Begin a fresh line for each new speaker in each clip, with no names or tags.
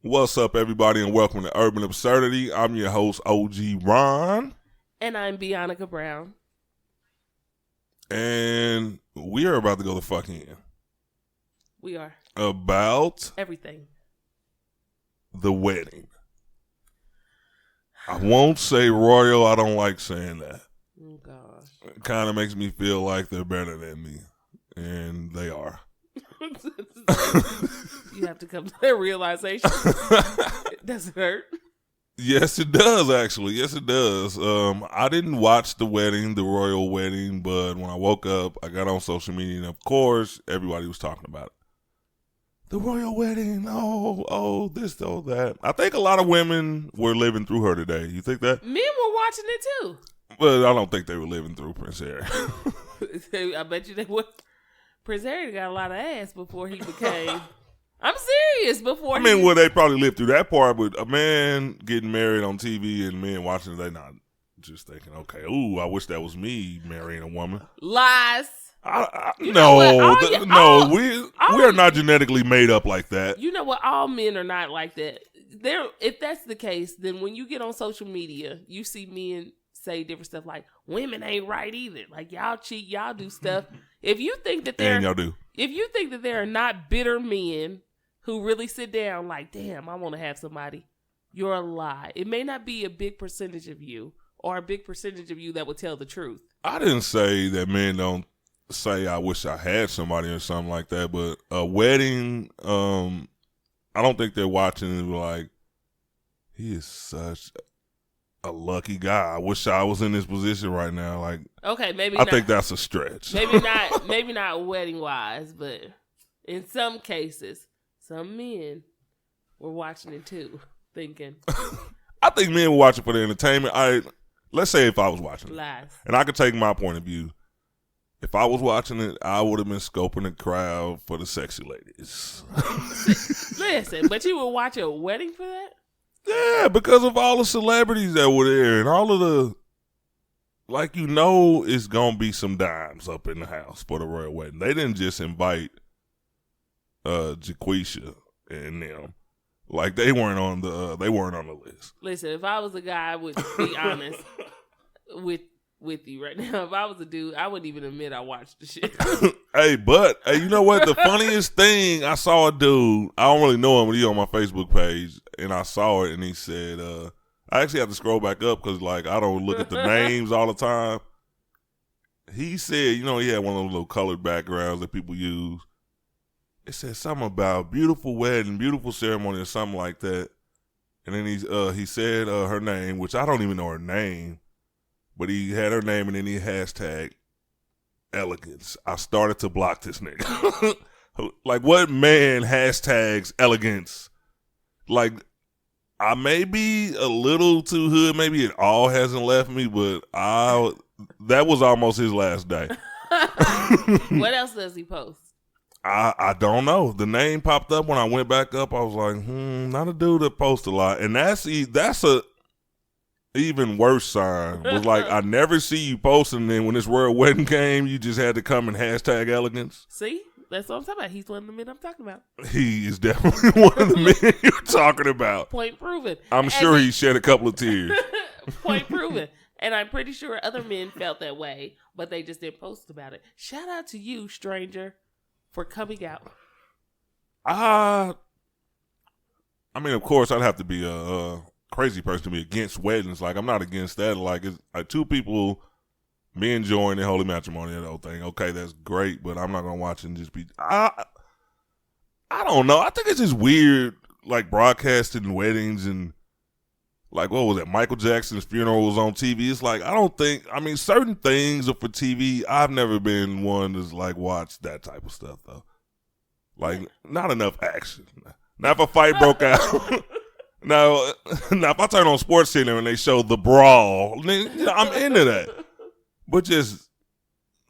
What's up, everybody, and welcome to Urban Absurdity. I'm your host, OG Ron.
And I'm Bionica Brown.
And we are about to go the fuck in.
We are.
About
everything.
The wedding. I won't say royal. I don't like saying that.
Oh, gosh.
It kind of makes me feel like they're better than me. And they are.
You have to come to that realization. Does it hurt?
Yes, it does, actually. Yes, it does. I didn't watch the royal wedding, but when I woke up, I got on social media, and of course, everybody was talking about it. The royal wedding, this, that. I think a lot of women were living through her today. You think that?
Men were watching it, too.
But I don't think they were living through Prince Harry.
I bet you they would. Prince Harry got a lot of ass before he became... I'm serious.
Well, they probably lived through that part, but a man getting married on TV and men watching it, they not just thinking, okay, ooh, I wish that was me marrying a woman.
Lies.
We are not genetically made up like that.
You know what? All men are not like that. If that's the case, then when you get on social media, you see men say different stuff like women ain't right either. Like y'all cheat, y'all do stuff. If you think that
y'all do.
If you think that there are not bitter men who really sit down like, damn, I want to have somebody, you're a lie. It may not be a big percentage of you or a big percentage of you that would tell the truth.
I didn't say that men don't say I wish I had somebody or something like that, but a wedding, I don't think they're watching and be like, he is such a lucky guy. I wish I was in this position right now. Like,
okay, maybe
I think that's a stretch.
Maybe not wedding wise, but in some cases, some men were watching it too, thinking.
I think men were watching for the entertainment. Let's say if I was watching it,
lies.
And I could take my point of view. If I was watching it, I would have been scoping the crowd for the sexy ladies.
Listen, but you would watch a wedding for that?
Yeah, because of all the celebrities that were there and all of the, it's going to be some dimes up in the house for the royal wedding. They didn't just invite Jaquisha and them. Like, they weren't on the list.
Listen, if I was a guy, I would be honest with you right now. If I was a dude, I wouldn't even admit I watched the shit.
Hey, you know what? The funniest thing, I saw a dude, I don't really know him, but he on my Facebook page, and I saw it, and he said, I actually have to scroll back up because, I don't look at the names all the time. He said, he had one of those little colored backgrounds that people use. It said something about beautiful wedding, beautiful ceremony, or something like that. And then he said her name, which I don't even know her name. But he had her name, and then he hashtag elegance. I started to block this nigga. Like, what man hashtags elegance? Like, I may be a little too hood. Maybe it all hasn't left me, but that was almost his last day.
What else does he post?
I don't know. The name popped up when I went back up. I was like, not a dude that posts a lot. And that's a even worse sign. Was like, I never see you posting, and then when this royal wedding came, you just had to come and hashtag elegance.
See? That's what I'm talking about. He's one of the men I'm talking about.
He is definitely one of the men you're talking about.
Point proven.
I'm sure he shed a couple of tears.
Point proven. And I'm pretty sure other men felt that way, but they just didn't post about it. Shout out to you, stranger, for coming out.
I mean, of course, I'd have to be a crazy person to be against weddings. Like, I'm not against that. Like, it's like two people, me enjoying their holy matrimony and the whole thing. Okay, that's great, but I'm not gonna watch and just be. I don't know. I think it's just weird, like broadcasting weddings and like, what was it? Michael Jackson's funeral was on TV. It's like, certain things are for TV. I've never been one to like watch that type of stuff though. Like, not enough action. Now, if a fight broke out. Now, if I turn on Sports Center and they show the brawl, then, I'm into that. But just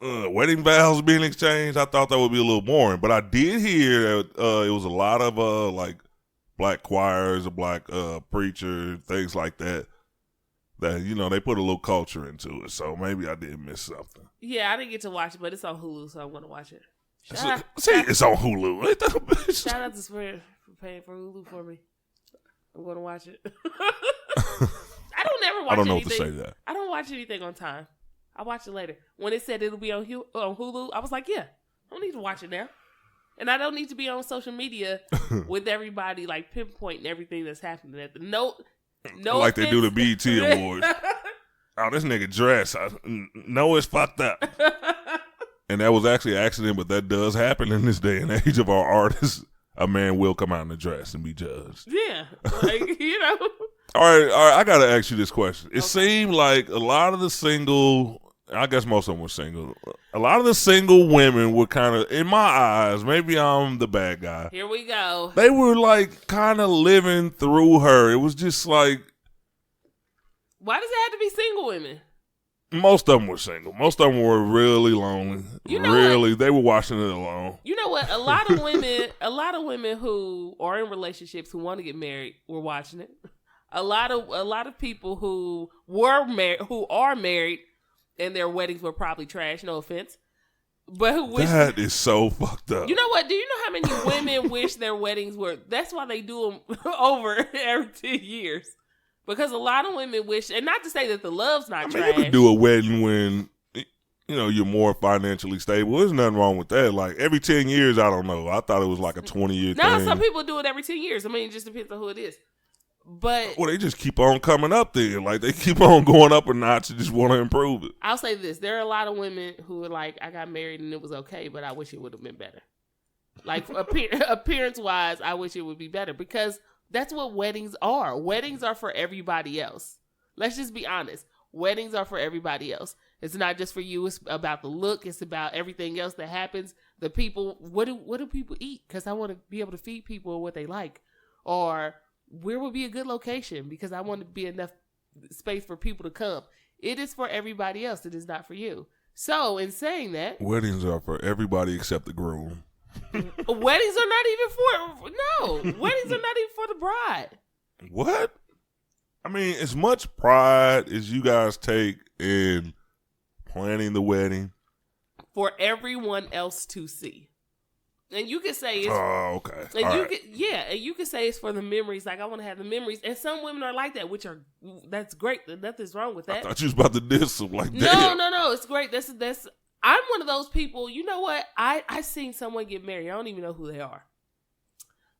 wedding vows being exchanged, I thought that would be a little boring. But I did hear that it was a lot of black choirs, a black preacher, things like that. That they put a little culture into it. So maybe I did miss something.
Yeah, I didn't get to watch it, but it's on Hulu, so I'm going to watch it.
It's on Hulu.
Shout out to Sprint for paying for Hulu for me. I'm going to watch it. I don't never watch anything.
I don't know what to say that.
I don't watch anything on time. I watch it later. When it said it'll be on Hulu, I was like, yeah, I don't need to watch it now. And I don't need to be on social media with everybody like pinpointing everything that's happening at the no
like
offense.
they do the BET Awards. Oh, this nigga dress. No, it's fucked up. And that was actually an accident, but that does happen in this day and age of our artists. A man will come out in a dress and be judged.
Yeah, like, you know.
All right. I got to ask you this question. It seemed like a lot of the single, I guess most of them were single. A lot of the single women were kind of, in my eyes, maybe I'm the bad guy.
Here we go.
They were like kind of living through her. It was just like.
Why does it have to be single women?
Most of them were single. Most of them were really lonely.
You know
really, they were watching it alone.
You know what? A lot of women who are in relationships who want to get married were watching it. A lot of people who are married, and their weddings were probably trash. No offense, but who wish
that is so fucked up.
You know what? Do you know how many women wish their weddings were? That's why they do them over every 10 years. Because a lot of women wish, and not to say that the love's not trash.
You could do a wedding when, you're more financially stable. There's nothing wrong with that. Like, every 10 years, I don't know. I thought it was like a 20-year thing.
No, some people do it every 10 years. I mean, it just depends on who it is. But
well, they just keep on coming up there. Like, they keep on going up a notch and just want to improve it.
I'll say this. There are a lot of women who are like, I got married and it was okay, but I wish it would have been better. Like, appearance-wise, I wish it would be better. Because that's what weddings are. Weddings are for everybody else. Let's just be honest. Weddings are for everybody else. It's not just for you. It's about the look. It's about everything else that happens. The people, what do people eat? Because I want to be able to feed people what they like. Or where would be a good location? Because I want to be enough space for people to come. It is for everybody else. It is not for you. So in saying that,
weddings are for everybody except the groom.
Weddings are not even weddings are not even for the bride.
What? I mean, as much pride as you guys take in planning the wedding,
for everyone else to see. And you could say it's
okay.
And you could say it's for the memories. Like, I want to have the memories. And some women are like that, that's great. Nothing's wrong with that.
I thought you was about to diss them. Like,
no, it's great. That's I'm one of those people. You know what? I seen someone get married. I don't even know who they are,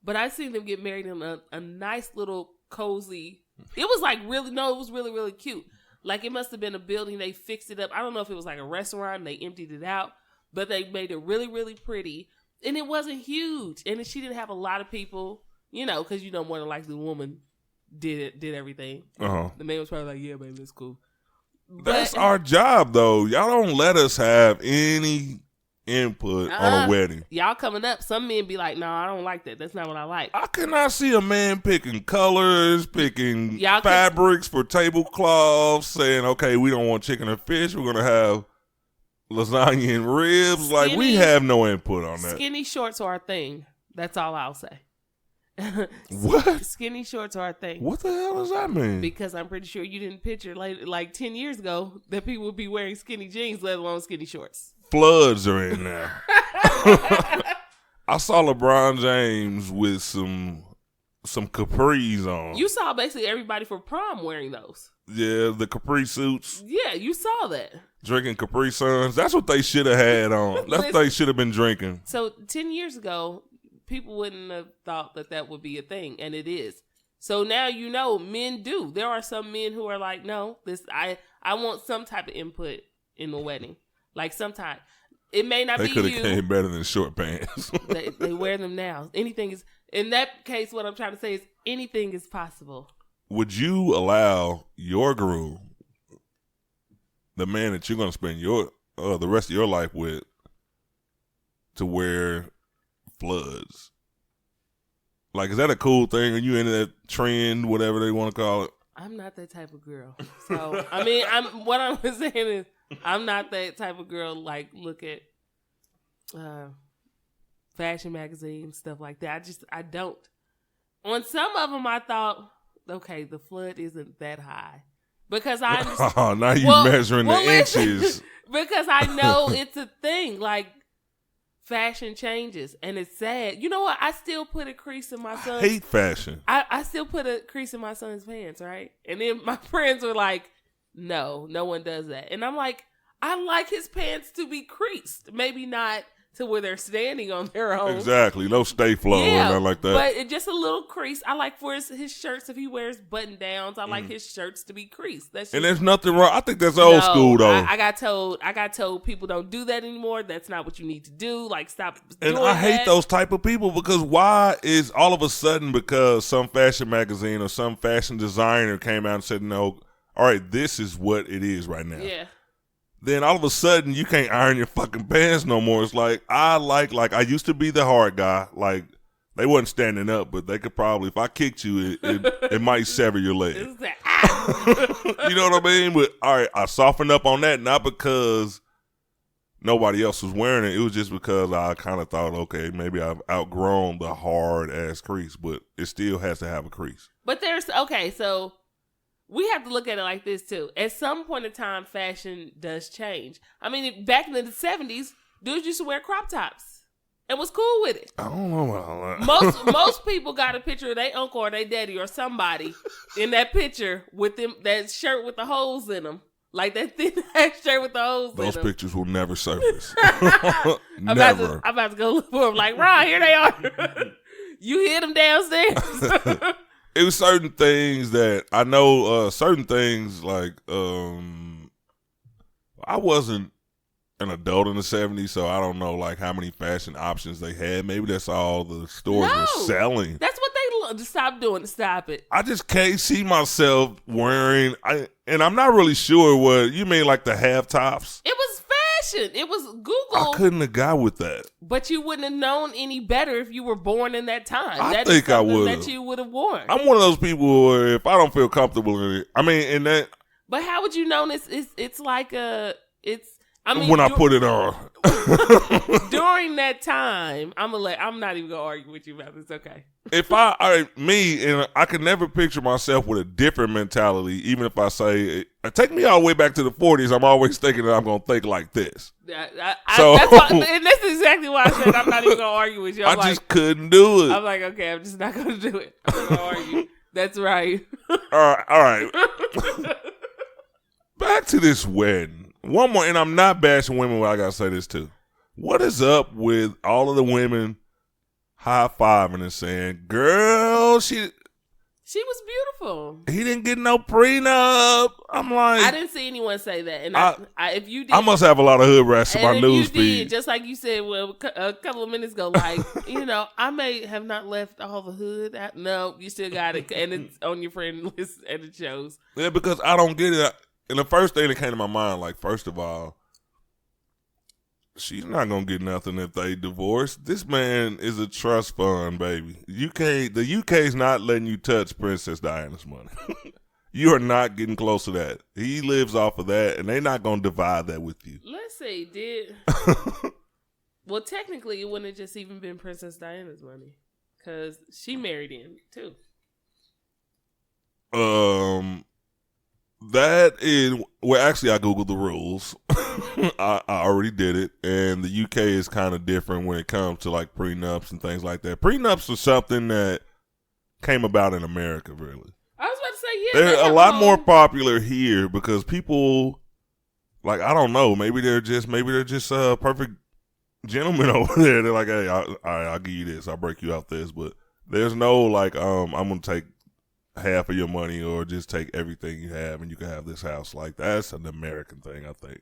but I seen them get married in a nice little cozy. It was like it was really, really cute. Like, it must have been a building. They fixed it up. I don't know if it was like a restaurant. They emptied it out, but they made it really, really pretty. And it wasn't huge. And she didn't have a lot of people, because more than likely the woman did everything.
Uh-huh.
The man was probably like, yeah, baby, that's cool.
That's our job, though. Y'all don't let us have any input on a wedding.
Y'all coming up, some men be like, no, I don't like that. That's not what I like.
I cannot see a man picking colors, picking fabrics for tablecloths, saying, okay, we don't want chicken or fish. We're going to have lasagna and ribs. Like, we have no input on that.
Skinny shorts are a thing. That's all I'll say.
What?
Skinny shorts are a thing.
What the hell does that mean?
Because I'm pretty sure you didn't picture like 10 years ago that people would be wearing skinny jeans, let alone skinny shorts.
Floods are in there. I saw LeBron James with some capris on.
You saw basically everybody for prom wearing those.
Yeah, the capri suits.
Yeah, you saw that.
Drinking Capri Suns. That's what they should have had on. That's what they should have been drinking.
So 10 years ago, people wouldn't have thought that would be a thing, and it is. So now men do. There are some men who are like, no, I want some type of input in the wedding. Like, sometime. It may not be you.
They could have came better than short pants.
they wear them now. Anything is, in that case, what I'm trying to say is anything is possible.
Would you allow your groom, the man that you're going to spend the rest of your life with, to wear floods? Like, is that a cool thing? Are you into that trend, whatever they want to call it?
I'm not that type of girl. So, I mean, what I'm saying is, I'm not that type of girl. Like, look at fashion magazines, stuff like that. I don't. On some of them, I thought, okay, the flood isn't that high. Because I understand.
Oh, now you're measuring the inches.
Because I know it's a thing. Like, fashion changes, and it's sad. You know what? I still put a crease in my son's.
I hate fashion.
I still put a crease in my son's pants, right? And then my friends were like, no one does that. And I'm like, I like his pants to be creased. Maybe not to where they're standing on their own.
Exactly. No stay flow or nothing like that.
But it just a little crease. I like for his shirts, if he wears button downs, I like his shirts to be creased. That's just,
and there's nothing wrong. I think that's old school though.
I got told people don't do that anymore. That's not what you need to do. Like, stop doing
and I hate
that.
those type of people, because why is all of a sudden, because some fashion magazine or some fashion designer came out and said, no, all right, this is what it is right now.
Yeah.
Then all of a sudden you can't iron your fucking pants no more. It's like I used to be the hard guy. Like, they wasn't standing up, but they could probably, if I kicked you, it might sever your leg. You know what I mean? But all right, I softened up on that, not because nobody else was wearing it. It was just because I kind of thought, okay, maybe I've outgrown the hard ass crease, but it still has to have a crease.
But so we have to look at it like this too. At some point in time, fashion does change. I mean, back in the 70s, dudes used to wear crop tops and was cool with it.
I don't know about all that.
Most people got a picture of their uncle or their daddy or somebody in that picture with them, that shirt with the holes in them. Like that thin ass shirt with the holes in them.
Those pictures will never surface.
Never. I'm about to go look for them. Like, Ron, here they are. You hid them downstairs.
It was certain things that I know, certain things like, I wasn't an adult in the 70s, so I don't know like how many fashion options they had. Maybe that's all the stores were selling.
That's what they love. Stop doing it. Stop it.
I just can't see myself wearing, and I'm not really sure what you mean, like the half tops.
It was fashion. It was Google.
I couldn't have got with that.
But you wouldn't have known any better if you were born in that time.
I think I would.
That you would have worn.
I'm one of those people where if I don't feel comfortable in it, I mean, in that.
But how would you know it's like a, it's, I mean,
when I put it on.
During that time, I'm not even gonna argue with you about this. Okay.
If I could never picture myself with a different mentality, even if I say, take me all the way back to the 40s, I'm always thinking that I'm going to think like this.
That's why, and that's exactly why I said I'm not even going to argue with you. I
just couldn't do it.
I'm like, okay, I'm just not going to do it. I'm not going to argue. That's right.
All right. Back to this wedding. One more, and I'm not bashing women, but I got to say this too. What is up with all of the women high-fiving and saying, girl, she
was beautiful.
He didn't get no prenup. I'm like,
I didn't see anyone say that. And if you did,
I must have a lot of hood rats in my news feed.
Just like you said, a couple of minutes ago, like, I may have not left all the hood. No, you still got it. And it's on your friend list and it shows.
Yeah, because I don't get it. And the first thing that came to my mind, like, first of all, she's not going to get nothing if they divorce. This man is a trust fund, baby. The UK's not letting you touch Princess Diana's money. You are not getting close to that. He lives off of that, and they're not going to divide that with you.
Let's see, well, technically, it wouldn't have just even been Princess Diana's money, because she married in, too.
That is, well, actually, I Googled the rules. I already did it, and the UK is kind of different when it comes to like prenups and things like that. Prenups are something that came about in America, really.
I was about to say, yeah.
They're a lot more popular here because people, like, I don't know, maybe they're just perfect gentlemen over there. They're like, hey, I'll give you this, I'll break you out this, but there's no like, I'm gonna take half of your money or just take everything you have and you can have this house. Like, that's an American thing, I think.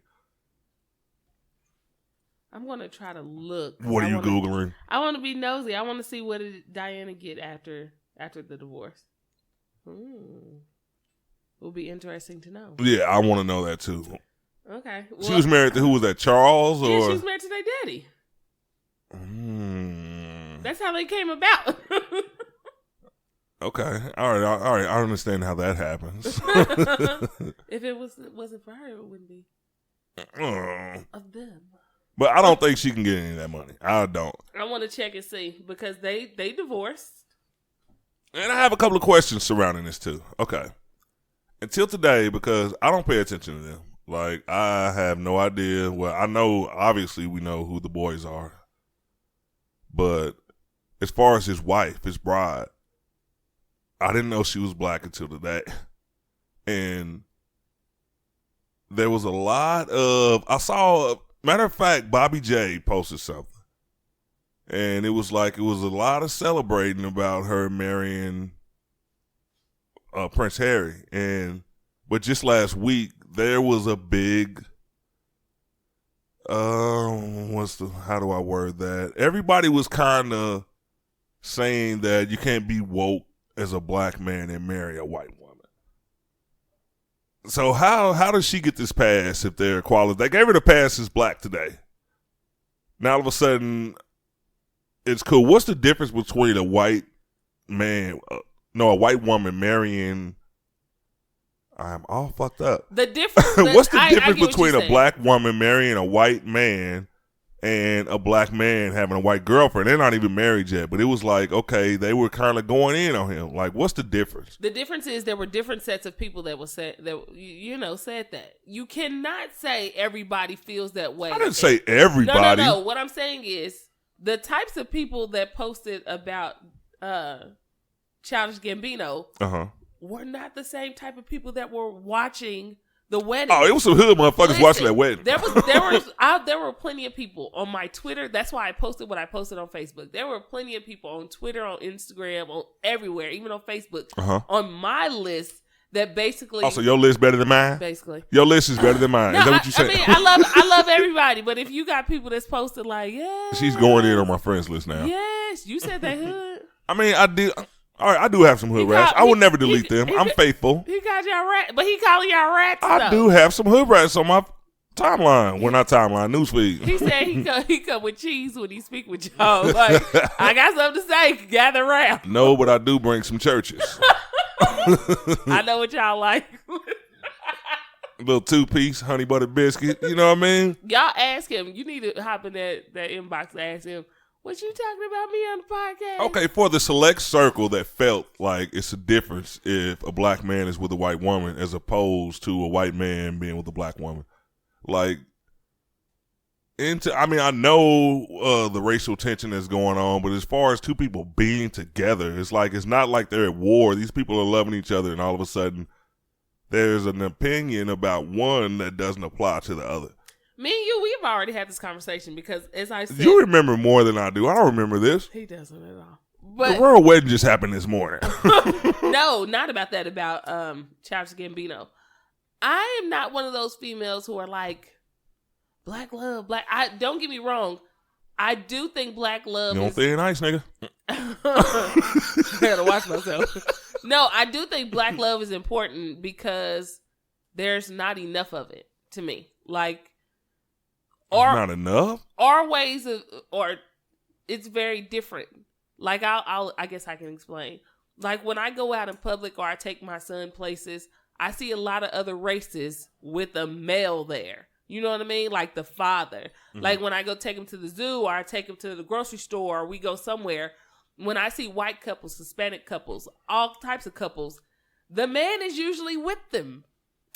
I'm going to try to look.
What are you Googling?
I want to be nosy. I want to see what did Diana get after the divorce. Will be interesting to know.
Yeah, I want to know that too.
Okay. Well,
she was married to, who was that, Charles? Or?
Yeah, she was married to their daddy. That's how they came about.
Okay. All right. I understand how that happens.
If it wasn't for her, it wouldn't be of them.
But I don't think she can get any of that money. I don't.
I want to check and see because they divorced.
And I have a couple of questions surrounding this too. Okay. Until today, because I don't pay attention to them. Like, I have no idea. Well, I know, obviously we know who the boys are. But as far as his wife, his bride, I didn't know she was black until today. And there was a lot of, matter of fact, Bobby J posted something. And it was a lot of celebrating about her marrying Prince Harry. But just last week, there was a big, how do I word that? Everybody was kind of saying that you can't be woke as a black man and marry a white woman. So how does she get this pass if they're equality? They gave her the pass as black today. Now all of a sudden, it's cool. What's the difference between a white woman marrying? I'm all fucked up.
The difference.
What's the difference between a black woman marrying a white man and a black man having a white girlfriend? They're not even married yet, but it was like, okay, they were kind of going in on him. Like, what's the difference?
The difference is there were different sets of people that said that. You cannot say everybody feels that way.
I didn't say everybody.
No. What I'm saying is the types of people that posted about Childish Gambino were not the same type of people that were watching the wedding.
Oh, it was some hood motherfuckers watching that wedding.
There were plenty of people on my Twitter. That's why I posted what I posted on Facebook. There were plenty of people on Twitter, on Instagram, on everywhere, even on Facebook, on my list that basically.
Also, your list better than mine.
Basically,
your list is better than mine.
No,
is that what you saying?
I mean, I love everybody, but if you got people that's posted like, yeah,
she's going in on my friends list now.
Yes, you said they hood.
I mean, I do. All right, I do have some hood rats. I will never delete them. I'm faithful.
He got y'all rats, but he calling y'all rats.
I do have some hood rats on my timeline. Well, not timeline, newsfeed.
He said he come with cheese when he speak with y'all. Like, I got something to say. Gather around.
No, but I do bring some churches.
I know what y'all like.
Little 2-piece honey butter biscuit. You know what I mean?
Y'all ask him. You need to hop in that inbox and ask him. What you talking about me on the podcast? Okay,
for the select circle that felt like it's a difference if a black man is with a white woman as opposed to a white man being with a black woman. Like, I know the racial tension that's going on, but as far as two people being together, it's not like they're at war. These people are loving each other, and all of a sudden there's an opinion about one that doesn't apply to the other.
Me and you, we've already had this conversation because, as I said...
You remember more than I do. I don't remember this.
He doesn't at all. But,
the royal wedding just happened this morning.
No, not about that, about Childish Gambino. I am not one of those females who are like, black love, don't get me wrong. I do think black love
You don't think nice, nigga.
I gotta watch myself. No, I do think black love is important because there's not enough of it, to me. Like...
not enough?
Our ways of, or it's very different. Like I guess I can explain. Like when I go out in public or I take my son places, I see a lot of other races with a male there. You know what I mean? Like the father. Mm-hmm. Like when I go take him to the zoo or I take him to the grocery store or we go somewhere, when I see white couples, Hispanic couples, all types of couples, the man is usually with them.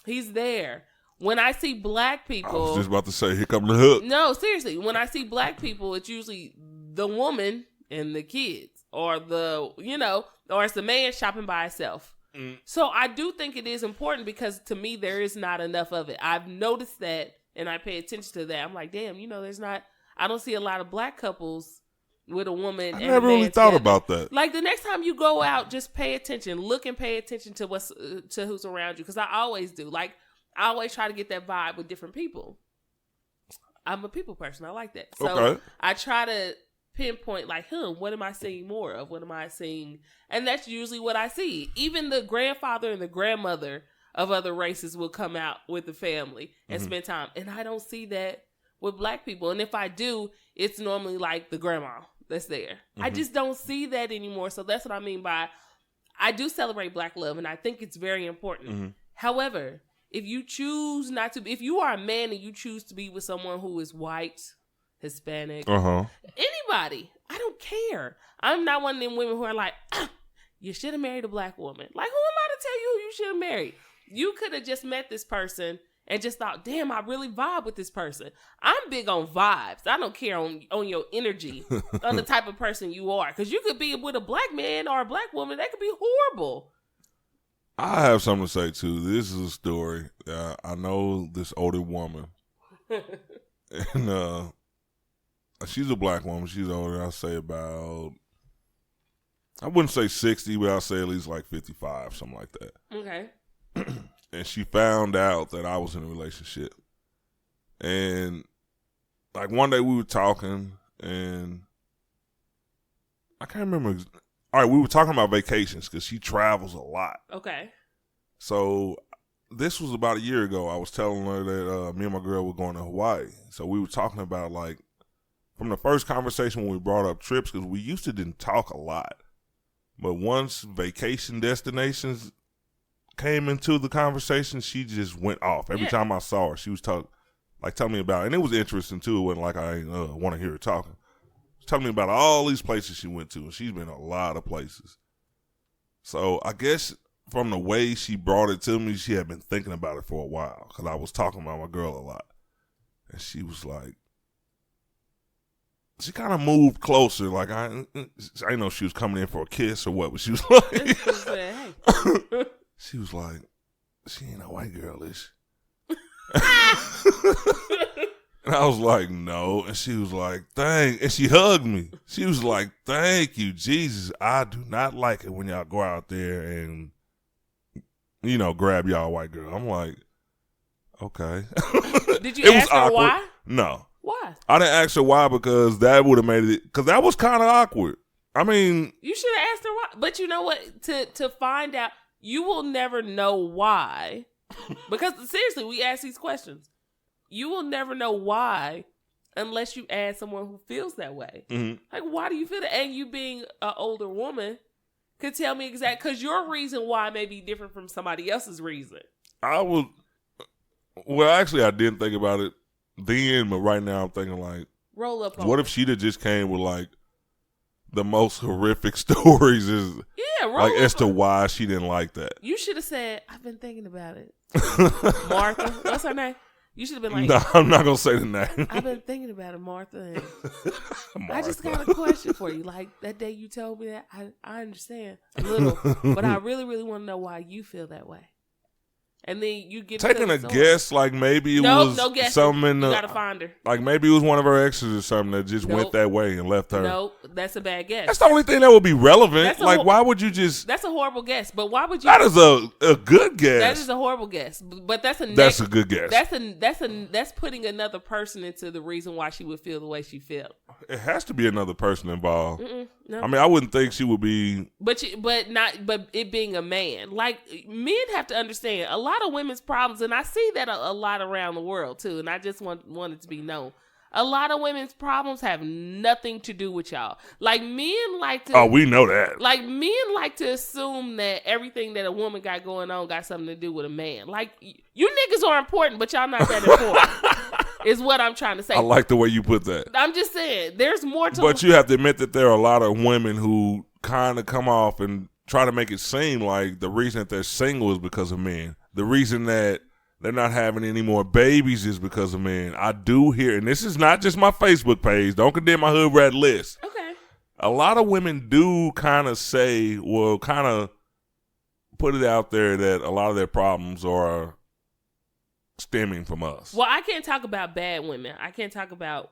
He's there. When I see black people... I
was just about to say, here come the hook.
No, seriously. When I see black people, it's usually the woman and the kids. Or or it's the man shopping by himself. Mm. So I do think it is important because to me, there is not enough of it. I've noticed that and I pay attention to that. I'm like, damn, there's not... I don't see a lot of black couples with a woman
I never really thought about that.
Like the next time you go out, just pay attention. Look and pay attention to who's around you. Because I always do. Like... I always try to get that vibe with different people. I'm a people person. I like that. So okay. I try to pinpoint like, what am I seeing more of? What am I seeing? And that's usually what I see. Even the grandfather and the grandmother of other races will come out with the family and spend time. And I don't see that with black people. And if I do, it's normally like the grandma that's there. Mm-hmm. I just don't see that anymore. So that's what I mean by I do celebrate black love. And I think it's very important. Mm-hmm. However... If you choose not to, if you are a man and you choose to be with someone who is white, Hispanic, anybody, I don't care. I'm not one of them women who are like, you should have married a black woman. Like, who am I to tell you who you should have married? You could have just met this person and just thought, damn, I really vibe with this person. I'm big on vibes. I don't care on your energy, on the type of person you are. Because you could be with a black man or a black woman. That could be horrible.
I have something to say, too. This is a story. I know this older woman. And she's a black woman. She's older. I'll say about, I wouldn't say 60, but I'll say at least like 55, something like that.
Okay.
And she found out that I was in a relationship. And like one day we were talking, and I can't remember. All right, we were talking about vacations because she travels a lot.
Okay.
So this was about a year ago. I was telling her that me and my girl were going to Hawaii. So we were talking about, like, from the first conversation when we brought up trips, because we used to didn't talk a lot. But once vacation destinations came into the conversation, she just went off. Every time I saw her, she was telling me about it. And it was interesting, too. It wasn't like I want to hear her talking. She was telling me about all these places she went to, and she's been a lot of places. So I guess from the way she brought it to me, she had been thinking about it for a while, because I was talking about my girl a lot. And she was like, she kind of moved closer. Like, I didn't know if she was coming in for a kiss or what, but she was like, she was like, she ain't a white girl, is she? And I was like, no. And she was like, thank. And she hugged me. She was like, thank you, Jesus. I do not like it when y'all go out there and, grab y'all white girl. I'm like, okay.
Did you ask her why?
No.
Why?
I didn't ask her why, because that would have made it, because that was kind of awkward. I mean.
You should have asked her why. But you know what? To find out, you will never know why. Because seriously, we ask these questions. You will never know why unless you ask someone who feels that way.
Mm-hmm.
Like, why do you feel that? And you being an older woman could tell me exactly, because your reason why may be different from somebody else's reason.
Actually, I didn't think about it then, but right now I'm thinking, like,
roll up.
What if she'd have just came with, like, the most horrific stories as to why she didn't like that?
You should have said, I've been thinking about it. Martha, what's her name? You should have been like,
no, I'm not going to say the name.
I've been thinking about it, Martha. And I just got a question for you. Like, that day you told me that, I understand a little, but I really, really want to know why you feel that way. And then you get
taking a guess, like maybe it was something in the.
You gotta find her.
Like maybe it was one of her exes or something that just went that way and left her.
Nope, that's a bad guess.
That's the only thing that would be relevant. Like, why would you just?
That's a horrible guess. But why would you?
That is a good guess.
That is a horrible guess. But that's a
good guess.
That's putting another person into the reason why she would feel the way she felt.
It has to be another person involved.
No.
I mean, I wouldn't think she would be.
But it being a man, like, men have to understand a lot of women's problems, and I see that a lot around the world too. And I just want it to be known. A lot of women's problems have nothing to do with y'all. Like, men like to.
Oh, we know that.
Like, men like to assume that everything that a woman got going on got something to do with a man. Like, you niggas are important, but y'all not that important. Is what I'm trying to say.
I like the way you put that.
I'm just saying, there's more to.
But you have to admit that there are a lot of women who kind of come off and try to make it seem like the reason that they're single is because of men. The reason that they're not having any more babies is because of men. I do hear, and this is not just my Facebook page. Don't condemn my hood rat list.
Okay.
A lot of women do kind of say, well, kind of put it out there that a lot of their problems are stemming from us.
Well, I can't talk about bad women. I can't talk about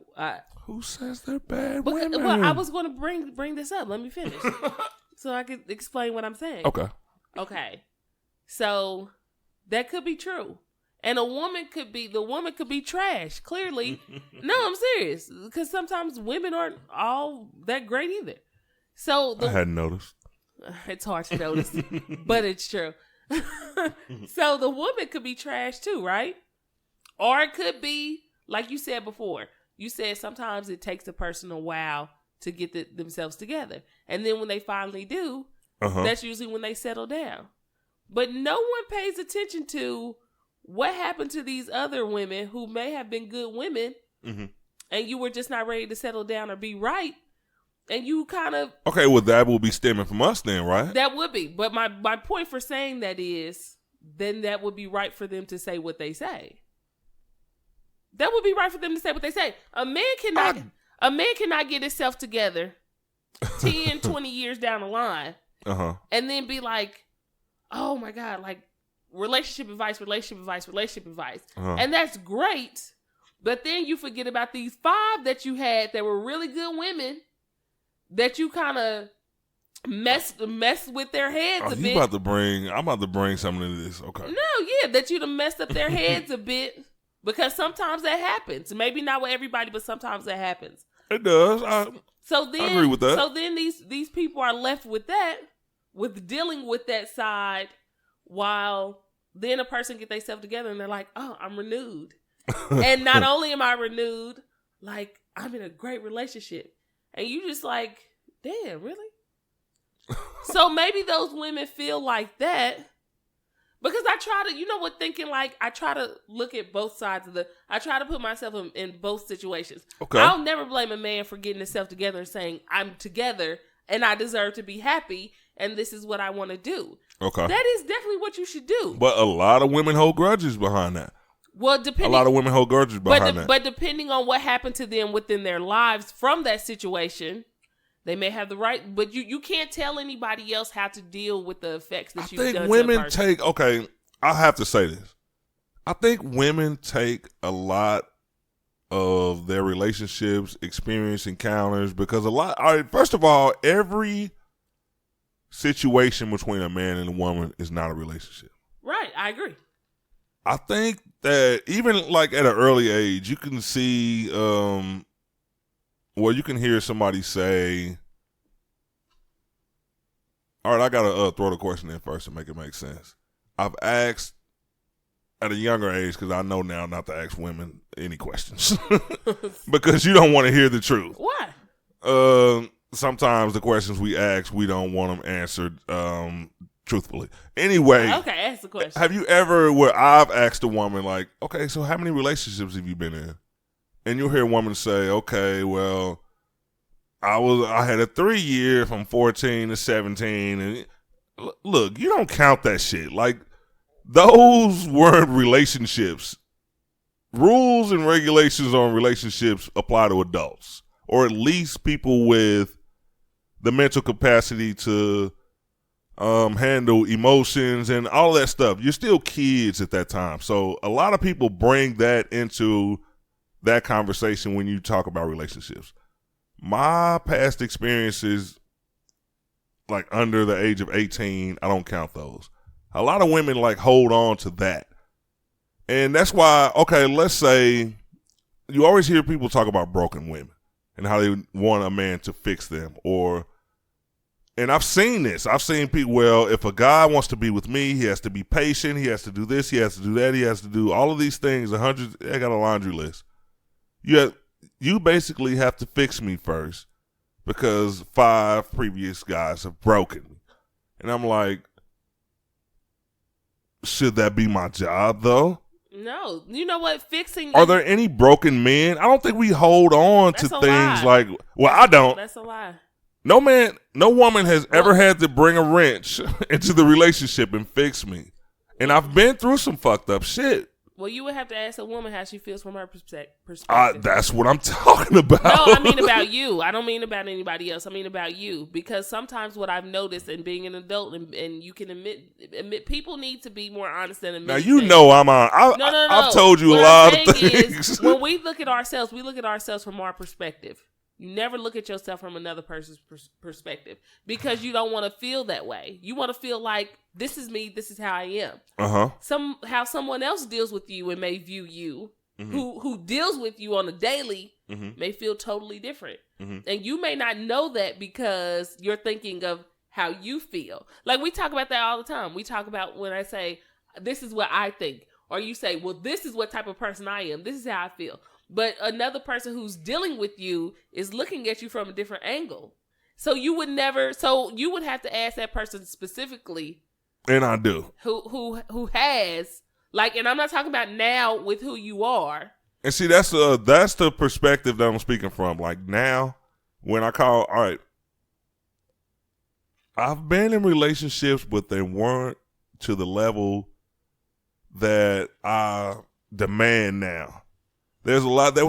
who says they're bad women.
Well, I was going to bring this up. Let me finish so I could explain what I'm saying. Okay. So that could be true, and the woman could be trash. Clearly, no, I'm serious, because sometimes women aren't all that great either. So
I hadn't noticed.
It's hard to notice, but it's true. So the woman could be trash too, right? Or it could be, like you said before, you said sometimes it takes a person a while to get themselves together. And then when they finally do, that's usually when they settle down. But no one pays attention to what happened to these other women who may have been good women, and you were just not ready to settle down or be right. And you kind of...
Okay, well, that will be stemming from us then, right?
That would be. But my point for saying that is, then that would be right for them to say what they say. That would be right for them to say what they say. A man cannot get himself together 10, 20 years down the line and then be like, oh my God, like relationship advice. And that's great. But then you forget about these 5 that you had that were really good women that you kind of mess with their heads a bit.
I'm about to bring something into this. Okay.
No, yeah, that you done messed up their heads a bit because sometimes that happens. Maybe not with everybody, but sometimes that happens.
It does. I agree with that.
So then these people are left with that, with dealing with that side, while then a person get themselves together and they're like, oh, I'm renewed. And not only am I renewed, like I'm in a great relationship. And you just like, damn, really? So maybe those women feel like that because I try to look at both sides I try to put myself in both situations. Okay. I'll never blame a man for getting himself together and saying, I'm together and I deserve to be happy and this is what I want to do. Okay. That is definitely what you should do.
But a lot of women hold grudges behind that.
Well,
a lot of women hold grudges behind that.
But depending on what happened to them within their lives from that situation, they may have the right, but you can't tell anybody else how to deal with the effects that you've done to a person.
I think women I have to say this. I think women take a lot of their relationships, experience, encounters, because first of all, every situation between a man and a woman is not a relationship.
Right, I agree.
I think that even like at an early age, you can see, you can hear somebody say, all right, I got to throw the question in first to make it make sense. I've asked at a younger age, because I know now not to ask women any questions because you don't want to hear the truth.
Why?
Sometimes the questions we ask, we don't want them answered truthfully. Anyway.
Okay, ask the question.
Have you ever, where I've asked a woman, like, okay, so how many relationships have you been in? And you'll hear a woman say, okay, well, I had a 3-year from 14 to 17. And look, you don't count that shit. Like, those weren't relationships. Rules and regulations on relationships apply to adults, or at least people with the mental capacity to handle emotions and all that stuff. You're still kids at that time. So a lot of people bring that into that conversation when you talk about relationships. My past experiences, like under the age of 18, I don't count those. A lot of women like hold on to that. And that's why, okay, let's say you always hear people talk about broken women and how they want a man to fix them, and I've seen this. I've seen people, well, if a guy wants to be with me, he has to be patient. He has to do this. He has to do that. He has to do all of these things. I got a laundry list. You basically have to fix me first because 5 previous guys have broken me. And I'm like, should that be my job, though?
No. You know what?
Are there any broken men? I don't think we hold on to things like, well, I don't.
That's a lie.
No woman has ever had to bring a wrench into the relationship and fix me. And I've been through some fucked up shit.
Well, you would have to ask a woman how she feels from her perspective.
That's what I'm talking about.
No, I mean about you. I don't mean about anybody else. I mean about you. Because sometimes what I've noticed in being an adult, and you can admit people need to be more honest than admit.
Now, you know I'm on. I've told you a lot of things.
When we look at ourselves from our perspective. You never look at yourself from another person's perspective because you don't want to feel that way. You want to feel like, this is me, this is how I am. How someone else deals with you and may view you, who deals with you on a daily, may feel totally different. And you may not know that because you're thinking of how you feel. Like, we talk about that all the time. We talk about when I say, this is what I think. Or you say, well, this is what type of person I am. This is how I feel. But another person who's dealing with you is looking at you from a different angle. So you would have to ask that person specifically.
And I do.
Who has, like, and I'm not talking about now with who you are.
And see, that's the perspective that I'm speaking from. Like, now, when I call, all right, I've been in relationships, but they weren't to the level that I demand now. There was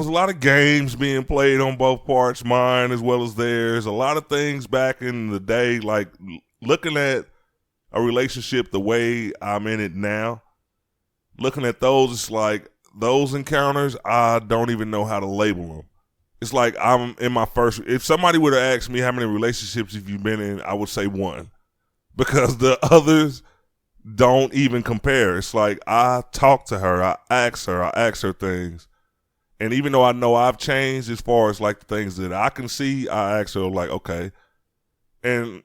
a lot of games being played on both parts, mine as well as theirs. A lot of things back in the day, like looking at a relationship the way I'm in it now, looking at those, it's like those encounters, I don't even know how to label them. It's like I'm in my first. If somebody would have asked me how many relationships have you been in, I would say one, because the others don't even compare. It's like I talk to her, I ask her things, and even though I know I've changed as far as like the things that I can see, I ask her like, okay, and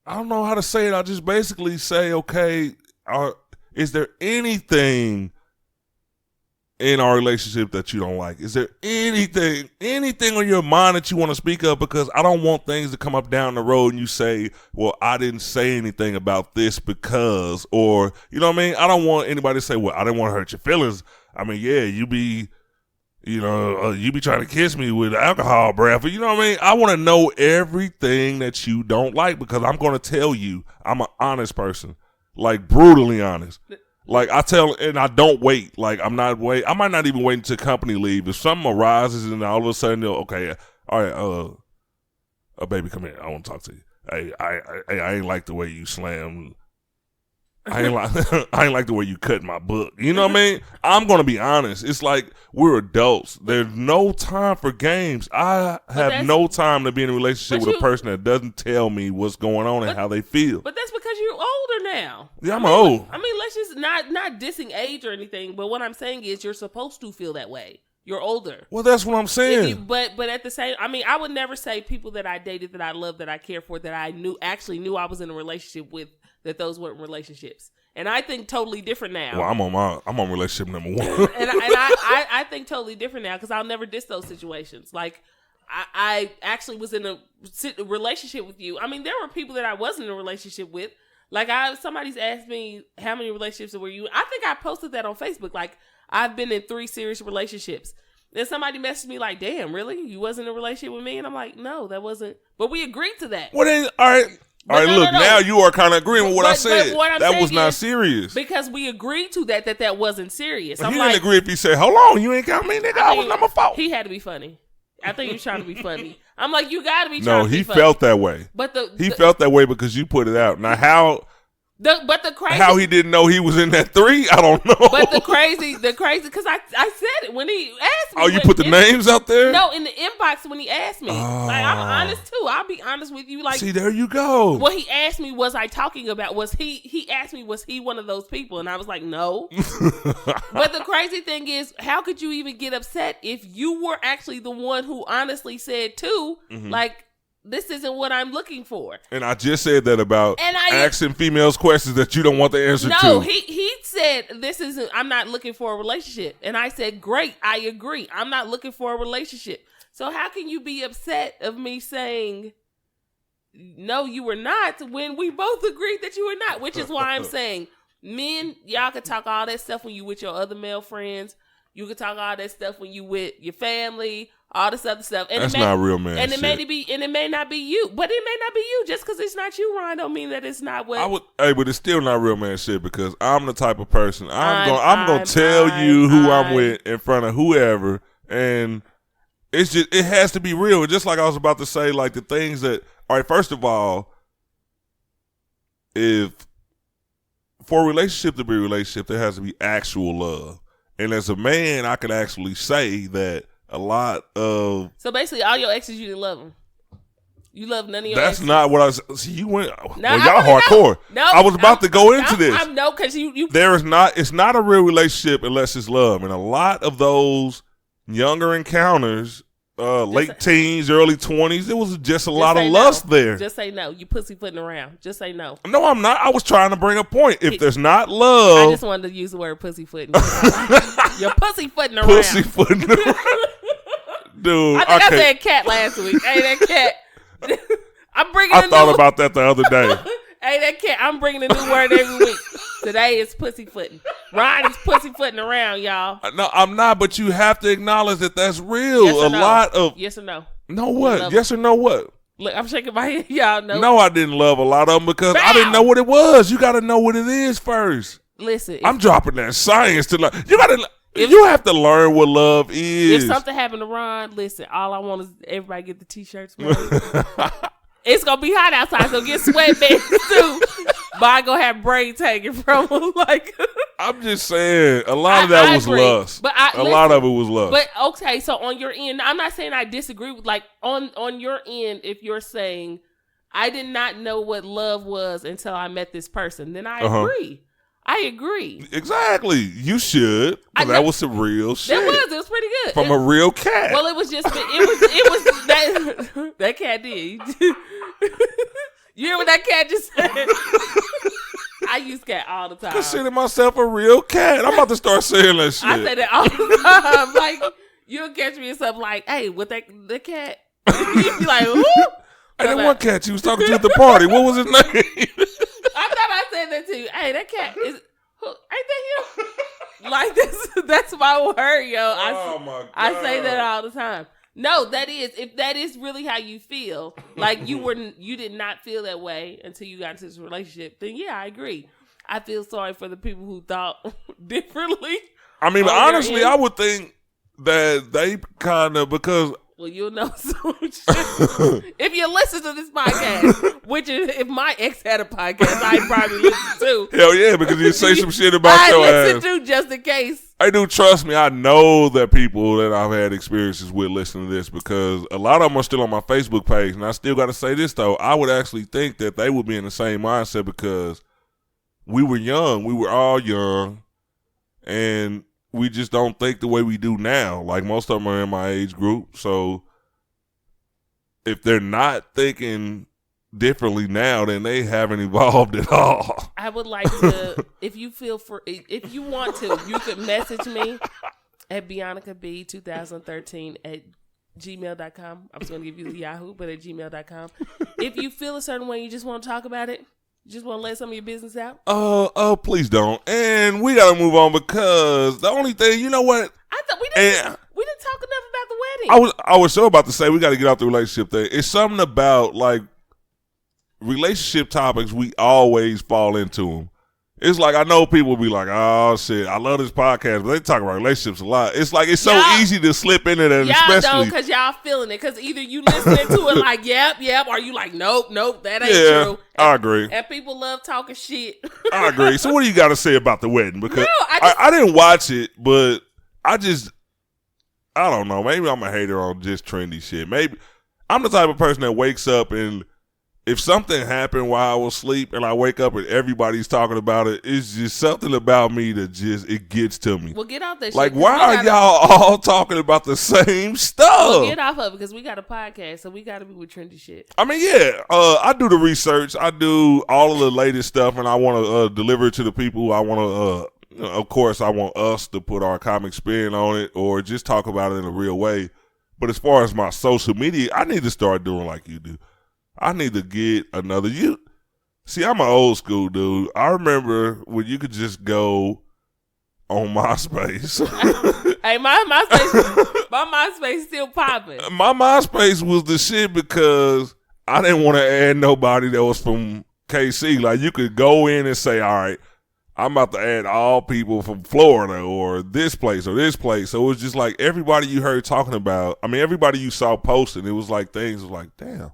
I don't know how to say it. I just basically say, okay, is there anything in our relationship that you don't like? Is there anything on your mind that you want to speak of? Because I don't want things to come up down the road and you say, well, I didn't say anything about this because, or, you know what I mean? I don't want anybody to say, well, I didn't want to hurt your feelings. I mean, yeah, you be trying to kiss me with alcohol breath. You know what I mean? I want to know everything that you don't like, because I'm going to tell you, I'm an honest person, like brutally honest. Like I tell, and I don't wait. Like I might not even wait until company leave. If something arises and all of a sudden, okay, all right, baby, come here. I want to talk to you. Hey, I ain't like the way you slam. I ain't like the way you cut my book. You know what I mean? I'm gonna be honest. It's like we're adults. There's no time for games. I have no time to be in a relationship with a person that doesn't tell me what's going on and how they feel.
But that's because you're older now.
Yeah, I'm old.
I mean, let's just not dissing age or anything. But what I'm saying is, you're supposed to feel that way. You're older.
Well, that's what I'm saying.
But at the same, I mean, I would never say people that I dated, that I loved, that I cared for, that I knew I was in a relationship with, that those weren't relationships. And I think totally different now.
Well, I'm on relationship number one.
and I think totally different now, because I'll never diss those situations. Like, I actually was in a relationship with you. I mean, there were people that I wasn't in a relationship with. Like, somebody's asked me, how many relationships were you in? I think I posted that on Facebook. Like, I've been in 3 serious relationships. Then somebody messaged me like, damn, really? You wasn't in a relationship with me? And I'm like, no, that wasn't. But we agreed to that.
Well, then, all right. All right, look, now you are kind of agreeing with what I said. That was not serious.
Because we agreed to that wasn't serious.
He didn't agree if he said, hold on, you ain't got me, nigga. I was not my fault.
He had to be funny. I think he was trying to be funny. I'm like, you got to be trying to be funny.
No, he felt that way. He felt that way because you put it out. Now, how he didn't know he was in that 3, I don't know.
But the crazy, because I said it when he asked me.
Oh, you put the names out there?
No, in the inbox when he asked me. Like, I'm honest too. I'll be honest with you. Like,
see, there you go.
What he asked me, was I talking about? He asked me, was he one of those people? And I was like, no. But the crazy thing is, how could you even get upset if you were actually the one who honestly said too, like, this isn't what I'm looking for. And I just said that about asking females questions that you don't want the answer to. No, he said, I'm not looking for a relationship. And I said, great, I agree. I'm not looking for a relationship. So how can you be upset of me saying, no, you were not, when we both agreed that you were not? Which is why I'm saying, men, y'all can talk all that stuff when you with your other male friends. You can talk all that stuff when you with your family, all this other stuff. And that's not real man shit. And it may not be you. But it may not be you. Just because it's not you, Ron, don't mean that it's not what. But it's still not real man shit, because I'm the type of person, I'm gonna tell you who I'm with in front of whoever, and it has to be real. Just like I was about to say, like the things that, all right, first of all, if for a relationship to be a relationship, there has to be actual love. And as a man, I can actually say that a lot of... So basically, all your exes, you didn't love them. You love none of your exes. That's not what I was... See, you went... No, well, y'all hardcore. No, I was about to go into this. No, because you... It's not a real relationship unless it's love. And a lot of those younger encounters, late teens, early 20s, it was just a lot of lust there. Just say no. You pussyfooting around. Just say no. No, I'm not. I was trying to bring a point. If there's not love... I just wanted to use the word pussyfooting. You're pussyfooting around. Pussyfooting around. Dude, I think I said cat last week. Hey, that cat. I thought about that the other day. Hey, that cat. I'm bringing a new word every week. Today is pussyfooting. Ryan is pussyfooting around, y'all. No, I'm not, but you have to acknowledge that that's real. Yes or no? Yes or no? No what? Yes or no what? Look, I'm shaking my head. Y'all know. No, I didn't love a lot of them because I didn't know what it was. You got to know what it is first. Listen,
I'm dropping that science to you have to learn what love is.
If something happened to Ron, listen, all I want is everybody get the t-shirts made. It's going to be hot outside, so get sweatbands too. But I going to have braid taken from him.
I'm just saying, a lot of that was lust.
But
a lot of it was lust.
But okay, so on your end, I'm not saying I disagree with, on your end, if you're saying, I did not know what love was until I met this person, then I agree. I agree.
Exactly. You should. That was some real shit.
It was pretty good.
From a real cat.
Well, it was that cat did. You hear what that cat just said? I use cat all the time.
Consider myself a real cat. I'm about to start saying that shit.
I say that all the time. You'll catch me in something like, hey, with the cat. You be like, who?
Hey, that one cat you was talking to at the party. What was his name?
I thought I said that to you. Hey, that cat ain't that him? That's my word, yo.
Oh my God.
I say that all the time. No, if that is really how you feel, you did not feel that way until you got into this relationship, then yeah, I agree. I feel sorry for the people who thought differently.
I mean, honestly, I would think that they kind of, because...
Well, you'll know soon. If you listen to this podcast, which is, if my ex had a podcast, I'd probably listen to.
Hell yeah, because you say some shit about your ass.
I listen to just in case.
I do, trust me. I know that people that I've had experiences with listen to this, because a lot of them are still on my Facebook page. And I still got to say this, though. I would actually think that they would be in the same mindset, because we were young. We were all young. And we just don't think the way we do now. Like, most of them are in my age group. So if they're not thinking differently now, then they haven't evolved at all.
I would like to, if you want to, you could message me at BiancaB2013 I was going to give you the Yahoo, but at gmail.com. If you feel a certain way, you just want to talk about it, you just want to let some of your business out.
Please don't. And we got to move on, because the only thing, you know what?
I thought we didn't talk enough about the wedding.
I was so about to say, we got to get out the relationship thing. It's something about, relationship topics, we always fall into them. It's like, I know people be like, oh shit, I love this podcast, but they talk about relationships a lot. It's like, it's so easy to slip into that,
y'all
especially.
Y'all don't, because y'all feeling it. Because either you listening to it like, yep, or you like, nope, that ain't true.
I agree.
And people love talking shit.
I agree. So what do you got to say about the wedding? Because I didn't watch it, but I don't know. Maybe I'm a hater on just trendy shit. Maybe I'm the type of person that wakes up, and if something happened while I was asleep and I wake up and everybody's talking about it, it's just something about me that it gets to me.
Well, get off that shit.
Like, why are y'all all talking about the same stuff?
Well, get off of it, because we got a podcast, so we got to be with trendy shit.
I mean, yeah, I do the research. I do all of the latest stuff, and I want to deliver it to the people. I want to, of course, I want us to put our comic spin on it, or just talk about it in a real way. But as far as my social media, I need to start doing like you do. I need to get another See, I'm an old school dude. I remember when you could just go on MySpace.
Hey, my MySpace still popping.
My MySpace was the shit, because I didn't want to add nobody that was from KC. Like, you could go in and say, all right, I'm about to add all people from Florida or this place or this place. So it was just like everybody you heard talking about. I mean, everybody you saw posting, it was like things was like, damn,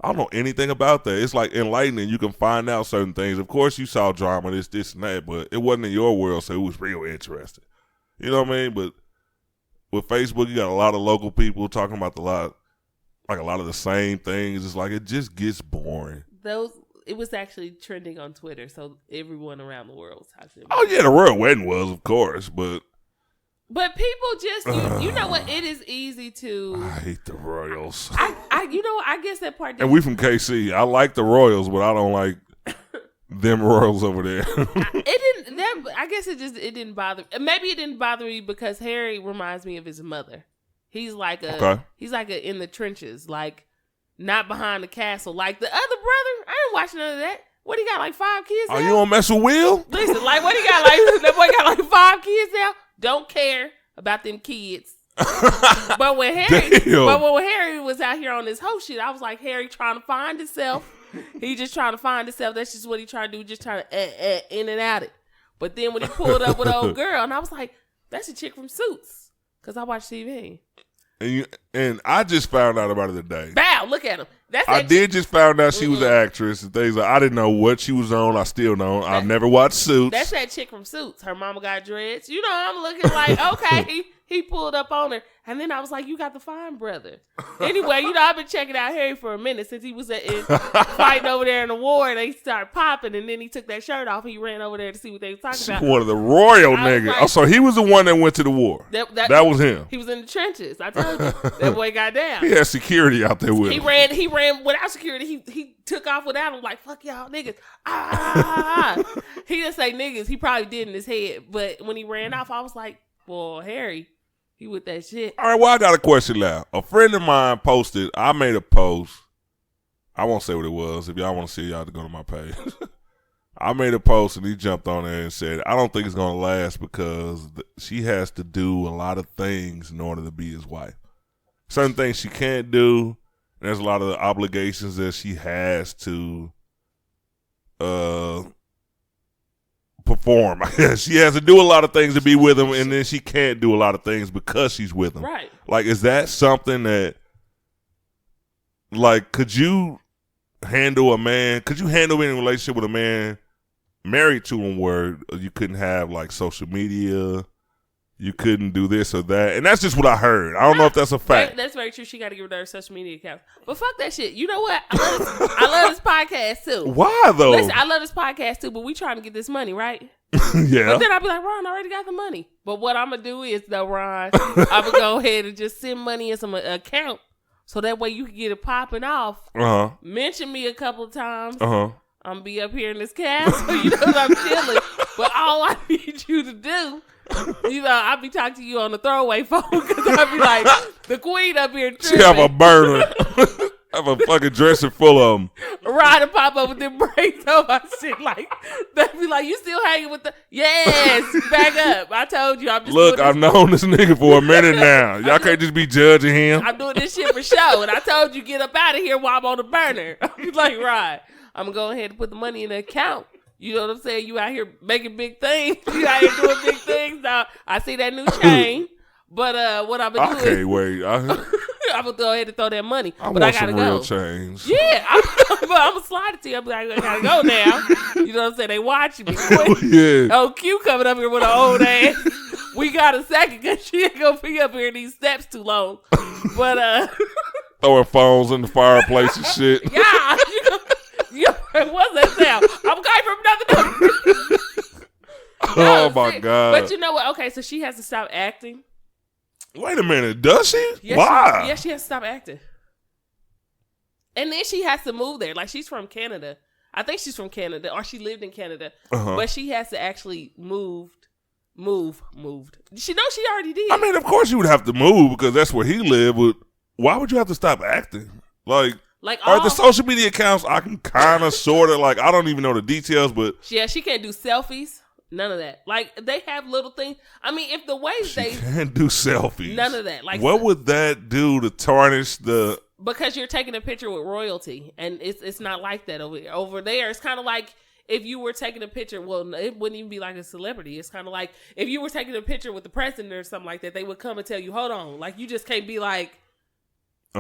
I don't know anything about that. It's like enlightening. You can find out certain things. Of course, you saw drama, this, and that, but it wasn't in your world, so it was real interesting. You know what I mean? But with Facebook, you got a lot of local people talking about a lot of the same things. It's like, it just gets boring.
It was actually trending on Twitter, so everyone around the world was talking about
it. Oh, yeah, the royal wedding was, of course, but
people just, you know what, it is easy to...
I hate the Royals.
I guess that part...
And we from KC. I like the Royals, but I don't like them Royals over there.
I guess it didn't bother... Maybe it didn't bother me because Harry reminds me of his mother. He's like a in the trenches, like... Not behind the castle. Like the other brother, I ain't watching none of that. What, he got like 5 kids now?
Are you gonna mess with Will?
Listen, like what he got like, that boy got like 5 kids now? Don't care about them kids. But when Harry was out here on this whole shit, I was like, Harry trying to find himself. He just trying to find himself. That's just what he trying to do. Just trying to in and out it. But then when he pulled up with an old girl, and I was like, that's a chick from Suits. Because I watch TV.
And I just found out about it today.
Bow, look at him.
I did just found out she was an actress and things like I didn't know what she was on. I still don't. I've never watched Suits.
That's that chick from Suits. Her mama got dreads. You know, I'm looking like, okay, he pulled up on her. And then I was like, you got the fine brother. Anyway, you know, I've been checking out Harry for a minute since he was fighting over there in the war and they started popping and then he took that shirt off and he ran over there to see what they were talking about.
One of the royal niggas. Like, so he was the one that went to the war. That was him.
He was in the trenches. I told you. That boy got down.
He had security out there with him.
He ran without security. He took off without him like, fuck y'all niggas. He didn't say niggas. He probably did in his head. But when he ran off, I was like, well, Harry, he with that shit.
All right, well, I got a question now. A friend of mine posted, I made a post. I won't say what it was. If y'all want to see, y'all have to go to my page. I made a post and he jumped on there and said, I don't think it's going to last because she has to do a lot of things in order to be his wife. Certain things she can't do. And there's a lot of obligations that she has to perform. She has to do a lot of things to be with him, and then she can't do a lot of things because she's with him.
Right.
Like, is that something that, like, could you handle any relationship with a man married to him where you couldn't have, like, social media, you couldn't do this or that? And that's just what I heard. I don't know if that's a fact.
That's very true. She got to give her their social media account. But fuck that shit. You know what? I love this podcast, too.
Why, though?
Listen, I love this podcast, too, but we trying to get this money, right?
Yeah.
But then I'll be like, Ron, I already got the money. But what I'm going to do is, though, Ron, I'm going to go ahead and just send money in some account so that way you can get it popping off. Mention me a couple of times. I'm going to be up here in this castle. You know what? I'm chilling. But all I need you to do, you know, I'll be talking to you on the throwaway phone because I'll be like, the queen up here tripping.
She have a burner. Have a fucking dresser full of them.
Ride and pop up with them braids on my shit. Like, they'll be like, you still hanging with the... Yes, back up. I told you. I'm just
Look, I've known this nigga for a minute now. Y'all can't just be judging him.
I'm doing this shit for show. And I told you, get up out of here while I'm on the burner. I'm like, right. I'm going to go ahead and put the money in the account. You know what I'm saying? You out here making big things. You out here doing big things. Now, I see that new chain. But what I'm going to do is...
Okay, wait.
I'm going to go ahead and throw that money.
I
gotta
some
go.
Real chains.
Yeah. I'm going to slide it to you. I'm like, I got to go now. You know what I'm saying? They watching me.
Yeah.
Oh, Q coming up here with an old ass. We got a second because she ain't going to be up here in these steps too long. But...
Throwing phones in the fireplace and shit.
Yeah. What's that sound? I'm going from another number.
Oh my God.
But you know what? Okay, so she has to stop acting.
Wait a minute. Does she?
Yes,
Why?
She has to stop acting. And then she has to move there. Like, she's from Canada. I think she's from Canada, or she lived in Canada. But she has to actually moved. She knows she already did.
I mean, of course you would have to move because that's where he lived. But why would you have to stop acting? Like are the social media accounts, I can kind of, sort of, like, I don't even know the details, but...
Yeah, she can't do selfies. None of that. Like, they have little things. I mean, if the way
she can't do selfies.
None of that. Like,
what would that do to tarnish the...
Because you're taking a picture with royalty, and it's not like that over here. Over there, it's kind of like if you were taking a picture, well, it wouldn't even be like a celebrity. It's kind of like if you were taking a picture with the president or something like that, they would come and tell you, hold on. Like, you just can't be like...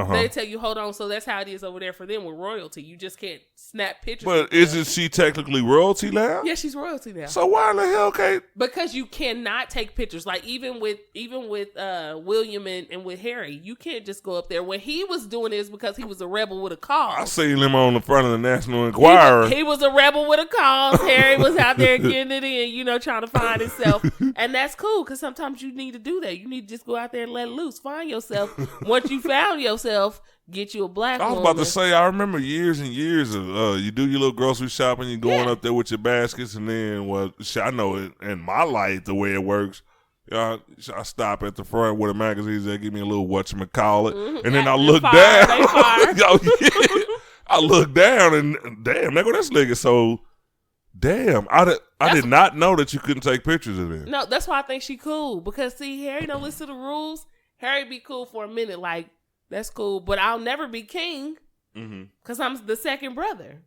They tell you, hold on. So that's how it is over there for them with royalty. You just can't snap pictures.
But isn't she technically royalty now?
Yeah, she's royalty now.
So why in the hell can't?
Because you cannot take pictures. Like even with William and with Harry, you can't just go up there. When he was doing this because he was a rebel with a cause.
I seen him on the front of the National Enquirer.
He was a rebel with a cause. Harry was out there getting it in, trying to find himself. And that's cool because sometimes you need to do that. You need to just go out there and let loose. Find yourself. Once you found yourself, get you a black woman.
I was about to say, I remember years and years of you do your little grocery shopping, you going up there with your baskets, and then I know it in my life the way it works. I stop at the front with the magazines that give me a little whatchamacallit, and then I look down. I look down and damn, there go this nigga. So damn, I did not know that you couldn't take pictures of him.
No, that's why I think she cool because see, Harry don't listen to the rules. Harry be cool for a minute, like. That's cool, but I'll never be king because I'm the second brother.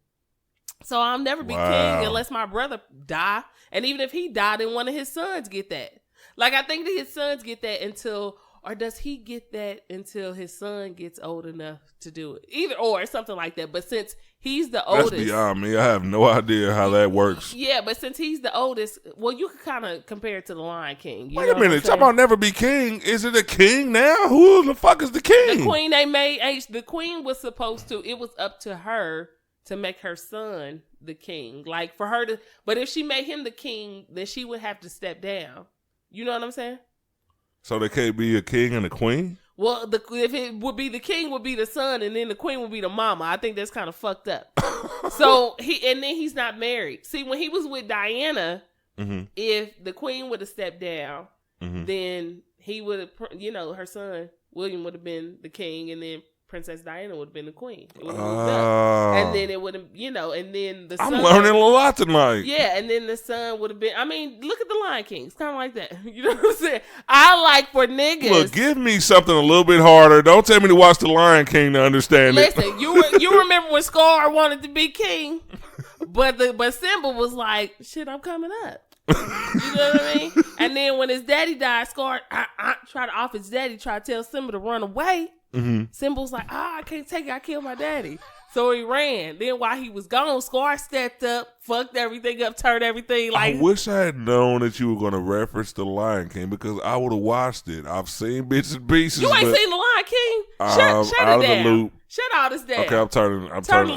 So I'll never be king unless my brother die. And even if he died, then one of his sons get that. Like, I think that his sons get that until, or does he get that until his son gets old enough to do it? Either or, something like that. But since he's the oldest.
That's beyond me. I have no idea how that works.
Yeah, but since he's the oldest, well, you can kind of compare it to the Lion King.
Wait a minute. Talk about never be king. Is it a king now? Who the fuck is the king?
The queen they made, the queen was supposed to, it was up to her to make her son the king. Like, for her to, but if she made him the king, then she would have to step down. You know what I'm saying?
So there can't be a king and a queen?
Well, if it would be the king would be the son, and then the queen would be the mama. I think that's kind of fucked up. So then he's not married. See, when he was with Diana, if the queen would have stepped down, then he would have, her son William would have been the king, and then Princess Diana would have been the queen. It would have moved up. And then it would have, and then the son.
I'm learning a lot tonight.
Yeah, and then the son would have been, I mean, look at the Lion King. It's kind of like that. You know what I'm saying? I like for niggas.
Look, give me something a little bit harder. Don't tell me to watch the Lion King to understand it.
Listen, you remember when Scar wanted to be king? But Simba was like, shit, I'm coming up. You know what I mean? And then when his daddy died, Scar tried to off his daddy, tried to tell Simba to run away. Simba was like, I can't take it. I killed my daddy. So he ran. Then while he was gone, Scar stepped up, fucked everything up, turned everything like.
I wish I had known that you were going to reference the Lion King because I would have watched it. I've seen bits and pieces.
You ain't seen the Lion King? Shut
out
it
of
down.
the loop.
Shut all this down.
Okay, I'm turning.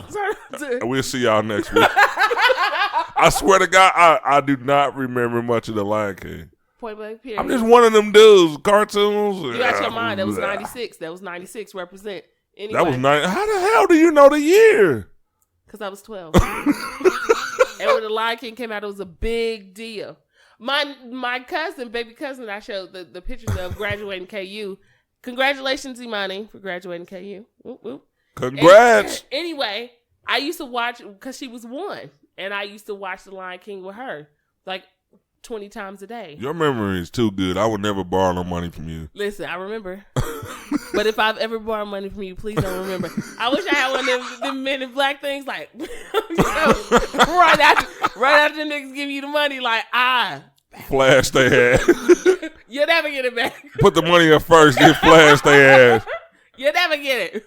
Turn.
We'll see y'all next week. I swear to God, I do not remember much of the Lion King.
Point blank period.
I'm just one of them dudes. Cartoons.
You got your mind. That was 96. That was 96. Represent. Anyway.
That was 90. How the hell do you know the year?
Because I was 12. And when the Lion King came out, it was a big deal. My cousin, baby cousin, I showed the pictures of graduating KU. Congratulations, Imani, for graduating KU. Whoop, whoop.
Congrats.
Anyway, I used to watch, because she was 1, and I used to watch The Lion King with her, like 20 times a day.
Your memory is too good. I would never borrow no money from you.
Listen, I remember. But if I've ever borrowed money from you, please don't remember. I wish I had one of them Men in Black things, like, right after the niggas give you the money, like,
flash they ass.
You'll never get it back.
Put the money up first, then flash they ass.
You'll never get it.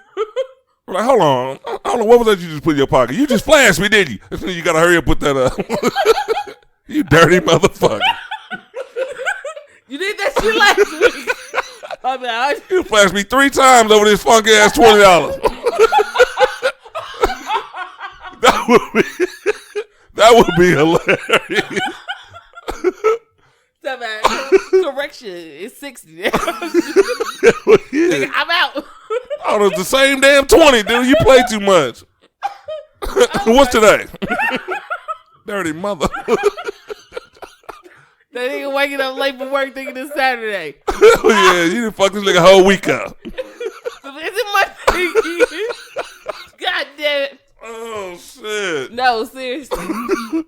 Like, hold on. What was that you just put in your pocket? You just flashed me, didn't you? You gotta hurry up, put that up. You dirty motherfucker.
You did that shit last week.
You flashed me 3 times over this funky ass $20. That would be hilarious.
Correction, it's 60.
Yeah.
I'm out.
Oh, it's the same damn 20, dude. You play too much. What's today? Dirty mother.
That nigga waking up late for work thinking it's Saturday.
Yeah, you done fuck this nigga whole week up.
Is it Monday? God damn it.
Oh, shit.
No, seriously.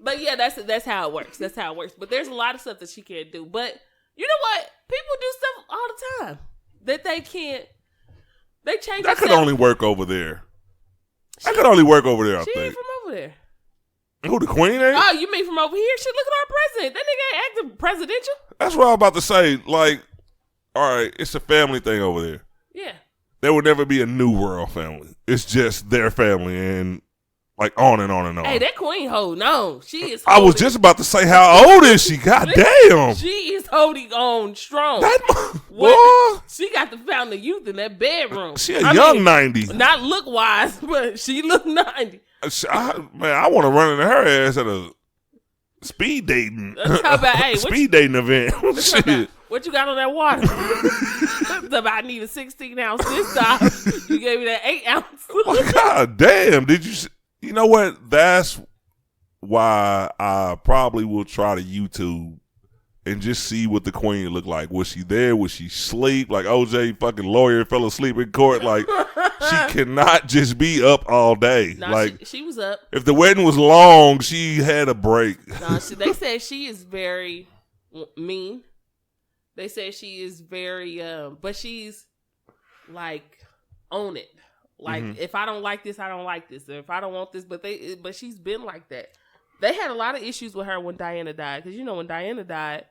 But yeah, that's how it works. That's how it works. But there's a lot of stuff that she can't do. But you know what? People do stuff all the time that they can't. They change.
That could only work over there. That could only work over there, I
she
think.
ain't from over there.
Who, the queen ain't?
Oh, you mean from over here? Shit, look at our president. That nigga ain't acting presidential.
That's what I'm about to say. Like, all right, it's a family thing over there.
Yeah.
There would never be a New World family. It's just their family and like on and on and on.
Hey, that queen holding on. She is
I was just about to say, how old is she? God damn.
She is holding on strong.
Boy.
She got the fountain of youth in that bedroom.
She a young 90.
Not look-wise, but she look 90.
I want to run into her ass at a speed dating. Speed dating event. Shit.
What you got on that water? I need a 16-ounce this time. You gave me that 8-ounce.
Oh, God damn. Did you? You know what? That's why I probably will try to YouTube and just see what the queen looked like. Was she there? Was she asleep? Like OJ fucking lawyer fell asleep in court. Like, she cannot just be up all day.
Nah,
like
she was up.
If the wedding was long, she had a break.
Nah, they said she is very mean. They said she is very, but she's like on it. Like, if I don't like this, I don't like this. Or if I don't want this, but she's been like that. They had a lot of issues with her when Diana died. Because, when Diana died,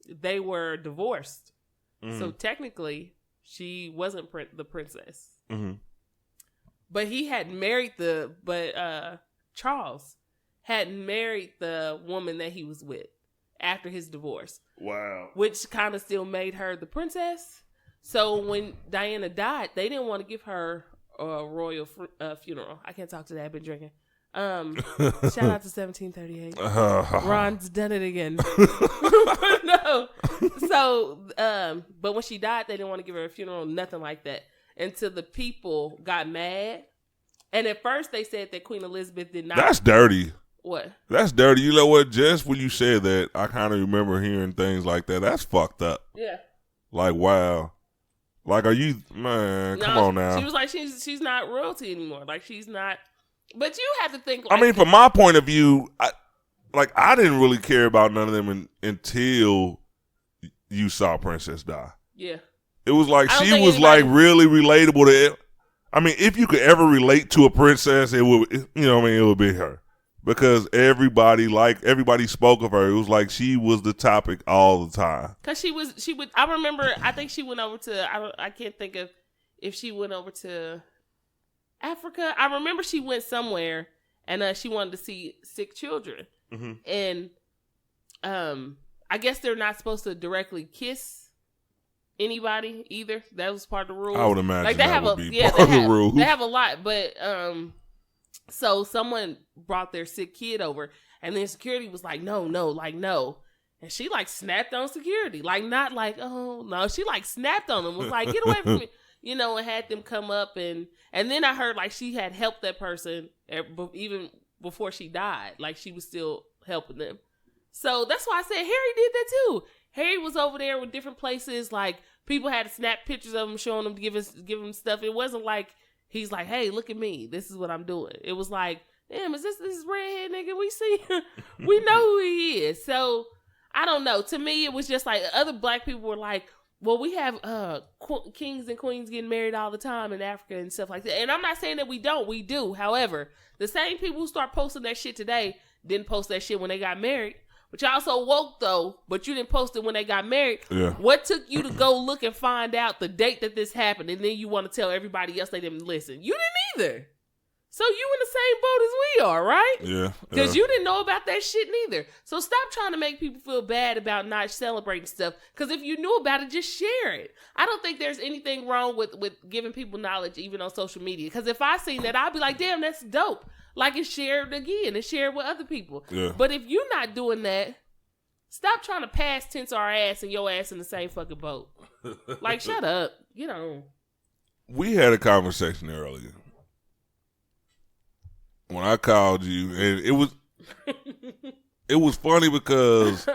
they were divorced. So technically, she wasn't the princess. But he had married Charles hadn't married the woman that he was with after his divorce. Wow. Which kind of still made her the princess. So when Diana died, they didn't want to give her a royal funeral. I can't talk to that. I've been drinking. Shout out to 1738. Ron's done it again. No. So, but when she died, they didn't want to give her a funeral, nothing like that. Until the people got mad. And at first they said that Queen Elizabeth did not.
That's dirty.
What?
That's dirty. You know what? Just when you said that, I kind of remember hearing things like that. That's fucked up. Yeah. Like, wow. Like, are you, man, come on now.
She was like, she's not royalty anymore. Like, she's not. But you have to think. Like,
I mean, from my point of view, I didn't really care about none of them until you saw Princess die. Yeah. It was like she was like really relatable to it. I mean, if you could ever relate to a princess, it would, it would be her. Because everybody spoke of her. It was like she was the topic all the time.
Because I remember, I think she went over to, I can't think of if she went over to Africa. I remember she went somewhere and she wanted to see sick children. And I guess they're not supposed to directly kiss anybody either. That was part of the rules.
I would imagine like that would be part of the rules.
They have a lot, but so someone brought their sick kid over, and then security was like, no, and she like snapped on security, like not like, oh no, she like snapped on them, was like, get away from me, and had them come up, and then I heard like she had helped that person even before she died, like she was still helping them. So that's why I said Harry did that too. Harry was over there with different places, like people had to snap pictures of him, showing him to give him stuff. It wasn't like he's like, hey, look at me, this is what I'm doing. It was like, damn, is this redhead nigga we see? We know who he is. So I don't know. To me, it was just like other black people were like, well, we have kings and queens getting married all the time in Africa and stuff like that. And I'm not saying that we don't. We do. However, the same people who start posting that shit today didn't post that shit when they got married. But y'all so woke, though, but you didn't post it when they got married. Yeah. What took you to go look and find out the date that this happened, and then you want to tell everybody else they didn't listen? You didn't either. So you in the same boat as we are, right?
Yeah.
Because you didn't know about that shit neither. So stop trying to make people feel bad about not celebrating stuff. Because if you knew about it, just share it. I don't think there's anything wrong with giving people knowledge, even on social media. Because if I seen that, I'd be like, damn, that's dope. Like, and share it again and share it with other people. Yeah. But if you're not doing that, stop trying to past tense our ass and your ass in the same fucking boat. Like, shut up. Get on.
We had a conversation earlier when I called you, and it was funny because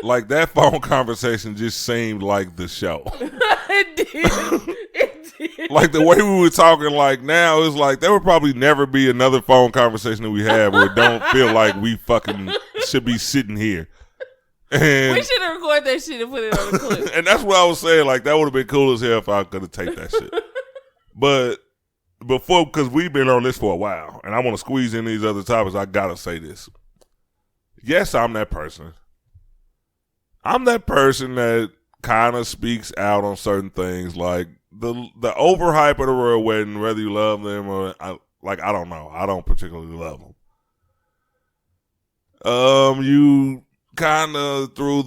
like that phone conversation just seemed like the show.
It did.
Like the way we were talking, like now it's like there would probably never be another phone conversation that we have where it don't feel like we fucking should be sitting here. And
we should have recorded that shit and put it on the clip.
And that's what I was saying. Like that would have been cool as hell if I could have taken that shit. But before, because we've been on this for a while, and I want to squeeze in these other topics, I gotta say this. Yes, I'm that person. I'm that person that kind of speaks out on certain things, like the overhype of the royal wedding, whether you love them or I don't know. I don't particularly love them. You kind of threw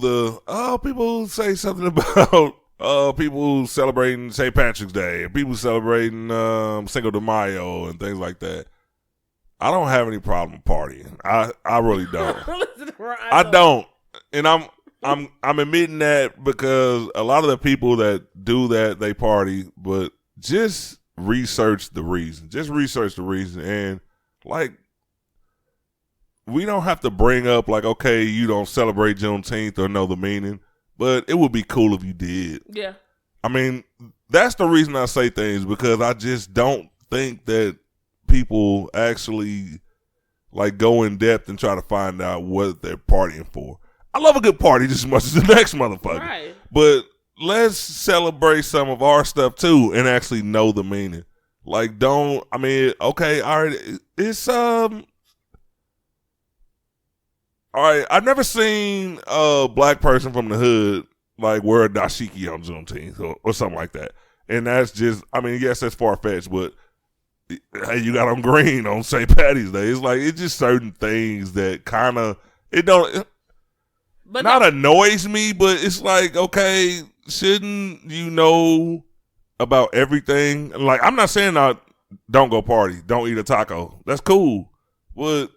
people say something about people celebrating St. Patrick's Day and people celebrating Cinco de Mayo and things like that. I don't have any problem partying. I really don't. I don't. And I'm admitting that because a lot of the people that do that, they party, but just research the reason. Just research the reason. And like, we don't have to bring up like, okay, you don't celebrate Juneteenth or know the meaning, but it would be cool if you did.
Yeah.
I mean, that's the reason I say things, because I just don't think that people actually like go in depth and try to find out what they're partying for. I love a good party just as much as the next motherfucker.
Right.
But let's celebrate some of our stuff too and actually know the meaning. Like, don't. I mean, okay, all right. It's All right. I've never seen a black person from the hood like wear a dashiki on Juneteenth or something like that. And that's just. I mean, yes, that's far fetched, but hey, you got on green on St. Patty's Day. It's like it's just certain things that kind of it don't. But not annoys me, but it's like, okay, shouldn't you know about everything? Like, I'm not saying don't go party, don't eat a taco. That's cool. But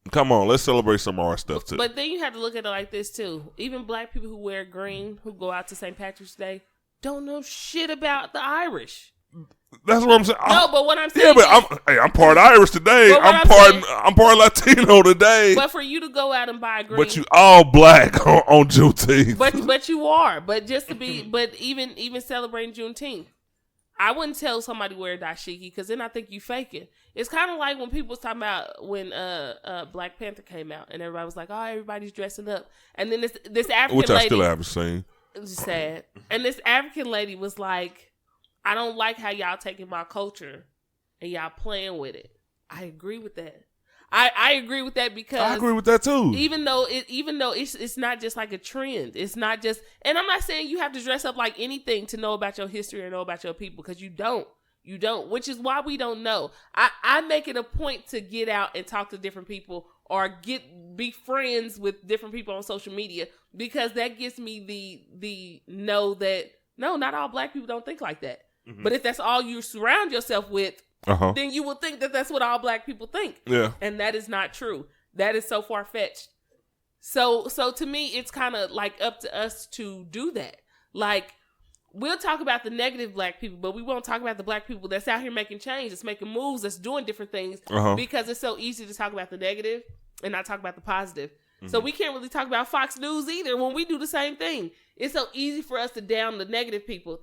come on, let's celebrate some of our stuff too.
But then you have to look at it like this too. Even black people who wear green, who go out to St. Patrick's Day, don't know shit about the Irish.
That's what I'm saying.
No, but what I'm saying,
yeah, but I'm part Irish today. I'm part Latino today.
But for you to go out and buy green,
but you all black on Juneteenth.
But you are. But just to be, but even celebrating Juneteenth, I wouldn't tell somebody to wear a dashiki because then I think you faking. It's kind of like when people was talking about when Black Panther came out and everybody was like, oh, everybody's dressing up, and then this African
which
lady,
I still haven't seen.
It was sad, and this African lady was like, I don't like how y'all taking my culture and y'all playing with it. I agree with that. I agree with that because
I agree with that too.
Even though it's not just like a trend. It's not just, and I'm not saying you have to dress up like anything to know about your history or know about your people, because you don't. You don't, which is why we don't know. I make it a point to get out and talk to different people or be friends with different people on social media, because that gives me the know that no, not all black people don't think like that. Mm-hmm. But if that's all you surround yourself with, then you will think that that's what all black people think.
Yeah.
And that is not true. That is so far-fetched. So to me, it's kind of like up to us to do that. Like, we'll talk about the negative black people, but we won't talk about the black people that's out here making change, that's making moves, that's doing different things, because it's so easy to talk about the negative and not talk about the positive. Mm-hmm. So we can't really talk about Fox News either when we do the same thing. It's so easy for us to down the negative people,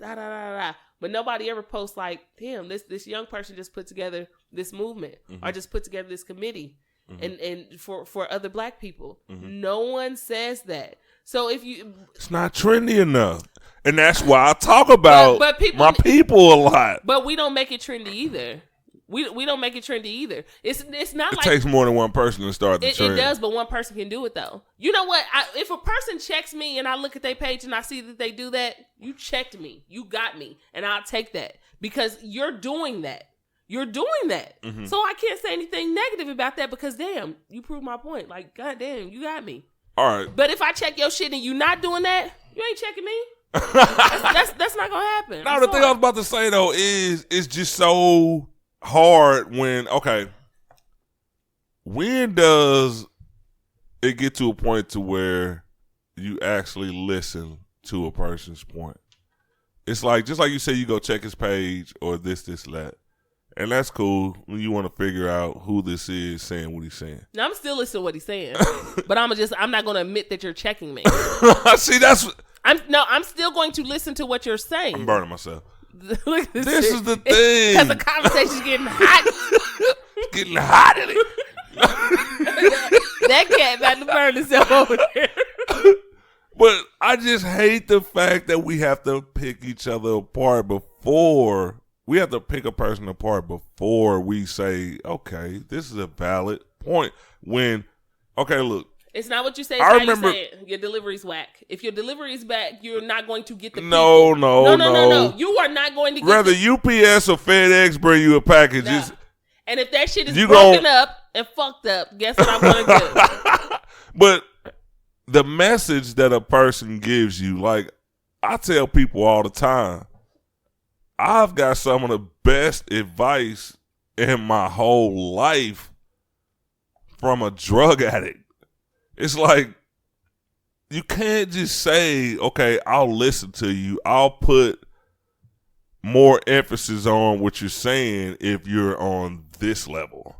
but nobody ever posts like, damn, this young person just put together this movement, or just put together this committee, and for other black people. No one says that. So it's
not trendy enough, and that's why I talk about my people a lot.
But we don't make it trendy either. We don't make it trendy either. It's not like
it takes more than one person to start the trend.
It does, but one person can do it though. You know what? If a person checks me and I look at their page and I see that they do that, you checked me, you got me, and I'll take that because you're doing that. You're doing that. So I can't say anything negative about that because damn, you proved my point. Like, goddamn, you got me.
All right.
But if I check your shit and you not doing that, you ain't checking me. that's not gonna happen.
No, the thing I was about to say though is it's just so hard when does it get to a point to where you actually listen to a person's point? It's like, just like you say, you go check his page or this, that. And that's cool when you want to figure out who this is saying what he's saying.
Now, I'm still listening to what he's saying, but I'm not going to admit that you're checking me.
See,
I'm still going to listen to what you're saying.
I'm burning myself.
Look, this
is the thing.
Because the conversation's getting hot.
It's getting hot in it.
That cat about to burn himself over there.
But I just hate the fact that we have to pick each other apart before. We have to pick a person apart before we say, okay, this is a valid point. Okay, look.
It's not what you say, it's how you say it. Your delivery's whack. If your delivery is back, you're not going to get the
No.
You are not going to get
Whether UPS or FedEx bring you a package.
No. And if that shit is broken up and fucked up, guess what I'm going to do?
But the message that a person gives you, like I tell people all the time, I've got some of the best advice in my whole life from a drug addict. It's like, you can't just say, okay, I'll listen to you. I'll put more emphasis on what you're saying if you're on this level.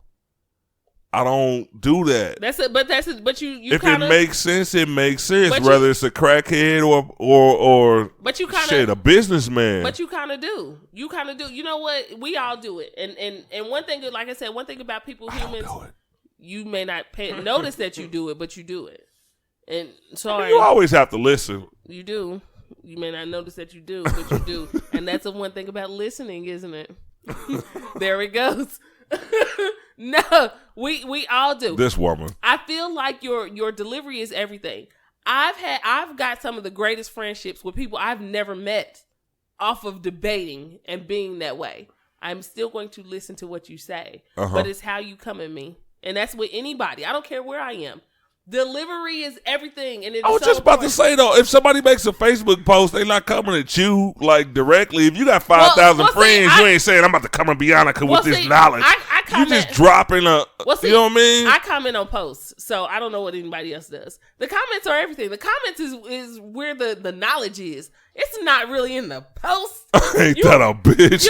I don't do that.
But you
if it makes sense, it makes sense. Whether it's a crackhead or
but you kinda,
a businessman.
But you kind of do. You know what? We all do it. And one thing, like I said, one thing about people, humans, you may not notice that you do it, but you do it. And sorry,
you always have to listen.
You do. You may not notice that you do, but you do. And that's the one thing about listening, isn't it? There it goes. No, we all do.
This woman.
I feel like your delivery is everything. I've got some of the greatest friendships with people I've never met off of debating and being that way. I'm still going to listen to what you say, but it's how you come at me. And that's with anybody. I don't care where I am. Delivery is everything. And
I was just about to say, though, if somebody makes a Facebook post, they not coming at you, like, directly. If you got 5,000 friends, you ain't saying, I'm about to come and Bionica with this knowledge.
I comment,
you just dropping a, you know what I mean?
I comment on posts, so I don't know what anybody else does. The comments are everything. The comments is where the knowledge is. It's not really in the post.
Ain't that a bitch?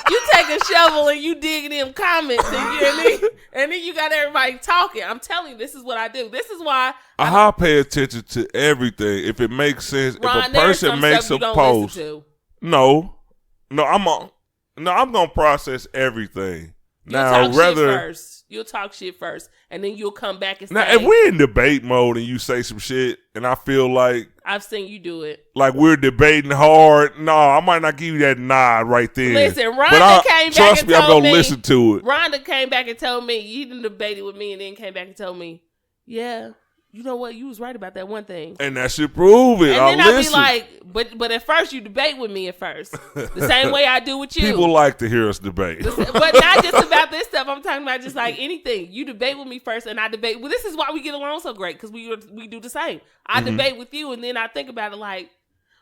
You take a shovel and you dig them comments and then you got everybody talking. I'm telling you, this is what I do. This is why
I pay attention to everything. If it makes sense,
Ron,
if a person makes a post, I'm gonna process everything.
You'll talk shit first, and then you'll come back and say.
Now, if we're in debate mode and you say some shit, and I feel like
I've seen you do it,
like we're debating hard, no, I might not give you that nod right there.
Listen, Rhonda came back and told me.
Trust me, I'm gonna listen to it.
Rhonda came back and told me you didn't debate it with me, and then came back and told me, yeah. You know what? You was right about that one thing.
And that should prove it.
And then I'll be like, but at first you debate with me at first. The same way I do with you.
People like to hear us debate.
But not just about this stuff. I'm talking about just like anything. You debate with me first and I debate. Well, this is why we get along so great because we do the same. I debate with you and then I think about it like,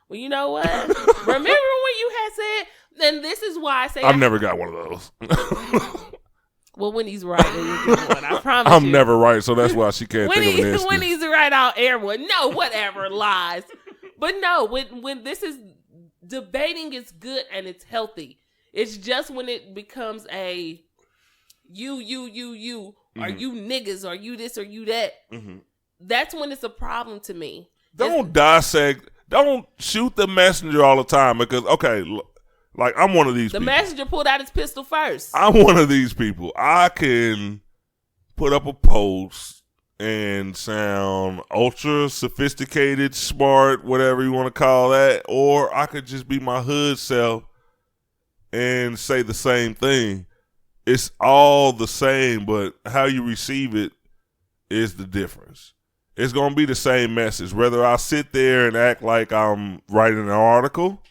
well, you know what? Remember when you had said, then this is why I say.
I've never got one of those.
Well, when he's right, then you get one. I promise
I'm never right, so that's why she can't think of an instance.
When he's right, I'll air one. No, whatever, lies. But no, when this is debating, is good and it's healthy. It's just when it becomes a you, or you niggas, or you this, or you that. Mm-hmm. That's when it's a problem to me.
Don't dissect. Don't shoot the messenger all the time because, okay, look. Like, I'm one of these people.
The messenger pulled out his pistol first.
I'm one of these people. I can put up a post and sound ultra sophisticated, smart, whatever you want to call that, or I could just be my hood self and say the same thing. It's all the same, but how you receive it is the difference. It's going to be the same message. Whether I sit there and act like I'm writing an article,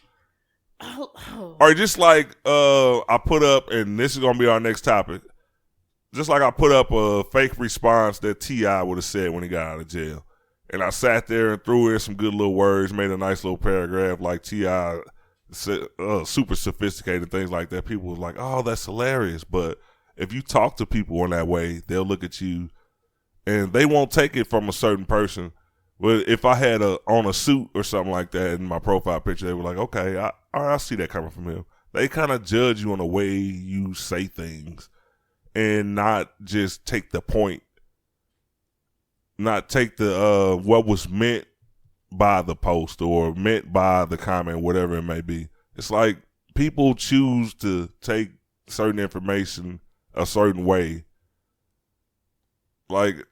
or just like I put up, and this is going to be our next topic, just like I put up a fake response that T.I. would have said when he got out of jail. And I sat there and threw in some good little words, made a nice little paragraph like T.I. said, super sophisticated, things like that. People was like, oh, that's hilarious. But if you talk to people in that way, they'll look at you and they won't take it from a certain person. But if I had on a suit or something like that in my profile picture, they were like, okay, I see that coming from him. They kind of judge you on the way you say things and not just take the point, not take the what was meant by the post or meant by the comment, whatever it may be. It's like people choose to take certain information a certain way. Like,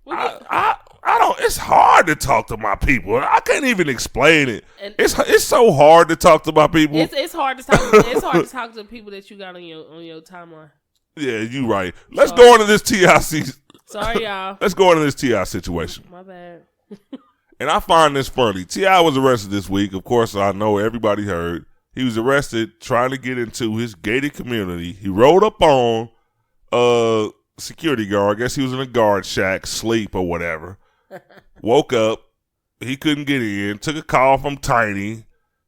I don't. It's hard to talk to my people. I can't even explain it. And it's so hard to talk to my people.
It's hard to talk. It's hard to talk to people that you got on your timeline.
Yeah, you right. Let's go into this T.I.
Sorry, y'all.
Let's go into this T.I. situation.
My bad.
And I find this funny. T.I. was arrested this week. Of course, I know everybody heard. He was arrested trying to get into his gated community. He rolled up on a security guard. I guess he was in a guard shack, sleep or whatever. Woke up. He couldn't get in. Took a call from Tiny.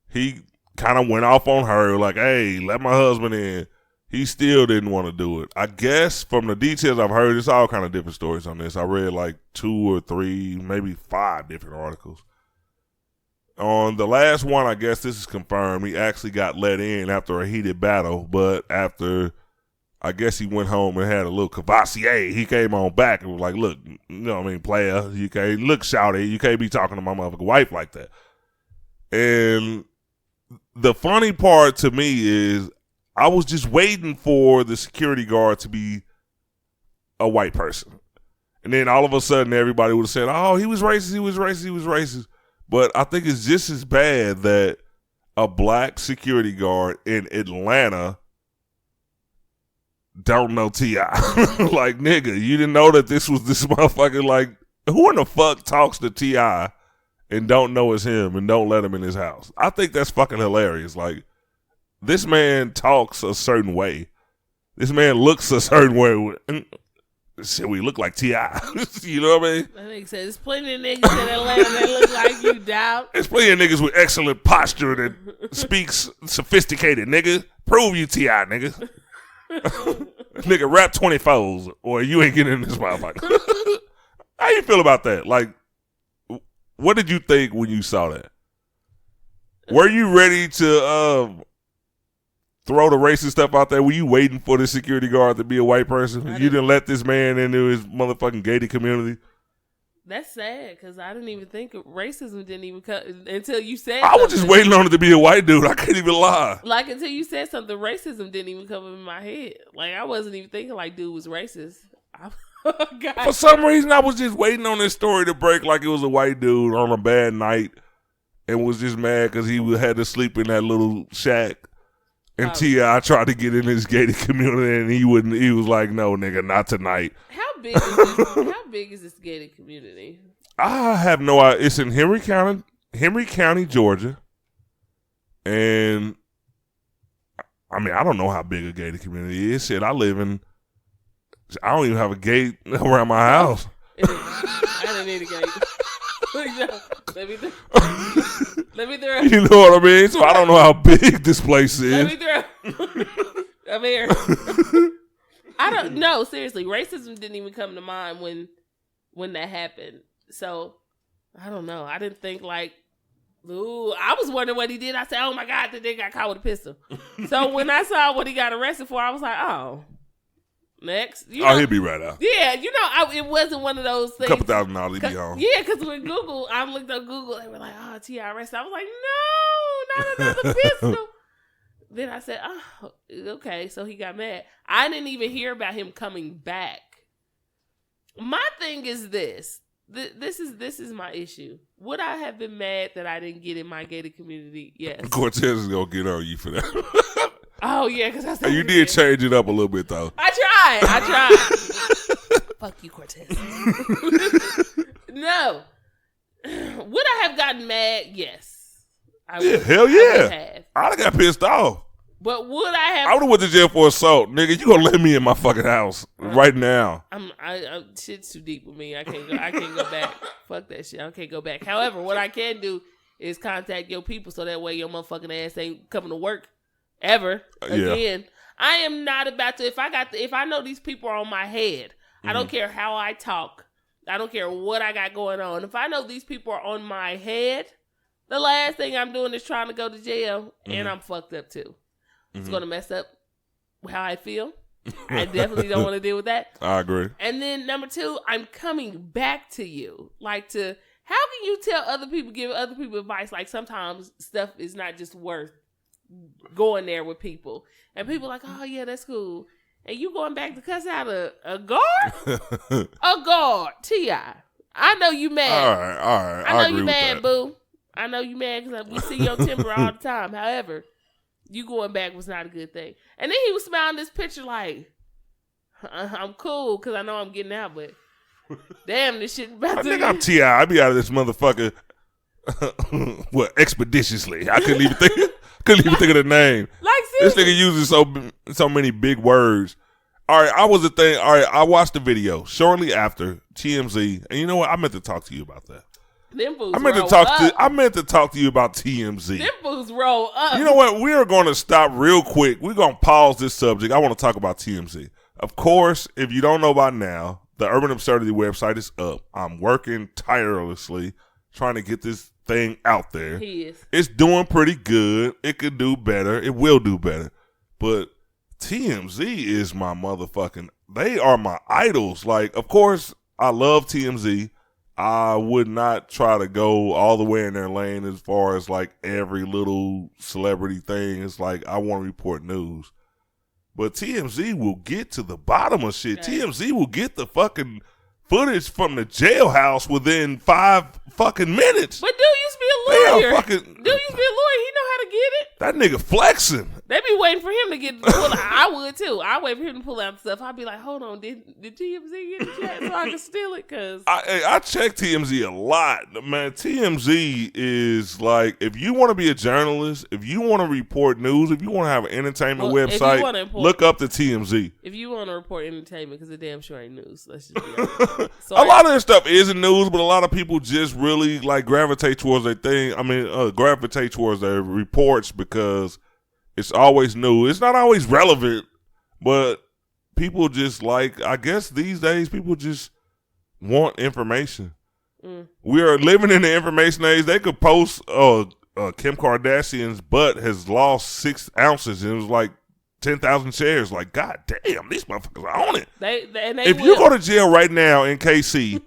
He kind of went off on her like, hey, let my husband in. He still didn't want to do it. I guess from the details I've heard, it's all kind of different stories on this. I read like 2 or 3, maybe 5 different articles. On the last one, I guess this is confirmed. He actually got let in after a heated battle, but after, I guess he went home and had a little cavassier. He came on back and was like, look, you know what I mean, player, you can't, look, shouty, you can't be talking to my motherfucking wife like that. And the funny part to me is I was just waiting for the security guard to be a white person. And then all of a sudden everybody would have said, oh, he was racist, he was racist, he was racist. But I think it's just as bad that a black security guard in Atlanta don't know T.I. Like, nigga, you didn't know that this was this motherfucker. Like, who in the fuck talks to T.I. and don't know it's him and don't let him in his house? I think that's fucking hilarious. Like, this man talks a certain way. This man looks a certain way. Shit, we look like T.I. You know what I mean?
That makes sense. There's plenty of niggas in Atlanta that look like you, dog.
There's plenty of niggas with excellent posture that speaks sophisticated, nigga. Prove you T.I., nigga. Nigga, rap 24s or you ain't getting in this motherfucker. How you feel about that? Like, what did you think when you saw that? Were you ready to throw the racist stuff out there? Were you waiting for the security guard to be a white person? You didn't let this man into his motherfucking gated community?
That's sad because I didn't even think racism didn't even come until you said
I was just waiting on it to be a white dude. I can't even lie.
Like, until you said something, racism didn't even come in my head. Like, I wasn't even thinking like dude was racist.
For some reason, I was just waiting on this story to break like it was a white dude on a bad night and was just mad because he had to sleep in that little shack. And T.I. tried to get in his gated community and he wouldn't. He was like, no, nigga, not tonight.
How big is this gated community?
I have no idea. It's in Henry County, Georgia. And I mean, I don't know how big a gated community is. Shit, I don't even have a gate around my house.
I didn't need a gate. Let me through.
You know what I mean? So I don't know how big this place is.
Let me through. I'm here. I don't know. Seriously, racism didn't even come to mind when that happened. So I don't know. I didn't think like, ooh. I was wondering what he did. I said, oh my God, the nigga got caught with a pistol. So when I saw what he got arrested for, I was like, oh. Next.
He'll be right out.
Yeah, it wasn't one of those things.
$2,000, he'll be home.
Yeah, because when I looked up Google, they were like, oh, T.I. arrested. I was like, no, not another pistol. Then I said, oh, okay, so he got mad. I didn't even hear about him coming back. My thing is this. This is my issue. Would I have been mad that I didn't get in my gated community? Yes.
Cortez is going to get on you for that.
Oh, yeah, because I said
you did change it up a little bit, though.
I tried. Fuck you, Cortez. No. Would I have gotten mad? Yes.
Hell yeah. I'd have got pissed off.
But would I have?
I would have went to jail for assault. Nigga, you gonna let me in my fucking house right now.
Shit's too deep with me. I can't go back. Fuck that shit. I can't go back. However, what I can do is contact your people so that way your motherfucking ass ain't coming to work ever again. Yeah. I am not about to. If I know these people are on my head, I don't care how I talk. I don't care what I got going on. If I know these people are on my head, the last thing I'm doing is trying to go to jail, and I'm fucked up too. It's going to mess up how I feel. I definitely don't want to deal with that.
I agree.
And then number 2, I'm coming back to you. Like, how can you tell other people, give other people advice? Like, sometimes stuff is not just worth going there with people. And people are like, oh, yeah, that's cool. And you going back to cuss out a guard? A guard, T.I. I know you mad.
All right.
I know you mad, boo. I know you mad because we see your temper all the time. However, you going back was not a good thing. And then he was smiling this picture like, I'm cool because I know I'm getting out, but damn, this shit about to...
I think I'm T.I. I be out of this motherfucker expeditiously. I couldn't even think of the name.
Like,
this nigga uses so many big words. All right, I watched the video shortly after TMZ, and you know what? I meant to talk to you about that. I meant to talk to you about TMZ.
Them fools roll up.
You know what? We are going to stop real quick. We're going to pause this subject. I want to talk about TMZ. Of course, if you don't know by now, the Urban Absurdity website is up. I'm working tirelessly trying to get this thing out there.
He is.
It's doing pretty good. It could do better. It will do better. But TMZ is my motherfucking... They are my idols. Like, of course, I love TMZ. I would not try to go all the way in their lane as far as like every little celebrity thing. It's like I want to report news. But TMZ will get to the bottom of shit.
Okay.
TMZ will get the fucking footage from the jailhouse within 5 fucking minutes.
But dude used to be a lawyer. Dude used to be a lawyer. He know how to get it.
That nigga flexing.
They be waiting for him to pull out. I would too. I wait for him to pull out stuff. I'd be like, hold on, did TMZ get the chat so I can steal it? Cause
I check TMZ a lot, man. TMZ is like, if you want to be a journalist, if you want to report news, if you want to have an entertainment website, look up the TMZ.
If you want to report entertainment, because it damn sure ain't news. Let's just be honest. So
a lot of this stuff isn't news, but a lot of people just really like gravitate towards their thing. I mean, gravitate towards their reports because it's always new. It's not always relevant, but people just like, I guess these days, people just want information. We are living in the information age. They could post, Kim Kardashian's butt has lost 6 ounces, and it was like 10,000 shares. Like, god damn, these motherfuckers are on it. If you go to jail right now in KC,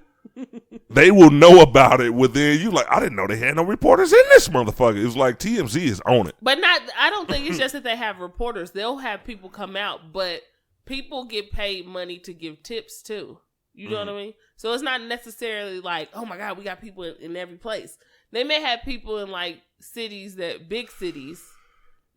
they will know about it within, you like, I didn't know they had no reporters in this motherfucker. It was like TMZ is on it.
But I don't think it's just that they have reporters. They'll have people come out, but people get paid money to give tips too. You know what I mean? So it's not necessarily like, oh my God, we got people in every place. They may have people in like big cities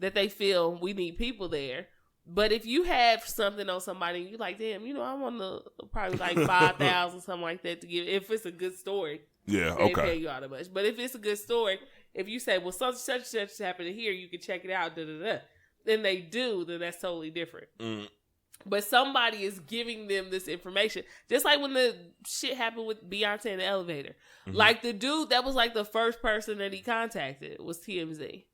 that they feel we need people there. But if you have something on somebody and you're like, damn, I want to probably like 5,000, something like that to give, if it's a good story.
Yeah,
they
okay.
Pay you all that much. But if it's a good story, if you say, well, such and such happened here, you can check it out, then they do, then that's totally different. But somebody is giving them this information. Just like when the shit happened with Beyonce in the elevator. Like the dude that was like the first person that he contacted was TMZ.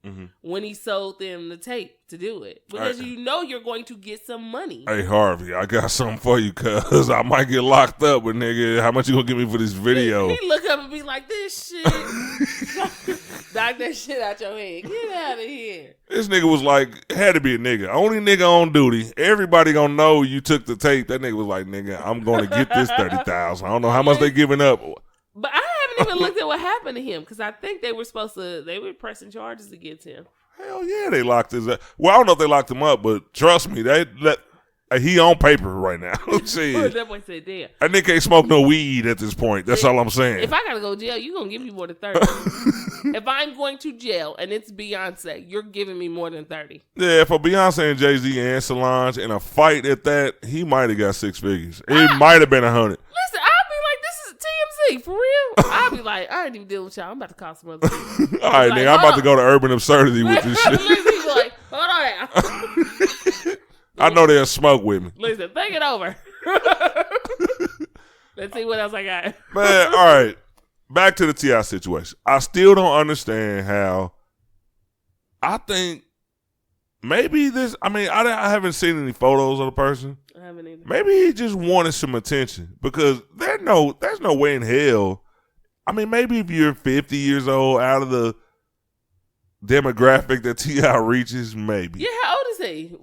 When he sold them the tape to do it. Because you're going to get some money.
Hey Harvey, I got something for you, cuz I might get locked up, but nigga, how much you gonna give me for this video?
He look up and be like, this shit. Knock that shit out your head. Get out of here.
This nigga was like, had to be a nigga. Only nigga on duty. Everybody gonna know you took the tape. That nigga was like, nigga, I'm gonna get this 30,000. I don't know how much they giving up.
But I haven't even looked at what happened to him because I think they were pressing charges against him.
Hell yeah, they locked his up. Well, I don't know if they locked him up, but trust me, he on paper right now.
That boy said, damn.
That nigga can't smoke no weed at this point. That's all I'm saying.
If I gotta go to jail, you gonna give me more than 30. If I'm going to jail and it's Beyonce, you're giving me more than 30.
Yeah, for Beyonce and Jay-Z and Solange in a fight at that, he might have got 6 figures. It might have been 100.
Listen, I'll be like, this is TMZ, for real? I'll be like, I ain't even dealing with y'all. I'm about to call some other people.
All right, nigga, I'm about to go to Urban Absurdity with this shit.
Listen, he's like, hold on now.
I know they'll smoke with me.
Listen, think it over. Let's see what else I got.
Man, all right. Back to the T.I. situation. I still don't understand how. I think maybe this. I mean, I haven't seen any photos of the person.
I haven't either.
Maybe he just wanted some attention because there's no way in hell. I mean, maybe if you're 50 years old, out of the demographic that T.I. reaches, maybe.
Yeah, how old is he?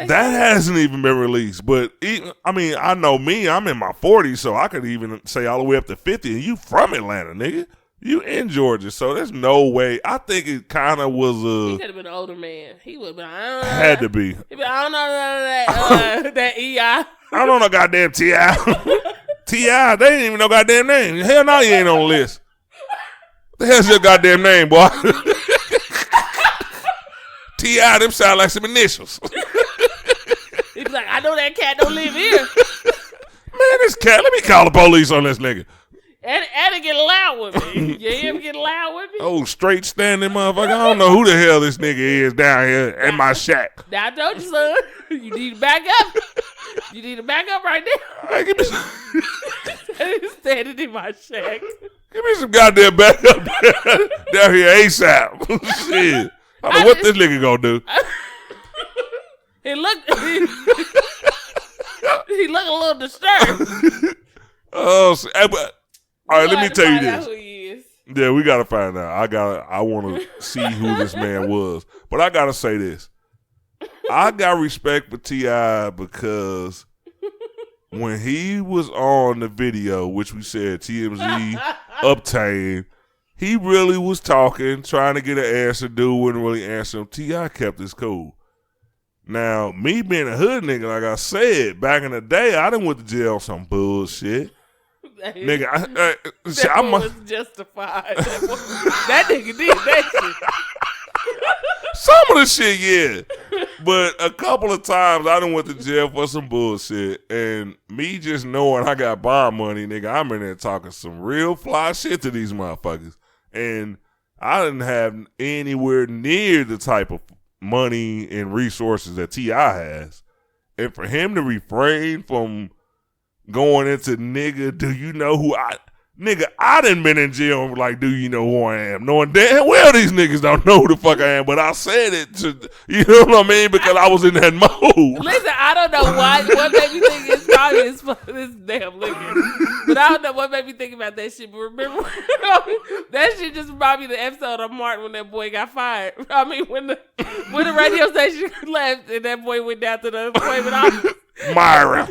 That hasn't even been released. But I know me. I'm in my 40s, so I could even say all the way up to 50. And you from Atlanta, nigga. You in Georgia, so there's no way. I think it kind of was
He could have been an older man. He would have been. I don't know.
Had to be.
I don't know none of that E.I.
I don't know goddamn T.I. T.I. They ain't even know goddamn name. Hell no, you ain't on the list. The hell's your goddamn name, boy? T.I. them sound like some initials.
He's like, I know that cat don't live here.
Man, this cat, let me call the police on this nigga.
And it get loud with me. You hear him get loud with me?
Oh, straight standing motherfucker. I don't know who the hell this nigga is down here in my shack.
Now I told you, son. You need to back up. You need to back up right now.
Hey, give me some.
He's standing in my shack.
Give me some goddamn backup down here ASAP. Shit. I don't know what this nigga gonna do.
He looked a little disturbed.
Oh, but all right, let me tell you this.
Who he is.
Yeah, we gotta find out. I want to see who this man was, but I gotta say this. I got respect for T.I. because when he was on the video, which we said TMZ obtained, he really was talking, trying to get an answer. Dude wouldn't really answer him. T.I. kept his cool. Now, me being a hood nigga, like I said, back in the day, I done went to jail on some bullshit. Nigga,
that was justified. That nigga did that shit.
Some of the shit, yeah. But a couple of times I done went to jail for some bullshit. And me just knowing I got bond money, nigga, I'm in there talking some real fly shit to these motherfuckers. And I didn't have anywhere near the type of money and resources that T.I. has. And for him to refrain from going into nigga, do you know who Nigga, I done been in jail like, do you know who I am? Knowing damn well these niggas don't know who the fuck I am, but I said it to, you know what I mean? Because I was in that mode.
Listen, I don't know what made me think it's probably this damn liquor. But I don't know what made me think about that shit. But remember, that shit just reminded me of the episode of Martin when that boy got fired. I mean, when the radio station left and that boy went down to the employment office.
Myra.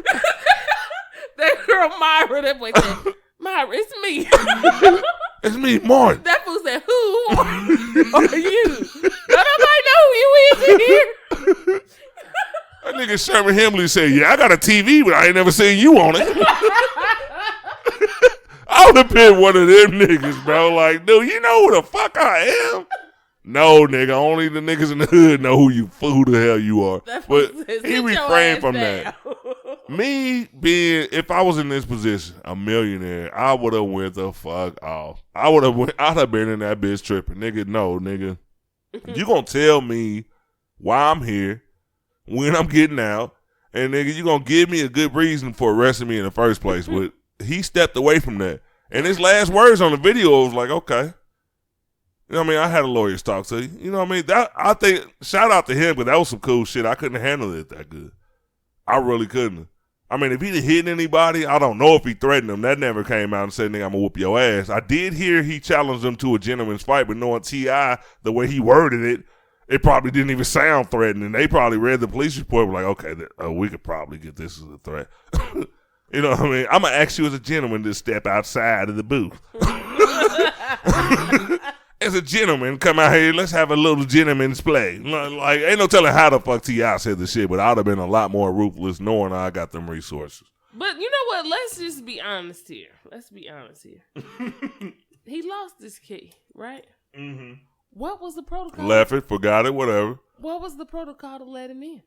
That girl Myra, that boy said, Myra, it's me.
It's me, Martin.
That fool said, who are you? Don't nobody know who you is in here.
That nigga Sherman Hemsley said, yeah, I got a TV, but I ain't never seen you on it. I would have been one of them niggas, bro. Like, dude, you know who the fuck I am? No, nigga, only the niggas in the hood know who the hell you are. But he refrained from that. Me being, if I was in this position, a millionaire, I would have went the fuck off. I'd have been in that bitch tripping. Nigga, no, nigga. You gonna tell me why I'm here, when I'm getting out, and nigga, you gonna give me a good reason for arresting me in the first place. But he stepped away from that. And his last words on the video was like, okay. You know what I mean? I had a lawyer's talk to you. You know what I mean? I think, shout out to him, but that was some cool shit. I couldn't handle it that good. I really couldn't. I mean, if he'd hit anybody, I don't know if he threatened them. That never came out and said, nigga, I'm going to whoop your ass. I did hear he challenged them to a gentleman's fight, but knowing T.I., the way he worded it, it probably didn't even sound threatening. They probably read the police report and were like, okay, we could probably get this as a threat. You know what I mean? I'm going to ask you as a gentleman to step outside of the booth. As a gentleman, come out here, let's have a little gentleman's play. Like, ain't no telling how the fuck T.I. said the shit, but I'd have been a lot more ruthless knowing I got them resources.
But you know what? Let's just be honest here. He lost his key, right? Mm-hmm. What was the protocol?
Left it, forgot it, whatever.
What was the protocol to let him in?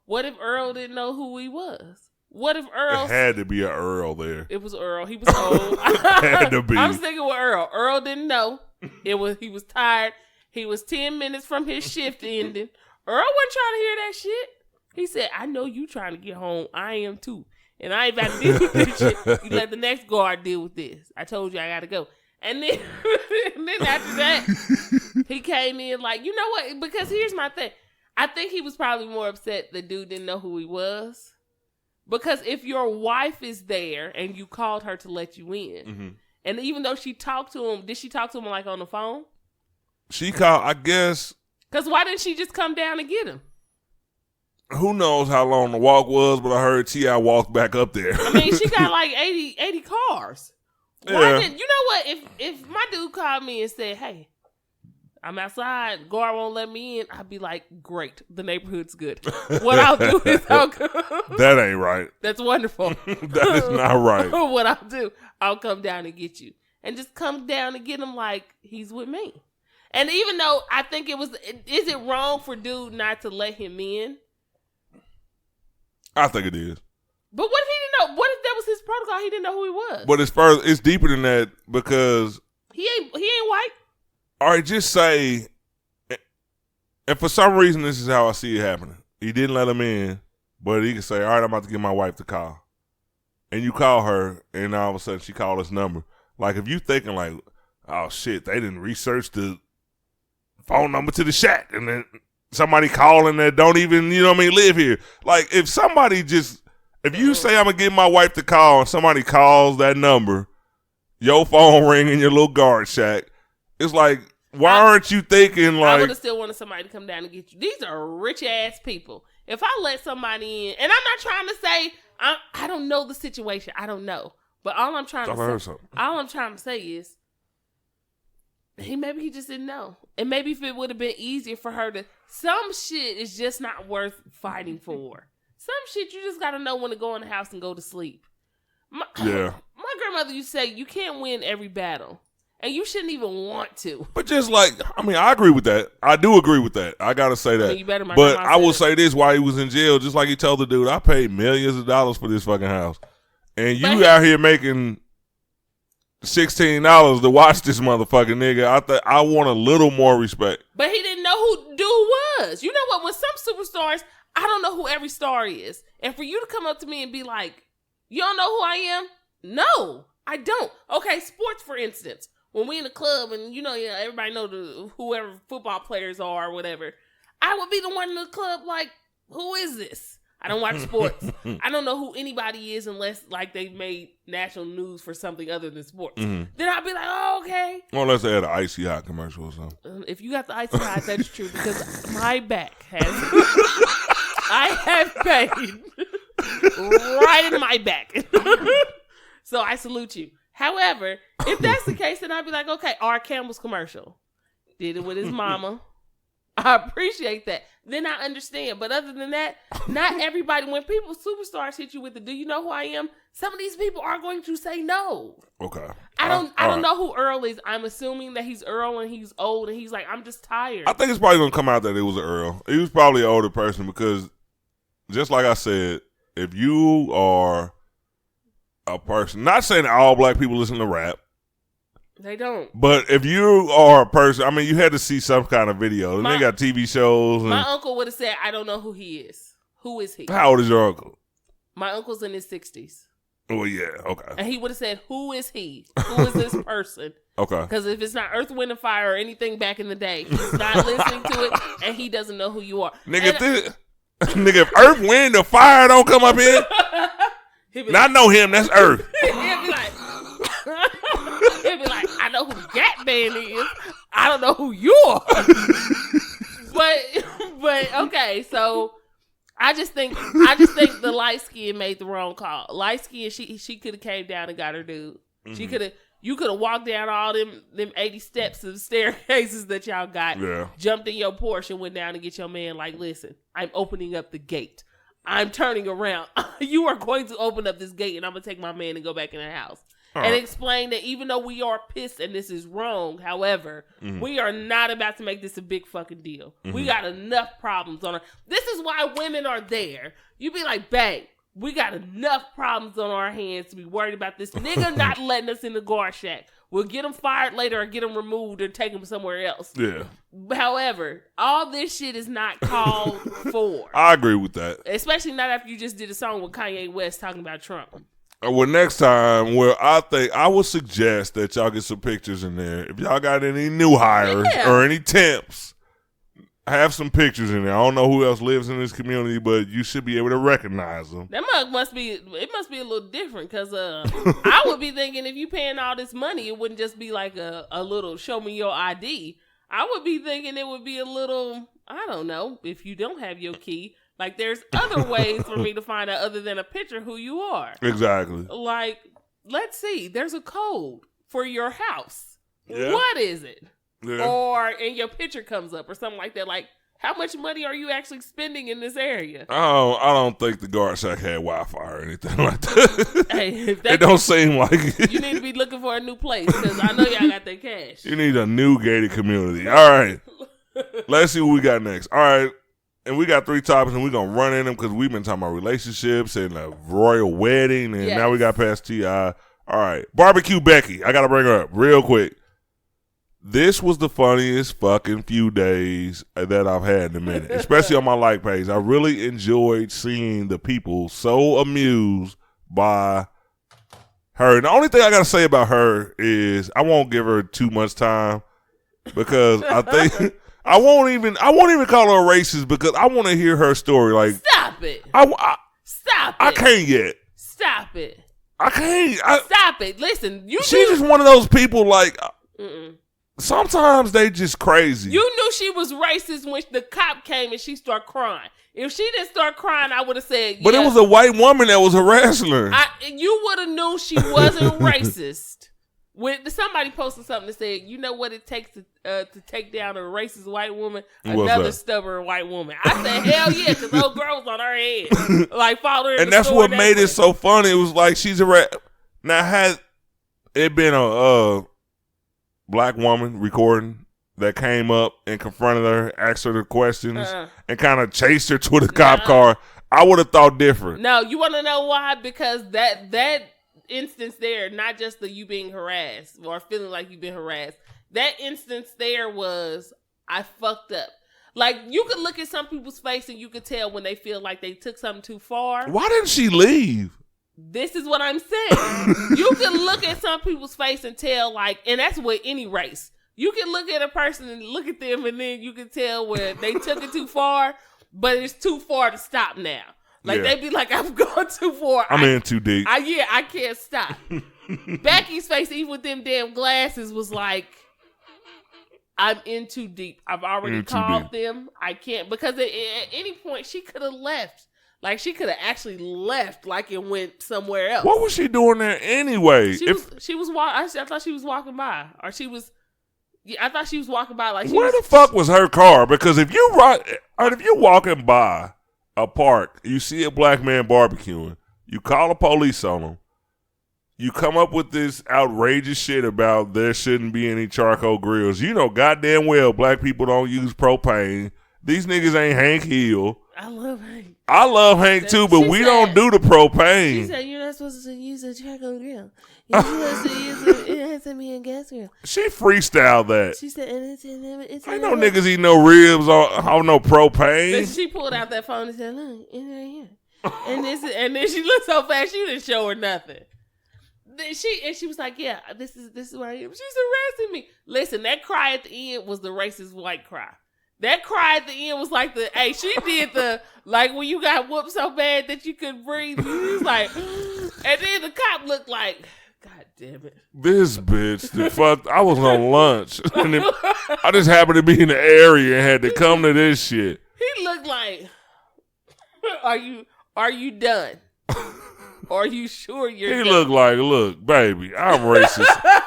What if Earl didn't know who he was? What if Earl...
It had to be an Earl there.
It was Earl. He was old.
Had to be.
I'm sticking with Earl. Earl didn't know. He was tired. He was 10 minutes from his shift ending. Earl wasn't trying to hear that shit. He said, I know you trying to get home. I am too. And I ain't about to deal with this shit. You let the next guard deal with this. I told you I got to go. And then, after that, he came in like, you know what? Because here's my thing. I think he was probably more upset the dude didn't know who he was. Because if your wife is there and you called her to let you in, mm-hmm. and even though she talked to him, did she talk to him like on the phone?
She called, I guess.
Because why didn't she just come down and get him?
Who knows how long the walk was, but I heard T.I. walked back up there.
I mean, she got like 80 cars. Why didn't, you know what? If my dude called me and said, hey, I'm outside, guard won't let me in, I'd be like, great, the neighborhood's good. What I'll do is
that ain't right.
That's wonderful.
That is not right.
What I'll do, I'll come down and get you. And just come down and get him like he's with me. And even though I think is it wrong for dude not to let him in?
I think it is.
But what if he didn't know? What if that was his protocol? He didn't know who he was.
But it's deeper than that because
he ain't white.
All right, just say, and for some reason this is how I see it happening. He didn't let him in, but he can say, all right, I'm about to get my wife to call. And you call her, and all of a sudden she called his number. Like, if you thinking like, oh, shit, they didn't research the phone number to the shack, and then somebody calling that don't even, you know what I mean, live here. Like, if you say I'm going to get my wife to call, and somebody calls that number, your phone ring in your little guard shack, it's like, why aren't you thinking like...
I would have still wanted somebody to come down and get you. These are rich-ass people. If I let somebody in... And I'm not trying to say... I don't know the situation. I don't know. But all I'm trying to say is... Maybe he just didn't know. And maybe if it would have been easier for her to... Some shit is just not worth fighting for. Some shit you just got to know when to go in the house and go to sleep. My grandmother used to say, you can't win every battle. And you shouldn't even want to.
But just like, I mean, I agree with that. I do agree with that. I got to say that.
I mean, you better
but I will say this while he was in jail, just like he told the dude, I paid millions of dollars for this fucking house. And you out here making $16 to watch this motherfucking nigga. I want a little more respect.
But he didn't know who dude was. You know what? With some superstars, I don't know who every star is. And for you to come up to me and be like, you don't know who I am? No, I don't. Okay, sports, for instance. When we in the club and, everybody know whoever football players are or whatever, I would be the one in the club like, who is this? I don't watch sports. I don't know who anybody is unless, like, they made national news for something other than sports. Then I'd be like, oh, okay.
Well, unless they had an Icy Hot commercial or something.
If you got the Icy Hot, that's true because my back has... I have pain right in my back. So I salute you. However, if that's the case, then I'd be like, okay, R. Campbell's commercial. Did it with his mama. I appreciate that. Then I understand. But other than that, not everybody, when people, superstars hit you with the, do you know who I am? Some of these people are going to say no.
Okay.
I don't know who Earl is. I'm assuming that he's Earl and he's old and he's like, I'm just tired.
I think it's probably going to come out that it was an Earl. He was probably an older person because, just like I said, if you are a person, not saying that all black people listen to rap.
They don't.
But if you are a person, I mean, you had to see some kind of video. And they got TV shows.
My uncle would have said, I don't know who he is. Who is he?
How old is your uncle?
My uncle's in his 60s.
Oh, yeah. Okay.
And he would have said, who is he? Who is this person?
Okay.
Because if it's not Earth, Wind, and Fire or anything back in the day, he's not listening to it, and he doesn't know who you are.
Nigga, if Earth, Wind, or Fire don't come up here, and I know him, that's Earth.
He'll be like, I know who the Gap Band is. I don't know who you are. but okay, so I just think the light skin made the wrong call. Light skin, she could have came down and got her dude. Mm-hmm. You could have walked down all them 80 steps of staircases that y'all got. Yeah. Jumped in your Porsche and went down to get your man. Like, listen, I'm opening up the gate. I'm turning around. You are going to open up this gate, and I'm gonna take my man and go back in the house. And explain that even though we are pissed and this is wrong, however, we are not about to make this a big fucking deal. We got enough problems on our... This is why women are there. You be like, babe, we got enough problems on our hands to be worried about this nigga not letting us in the guard shack. We'll get him fired later or get him removed or take him somewhere else. Yeah. However, all this shit is not called for.
I agree with that.
Especially not after you just did a song with Kanye West talking about Trump.
Well, next time, I would suggest that y'all get some pictures in there. If y'all got any new hires or any temps, have some pictures in there. I don't know who else lives in this community, but you should be able to recognize them.
That must be a little different because I would be thinking if you paying all this money, it wouldn't just be like a little show me your ID. I would be thinking it would be a little, I don't know, if you don't have your key. Like, there's other ways for me to find out other than a picture who you are. Exactly. Like, let's see. There's a code for your house. Yeah. What is it? Yeah. And your picture comes up or something like that. Like, how much money are you actually spending in this area?
I don't think the guard shack had Wi-Fi or anything like that. Hey, it don't seem like it.
You need to be looking for a new place because I know y'all got that cash.
You need a new gated community. All right. Let's see what we got next. All right. And we got 3 topics, and we're going to run in them because we've been talking about relationships and a royal wedding, and now we got past T.I. All right. BBQ Becky. I got to bring her up real quick. This was the funniest fucking few days that I've had in a minute, especially on my like page. I really enjoyed seeing the people so amused by her. And the only thing I got to say about her is I won't give her too much time because I think... I won't even call her a racist because I want to hear her story. Like,
stop it. Stop it.
I can't yet.
Stop it.
I can't.
Stop it. Listen,
she's just one of those people. Like, sometimes they just crazy.
You knew she was racist when the cop came and she started crying. If she didn't start crying, I would have said.
But it was a white woman that was harassing her.
You would have known she wasn't racist when somebody posted something that said, you know what it takes to take down a racist white woman?
What's
Another
that?
stubborn white woman. I said, hell yeah, because old girl was on her head. Like, follow her in
And
the
that's
store
what made
way.
it so funny. It was like she's a now had it been a black woman recording that came up and confronted her, asked her the questions, and kind of chased her to the cop car, I would have thought different.
No, you want to know why? Because that instance there, not just the you being harassed or feeling like you've been harassed. That instance there was, I fucked up. Like, you could look at some people's face and you could tell when they feel like they took something too far.
Why didn't she leave?
This is what I'm saying. You can look at some people's face and tell, like, and that's with any race. You can look at a person and look at them, and then you can tell where they took it too far, but it's too far to stop now. Like, they be like, I've gone too far.
I'm in too deep.
I can't stop. Becky's face, even with them damn glasses, was like, I'm in too deep. I've already called them. I can't. Because at any point, she could have left. Like, she could have actually left, like, and went somewhere else.
What was she doing there anyway?
She was walking. I thought she was walking by, or she was. Yeah, I thought she was walking by. Like,
where the fuck was her car? Because if you're walking by a park, you see a black man barbecuing, you call the police on him, you come up with this outrageous shit about there shouldn't be any charcoal grills. You know goddamn well black people don't use propane. These niggas ain't Hank Hill.
I love Hank.
I love Hank too, but we don't do the propane.
She said you're not supposed to use a charcoal grill. You're supposed to use it has to be a gas grill.
She freestyled that.
She said, and it's
ain't no niggas eating no ribs on no propane.
Then she pulled out that phone and said, look, it's right here. and then she looked so fast, she didn't show her nothing. Then she was like, yeah, this is where I am. She's harassing me. Listen, that cry at the end was the racist white cry. That cry at the end was like she did like when you got whooped so bad that you couldn't breathe. You was like, and then the cop looked like, God damn it.
This bitch, the fuck, I was on lunch. And I just happened to be in the area and had to come to this shit.
He looked like, are you done? Are you sure you're done?
He looked like, look, baby, I'm racist.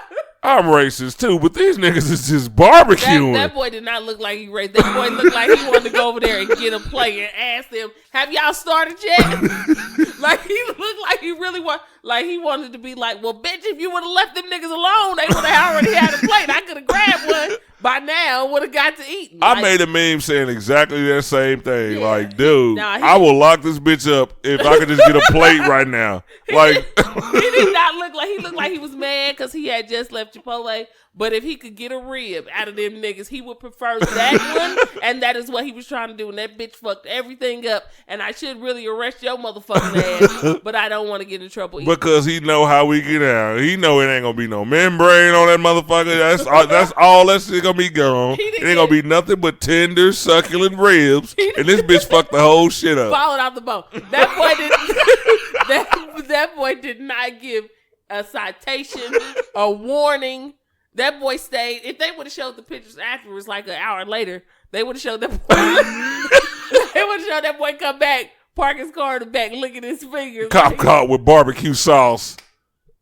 I'm racist too, but these niggas is just barbecuing.
That boy did not look like he racist. That boy looked like he wanted to go over there and get a plate and ask them, have y'all started yet? Like, he looked like he really he wanted to be like, well, bitch, if you would have left them niggas alone, they would have already had a plate. I could have grabbed one by now, would have got to eat.
I made a meme saying exactly that same thing.
Yeah.
Like, dude, I will lock this bitch up if I could just get a plate right now. Like,
he did not look like, he looked like he was mad because he had just left Chipotle. But if he could get a rib out of them niggas, he would prefer that one. And that is what he was trying to do. And that bitch fucked everything up. And I should really arrest your motherfucking ass. But I don't want to get in trouble either.
Because he know how we get out. He know it ain't going to be no membrane on that motherfucker. That's all that shit going to be gone. It ain't going to be nothing but tender, succulent ribs. And this bitch fucked the whole shit up.
Falling out the bone. That boy did not give a citation, a warning. That boy stayed. If they would have showed the pictures afterwards, like an hour later, they would have showed that boy. They would have showed that boy come back, park his car in the back, look at his fingers.
Cop caught with barbecue sauce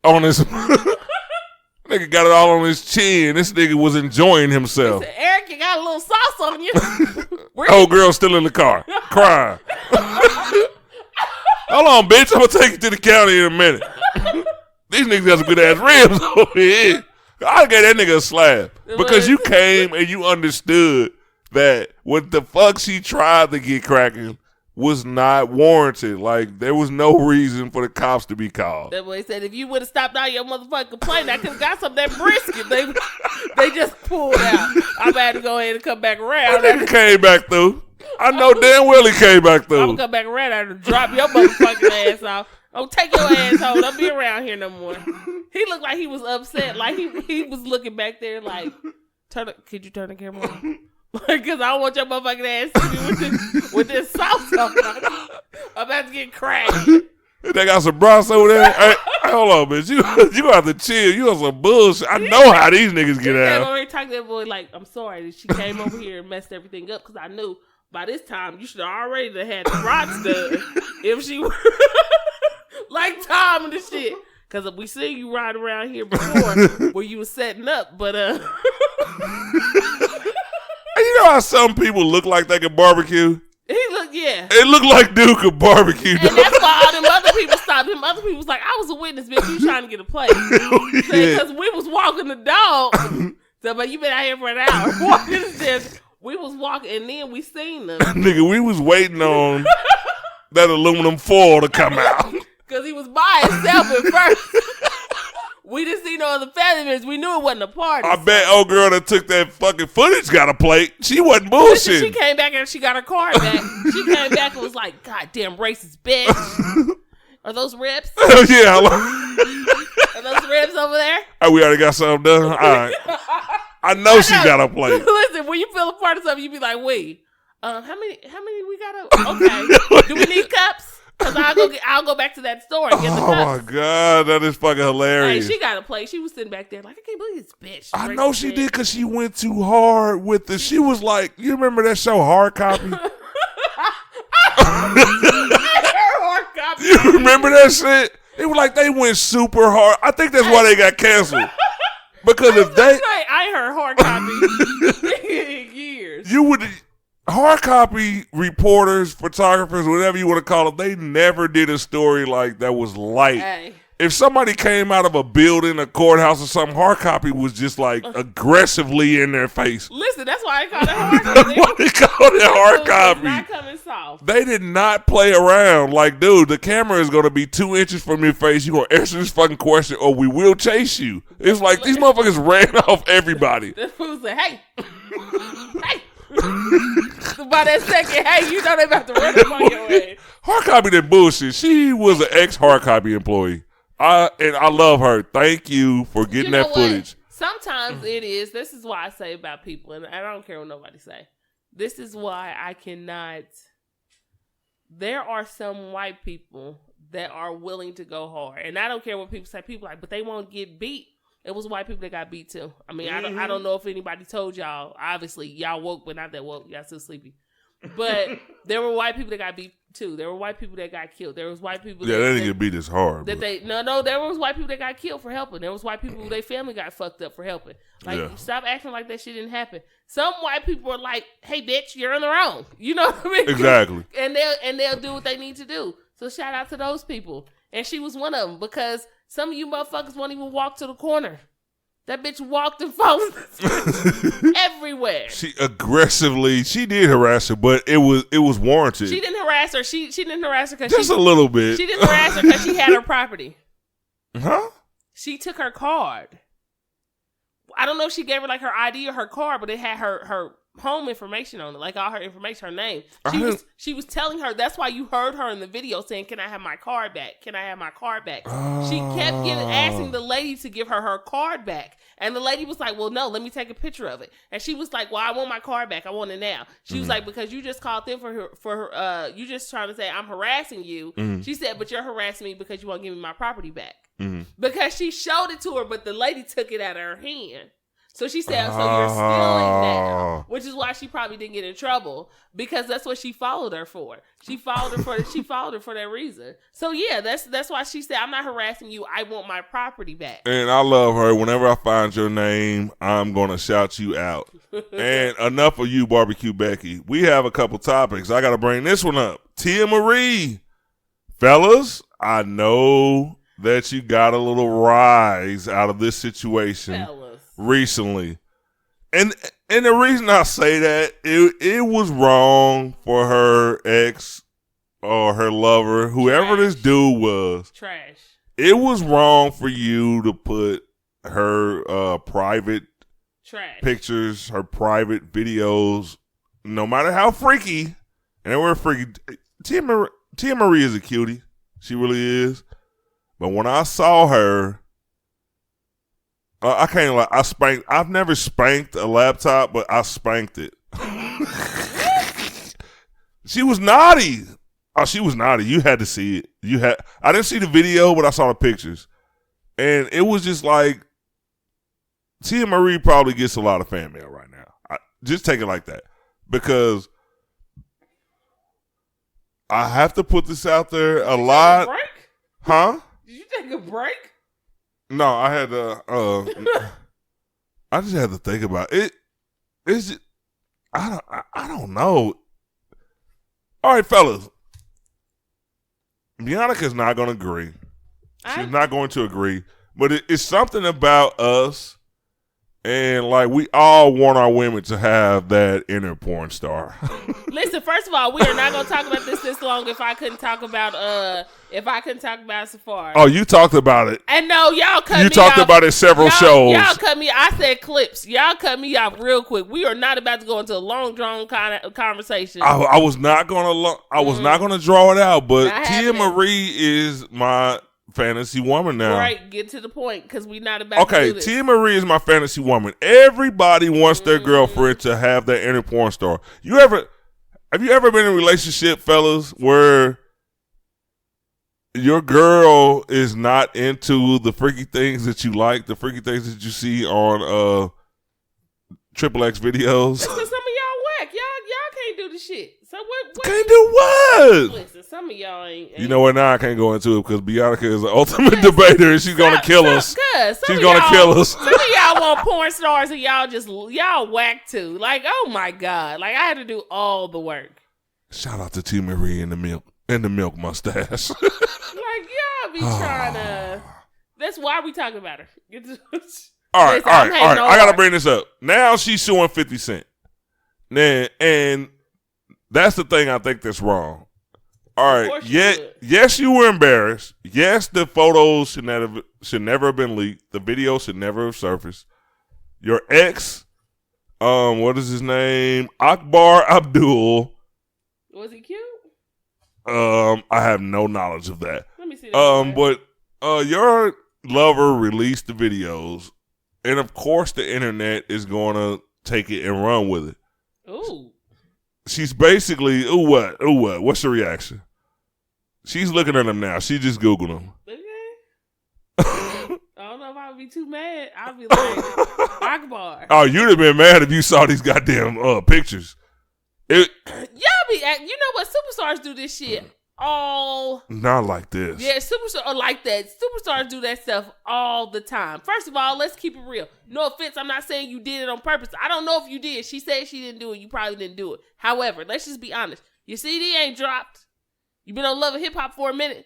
on his. Nigga got it all on his chin. This nigga was enjoying himself.
He said, Eric, you got a little sauce on you.
Old girl still in the car, crying. Hold on, bitch. I'm gonna take you to the county in a minute. These niggas got some good ass ribs over here. I gave that nigga a slap because you came and you understood that what the fuck she tried to get cracking was not warranted. Like, there was no reason for the cops to be called.
That boy said, if you would have stopped all your motherfucking complaint, I could have got some of that brisket. They just pulled out. I'm about to go ahead and come back around.
That nigga came back through. I know damn well he came back through.
I'm going to come back around and drop your motherfucking ass off. Don't take your ass home. Don't be around here no more. He looked like he was upset. Like, he was looking back there like, could you turn the camera on? Like, because I don't want your motherfucking ass to be with this sauce on. I'm about to get cracked.
They got some broths over there. Hey, hold on, bitch. You gonna have to chill. You on some bullshit. I know how these niggas get out.
I already talked to that boy like, I'm sorry that she came over here and messed everything up because I knew by this time you should have already had the rocks done if she were like Tom and the shit. Because we seen you ride around here before where you was setting up, but
You know how some people look like they can barbecue?
Yeah.
It looked like dude could barbecue.
And that's why all them other people stopped. Them other people was like, I was a witness, bitch. You trying to get a plate. Because we was walking the dog. So, but you been out here for an hour. Walking this, we was walking, and then we seen them.
Nigga, we was waiting on that aluminum foil to come out.
Because he was by himself at first. We didn't see no other family members. We knew it wasn't a party.
I bet old girl that took that fucking footage got a plate. She wasn't bullshit.
She came back and she got her card back. She came back and was like, "Goddamn racist bitch." Are those ribs?
Oh yeah.
Are those ribs over there?
Oh, we already got something done. All right. I know she got a plate.
Listen, when you feel a part of something, you be like, "Wait, how many we got? Okay, do we need cups?" Because I'll go back to that store and get the cups.
Oh my God, that is fucking hilarious.
Hey, she got a plate. She was sitting back there like, I can't believe this bitch.
I know she did because she went too hard with the. She was like, you remember that show Hard Copy?
Hard Copy.
You remember that shit? It was like they went super hard. I think that's why they got canceled. Because if they,
I ain't heard Hard Copy in years.
You would. Hard copy reporters, photographers, whatever you want to call them, they never did a story like that was light.
Hey.
If somebody came out of a building, a courthouse or something, hard copy was just like aggressively in their face.
Listen, that's why I call it hard copy.
That's why they called it hard copy.
Not coming soft.
They did not play around. Like, dude, the camera is going to be 2 inches from your face. You're going to answer this fucking question or we will chase you. It's like these motherfuckers ran off everybody.
The fool said, hey. Hey. By that second, hey, you know they about to run up on your head.
Hard copy that bullshit. She was an ex-hard copy employee. And I love her. Thank you for getting that footage.
Sometimes it is. This is why I say about people, and I don't care what nobody say. This is why I cannot. There are some white people that are willing to go hard, and I don't care what people say. People like, but they won't get beat. It was white people that got beat too. I mean, I don't know if anybody told y'all. Obviously, y'all woke, but not that woke. Y'all still sleepy. But there were white people that got beat too. There were white people that got killed. There was white people.
Yeah, they didn't get beat as hard.
No. There was white people that got killed for helping. There was white people who their family got fucked up for helping. Like, stop acting like that shit didn't happen. Some white people are like, "Hey, bitch, you're on the wrong." You know what I mean?
Exactly.
And they'll do what they need to do. So shout out to those people. And she was one of them because some of you motherfuckers won't even walk to the corner. That bitch walked and followed everywhere. She
did harass her, but it was warranted.
She didn't harass her. She didn't harass her because
just a little bit.
She didn't harass her because she had her property.
Huh?
She took her card. I don't know if she gave her like her ID or her card, but it had her home information on it, like all her information, her name. She was telling her. That's why you heard her in the video saying, "Can I have my card back? Can I have my card back?" She kept asking the lady to give her card back, and the lady was like, "Well, no, let me take a picture of it." And she was like, "Well, I want my card back. I want it now." She was like, "Because you just called them for her. You just trying to say I'm harassing you." She said, "But you're harassing me because you won't give me my property back." Because she showed it to her, but the lady took it out of her hand. So she said, "So you're stealing now," which is why she probably didn't get in trouble because that's what she followed her for. She followed her for that reason. So yeah, that's why she said, "I'm not harassing you. I want my property back."
And I love her. Whenever I find your name, I'm gonna shout you out. And enough of you, Barbecue Becky. We have a couple topics. I gotta bring this one up. Tia Marie, fellas, I know that you got a little rise out of this situation. Recently, and the reason I say that it was wrong for her ex or her lover, whoever this dude was,
trash.
It was wrong for you to put her private pictures, her private videos, no matter how freaky, and they were freaky. Tia Marie is a cutie, she really is. But when I saw her. I can't lie. I've never spanked a laptop, but I spanked it. She was naughty. Oh, she was naughty. You had to see it. I didn't see the video, but I saw the pictures. And it was just like, Tia Marie probably gets a lot of fan mail right now. Just take it like that. Because I have to put this out there a lot.
Break?
Huh?
Did you take a break?
No, I had to. I just had to think about it. It's just, I don't know. All right, fellas. Bianca's not going to agree. She's not going to agree. But it's something about us, and like we all want our women to have that inner porn star.
Listen, first of all, we are not going to talk about this long if I couldn't talk about Safari.
Oh, you talked about it.
And no, y'all cut me off.
You talked about it several shows.
Y'all cut me. I said clips. Y'all cut me off real quick. We are not about to go into a long drawn kind of conversation.
I was not gonna. I was not gonna draw it out, but Tia Marie is my fantasy woman now.
Right, get to the point because we're not about to do this.
Tia Marie is my fantasy woman. Everybody wants their girlfriend to have that inner porn star. Have you ever been in a relationship, fellas, where your girl is not into the freaky things that you like, the freaky things that you see on XXX videos?
Listen, some of y'all whack. Y'all can't do the shit. So what
can't do what?
Listen, some of y'all ain't.
You know what? Now I can't go into it because Bianca is the ultimate debater and she's gonna kill us. She's gonna kill us.
Some of y'all want porn stars and y'all whack too. Like, oh my God. Like I had to do all the work.
Shout out to Tia Marie and the milk mustache.
Like y'all be trying to. That's why we talking about her. All right.
I gotta bring this up. Now she's suing 50 Cent. And that's the thing I think that's wrong. All right. Yes, you were embarrassed. Yes, the photos should never have been leaked. The video should never have surfaced. Your ex, what is his name? Akbar Abdul.
Was he cute?
I have no knowledge of that.
Let me see that.
But your lover released the videos, and of course the internet is going to take it and run with it.
Ooh.
She's basically, ooh what? What's the reaction? She's looking at them now. She just Googled them.
Okay. I don't know if I would be too mad. I'd be like, Akbar.
Oh, you'd have been mad if you saw these goddamn pictures.
Y'all be, you know what? Superstars do this shit all.
Not like this.
Yeah, superstars like that. Superstars do that stuff all the time. First of all, let's keep it real. No offense, I'm not saying you did it on purpose. I don't know if you did. She said she didn't do it. You probably didn't do it. However, let's just be honest. Your CD ain't dropped. You've been on Love and Hip Hop for a minute.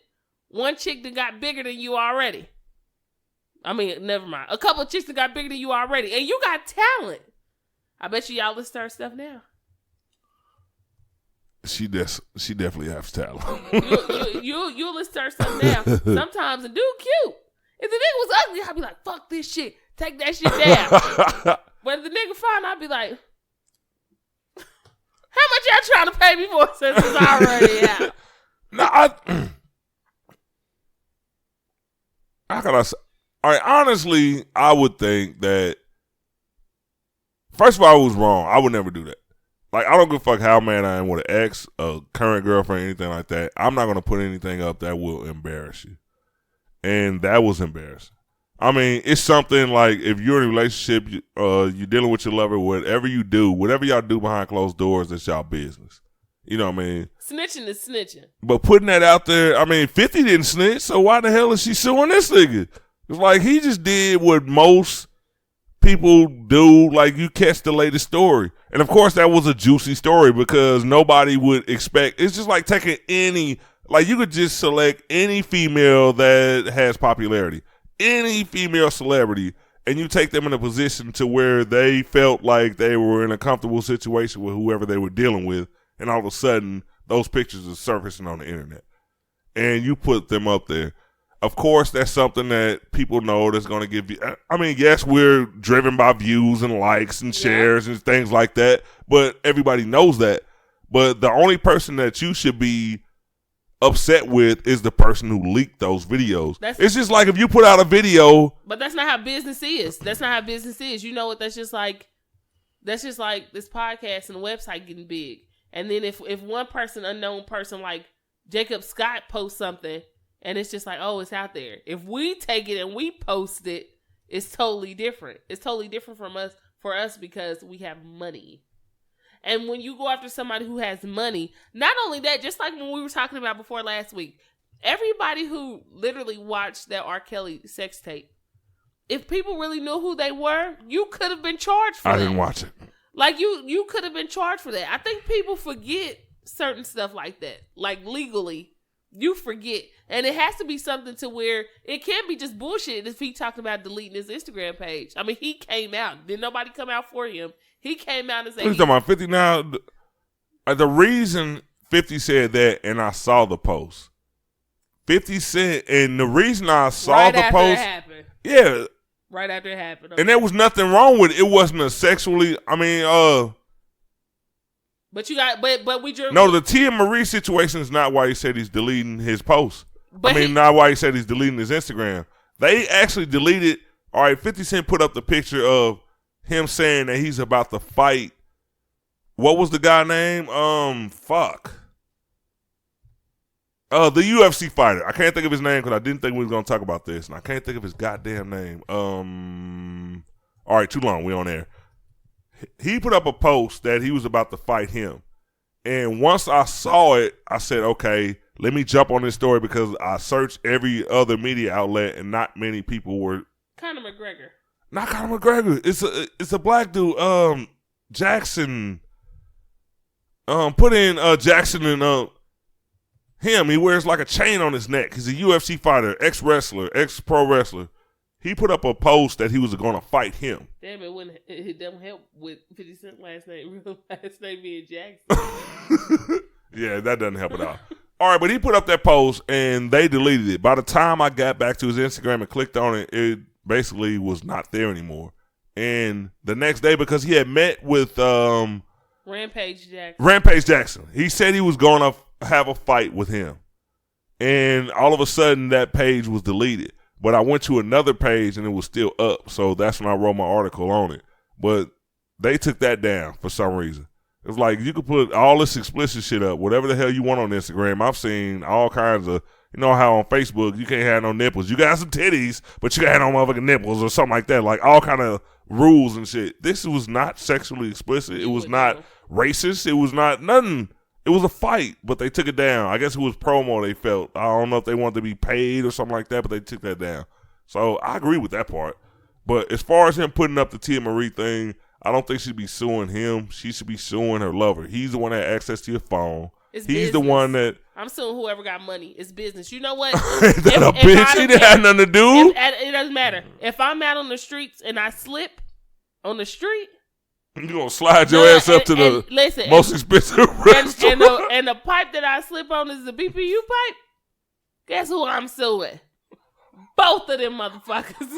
One chick that got bigger than you already. I mean, never mind. A couple of chicks that got bigger than you already. And you got talent. I bet you y'all listen to her stuff now.
She definitely has talent.
You'll listen to her stuff now. Sometimes the dude cute. If the nigga was ugly, I'd be like, fuck this shit. Take that shit down. But if the nigga fine, I'd be like, how much y'all trying to pay me for since it's already out?
No, how can I say? All right, honestly, I would think that, first of all, I was wrong. I would never do that. Like, I don't give a fuck how mad I am with an ex, a current girlfriend, anything like that. I'm not going to put anything up that will embarrass you. And that was embarrassing. I mean, it's something like if you're in a relationship, you're dealing with your lover, whatever you do, whatever y'all do behind closed doors, that's y'all business. You know what I mean?
Snitching is snitching.
But putting that out there, I mean, 50 didn't snitch, so why the hell is she suing this nigga? It's like he just did what most people do, like you catch the latest story. And of course that was a juicy story because nobody would expect. It's just like taking any, like you could just select any female that has popularity, any female celebrity, and you take them in a position to where they felt like they were in a comfortable situation with whoever they were dealing with, and all of a sudden those pictures are surfacing on the internet and you put them up there. Of course, that's something that people know that's going to give you. I mean, yes, we're driven by views and likes and shares and things like that, but everybody knows that. But the only person that you should be upset with is the person who leaked those videos. It's just like if you put out a video.
But that's not how business is. That's not how business is. You know what? That's just like this podcast and the website getting big. And then if one person, unknown person like Jacob Scott posts something, and it's just like, oh, it's out there. If we take it and we post it, it's totally different. It's totally different for us because we have money. And when you go after somebody who has money, not only that, just like when we were talking about before last week, everybody who literally watched that R. Kelly sex tape if people really knew who they were, you could have been charged for that.
I didn't watch it.
Like, you could have been charged for that. I think people forget certain stuff like that. Like, legally, you forget. And it has to be something to where it can't be just bullshit if he talking about deleting his Instagram page. I mean, he came out. Did nobody come out for him? He came out and said...
What are you talking about, 50 now? The reason 50 said that, and I saw the post. 50 said, and the reason I saw the post...
It happened.
Yeah.
Right after it happened. Okay.
And there was nothing wrong with it. It wasn't a sexually... I mean,
But you got... But we...
No, the Tia Marie situation is not why he said he's deleting his post.
But
not why he said he's deleting his Instagram. They actually deleted... All right, 50 Cent put up the picture of him saying that he's about to fight... What was the guy name? The UFC fighter. I can't think of his name because I didn't think we was going to talk about this. And I can't think of his goddamn name. All right, too long. We on air. He put up a post that he was about to fight him. And once I saw it, I said, okay, let me jump on this story because I searched every other media outlet and not many people were.
Conor McGregor.
Not Conor McGregor. It's a black dude. Jackson. Put in Jackson and him. He wears like a chain on his neck. He's a UFC fighter, ex-wrestler, ex-pro wrestler. He put up a post that he was going to fight him.
Damn, it doesn't help with 50 Cent last name being Jackson.
Yeah, that doesn't help at all. All right, but he put up that post and they deleted it. By the time I got back to his Instagram and clicked on it, it basically was not there anymore. And the next day, because he had met with
Rampage Jackson.
He said he was going to have a fight with him. And all of a sudden, that page was deleted. But I went to another page and it was still up. So that's when I wrote my article on it. But they took that down for some reason. It's like you could put all this explicit shit up, whatever the hell you want on Instagram. I've seen all kinds of, you know how on Facebook you can't have no nipples. You got some titties, but you got no motherfucking nipples or something like that. Like all kind of rules and shit. This was not sexually explicit. It was not racist. It was not nothing. It was a fight, but they took it down. I guess it was promo they felt. I don't know if they wanted to be paid or something like that, but they took that down. So I agree with that part. But as far as him putting up the Tia Marie thing, I don't think she'd be suing him. She should be suing her lover. He's the one that had access to your phone.
He's
business. The one that...
I'm suing whoever got money. It's business. You know what?
Is that a bitch? He didn't have nothing to do.
It doesn't matter. If I'm out on the streets and I slip on the street...
You're going to slide your ass up to the most expensive restaurant.
And the pipe that I slip on is the BBQ pipe. Guess who I'm suing? Both of them motherfuckers.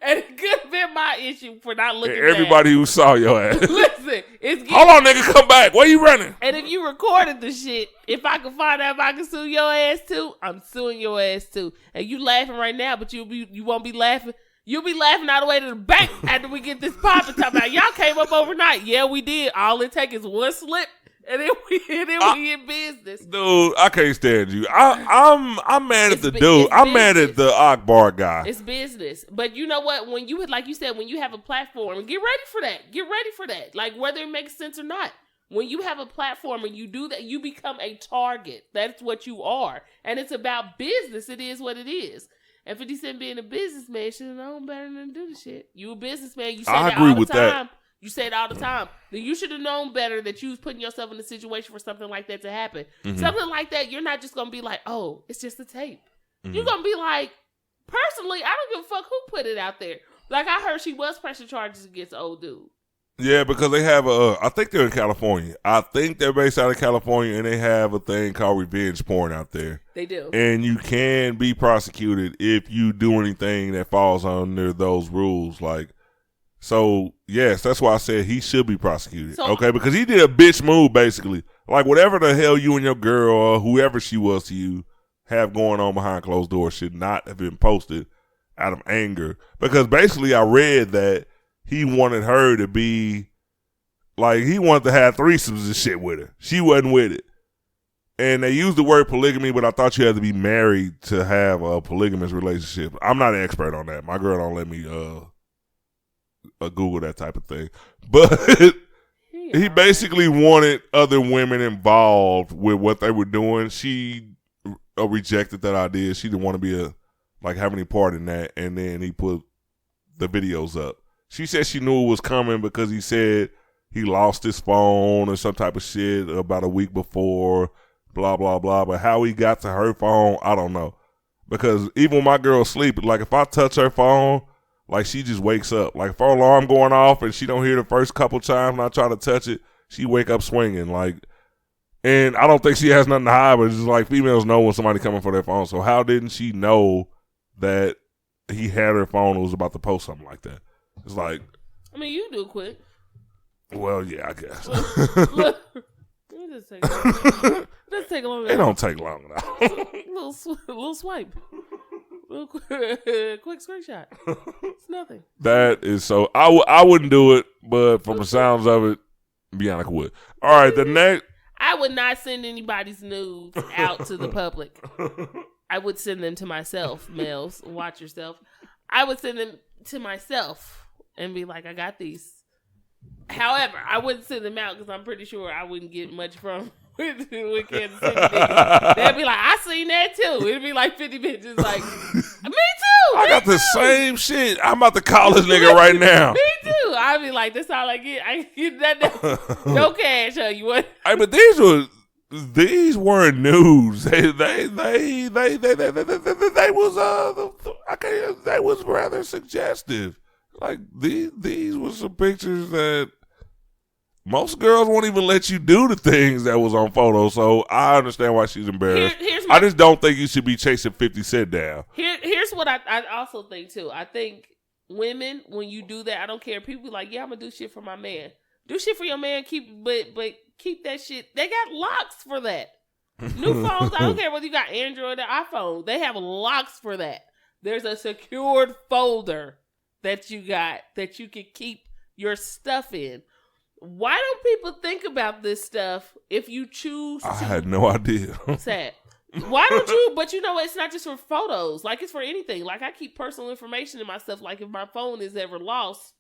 And it could have been my issue for not looking
back. Everybody who saw your ass.
Listen,
hold on, nigga, come back. Where you running?
And if you recorded the shit, if I can find out if I can sue your ass too, I'm suing your ass too. And you laughing right now, but you won't be laughing. You'll be laughing all the way to the bank after we get this pop and talk about y'all came up overnight. Yeah, we did. All it takes is one slip, and then we in business.
Dude, I can't stand you. I'm mad at the dude. I'm mad at the Akbar guy.
It's business. But you know what? When you like you said, when you have a platform, get ready for that. Get ready for that. Like whether it makes sense or not. When you have a platform and you do that, you become a target. That's what you are. And it's about business. It is what it is. And 50 Cent being a businessman should have known better than to do the shit. You a businessman. You say that all the time. That. You say it all the time. Then you should have known better that you was putting yourself in a situation for something like that to happen. Mm-hmm. Something like that, you're not just going to be like, oh, it's just a tape. Mm-hmm. You're going to be like, personally, I don't give a fuck who put it out there. Like, I heard she was pressing charges against the old dude.
Yeah, because they have I think they're in California. I think they're based out of California, and they have a thing called revenge porn out there.
They do.
And you can be prosecuted if you do anything that falls under those rules. Like, so, yes, that's why I said he should be prosecuted. Okay, because he did a bitch move, basically. Like, whatever the hell you and your girl or whoever she was to you have going on behind closed doors should not have been posted out of anger. Because basically I read that he wanted her to be, like, he wanted to have threesomes and shit with her. She wasn't with it. And they used the word polygamy, but I thought you had to be married to have a polygamous relationship. I'm not an expert on that. My girl don't let me Google that type of thing. But he basically wanted other women involved with what they were doing. She rejected that idea. She didn't want to be have any part in that. And then he put the videos up. She said she knew it was coming because he said he lost his phone or some type of shit about a week before, blah, blah, blah. But how he got to her phone, I don't know. Because even when my girl sleep, like if I touch her phone, like she just wakes up. Like if her alarm going off and she don't hear the first couple times and I try to touch it, she wake up swinging. Like, and I don't think she has nothing to hide, but it's just like females know when somebody coming for their phone. So how didn't she know that he had her phone and was about to post something like that? It's like,
I mean, you do it quick.
Well, yeah, I guess.
Look, just take a long.
It don't take long enough.
little swipe, little quick screenshot. It's nothing.
That is so. I wouldn't do it, but from the sounds of it, Bianca would. All right, the next.
I would not send anybody's nudes out to the public. I would send them to myself. Males, watch yourself. I would send them to myself and be like, I got these. However, I wouldn't send them out because I'm pretty sure I wouldn't get much from with Kansas City niggas. They'd be like, I seen that too. It'd be like 50 bitches like, me too.
I got the same shit. I'm about to call this nigga right now.
Me too. I'd be like, that's all I get. I get that. No cash. You what?
Hey, but these weren't news. They was rather suggestive. Like these were some pictures that most girls won't even let you do the things that was on photos. So I understand why she's embarrassed. I just don't think you should be chasing 50 Cent down.
Here's what I also think too. I think women, when you do that, I don't care. People be like, yeah, I'm gonna do shit for my man. Do shit for your man. But keep that shit. They got locks for that. New phones. I don't care whether you got Android or iPhone. They have locks for that. There's a secured folder that you got that you can keep your stuff in. Why don't people think about this stuff if you choose to? I
had no idea.
Sad. Why don't you? But you know what? It's not just for photos. Like, it's for anything. Like, I keep personal information in my stuff. Like, if my phone is ever lost,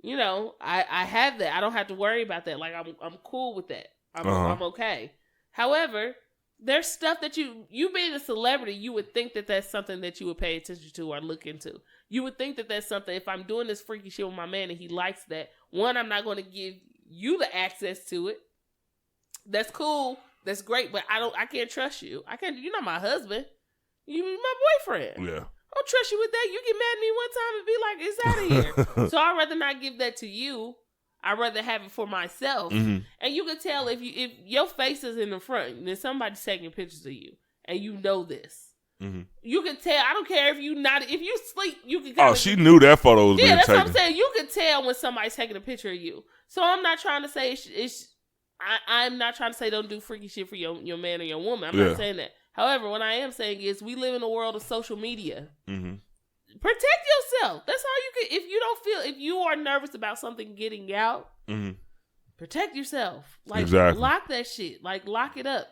you know, I have that. I don't have to worry about that. Like, I'm cool with that. I'm okay. However, there's stuff that you being a celebrity, you would think that that's something that you would pay attention to or look into. You would think that that's something, if I'm doing this freaky shit with my man and he likes that, one, I'm not going to give you the access to it. That's cool. That's great. But I can't trust you. You're not my husband. You're my boyfriend.
Yeah.
I don't trust you with that. You get mad at me one time and be like, it's out of here. So I'd rather not give that to you. I'd rather have it for myself. Mm-hmm. And you can tell if your face is in the front and then somebody's taking pictures of you and you know this. Mm-hmm. You can tell. I don't care if you sleep, you can
she knew that photo was being taken. Yeah,
that's what I'm saying. You can tell when somebody's taking a picture of you. So I'm not trying to say I'm not trying to say don't do freaky shit for your man or your woman. I'm not saying that. However, what I am saying is we live in a world of social media. Mm-hmm. Protect yourself. That's all you can. If you are nervous about something getting out, mm-hmm. protect yourself. Like, exactly. Lock that shit. Like, lock it up.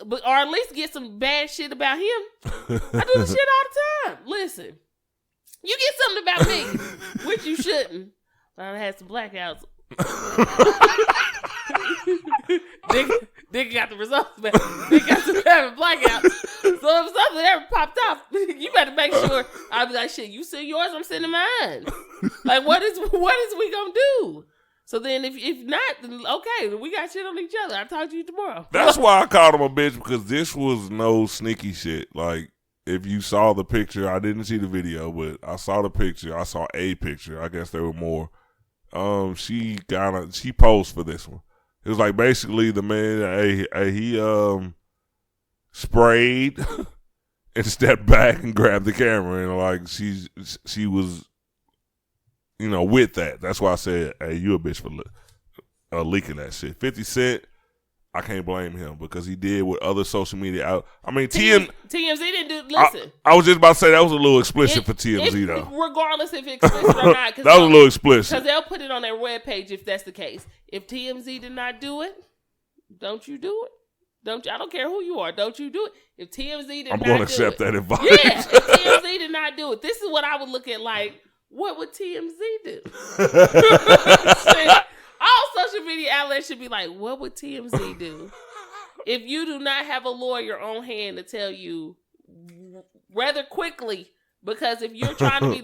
But or at least get some bad shit about him. I do this shit all the time. Listen, you get something about me, which you shouldn't. But I had some blackouts. Dick got the results, man. Dick got some having blackouts. So if something ever popped off, you better make sure. I'll be like, shit, you send yours, I'm sending mine. Like, what is we gonna do? So then if not, then okay, we got shit on each other. I'll talk to you tomorrow.
That's why I called him a bitch, because this was no sneaky shit. Like, if you saw the picture, I didn't see the video, but I saw the picture. I saw a picture. I guess there were more. She posed for this one. It was like basically the man, he sprayed and stepped back and grabbed the camera, and like she was, you know, with that. That's why I said, hey, you a bitch for leaking that shit. 50 Cent, I can't blame him because he did with other social media out. I mean, TMZ
didn't do. Listen,
I was just about to say that was a little explicit for TMZ though.
Regardless if it's explicit or not,
that was a little explicit
because they'll put it on their webpage if that's the case. If TMZ did not do it, don't you do it? I don't care who you are. Don't you do it? If TMZ did not do it, I'm going to accept that advice. Yeah, if TMZ did not do it, this is what I would look at like. What would TMZ do? All social media outlets should be like, what would TMZ do? If you do not have a lawyer on hand to tell you rather quickly Because if you're trying to be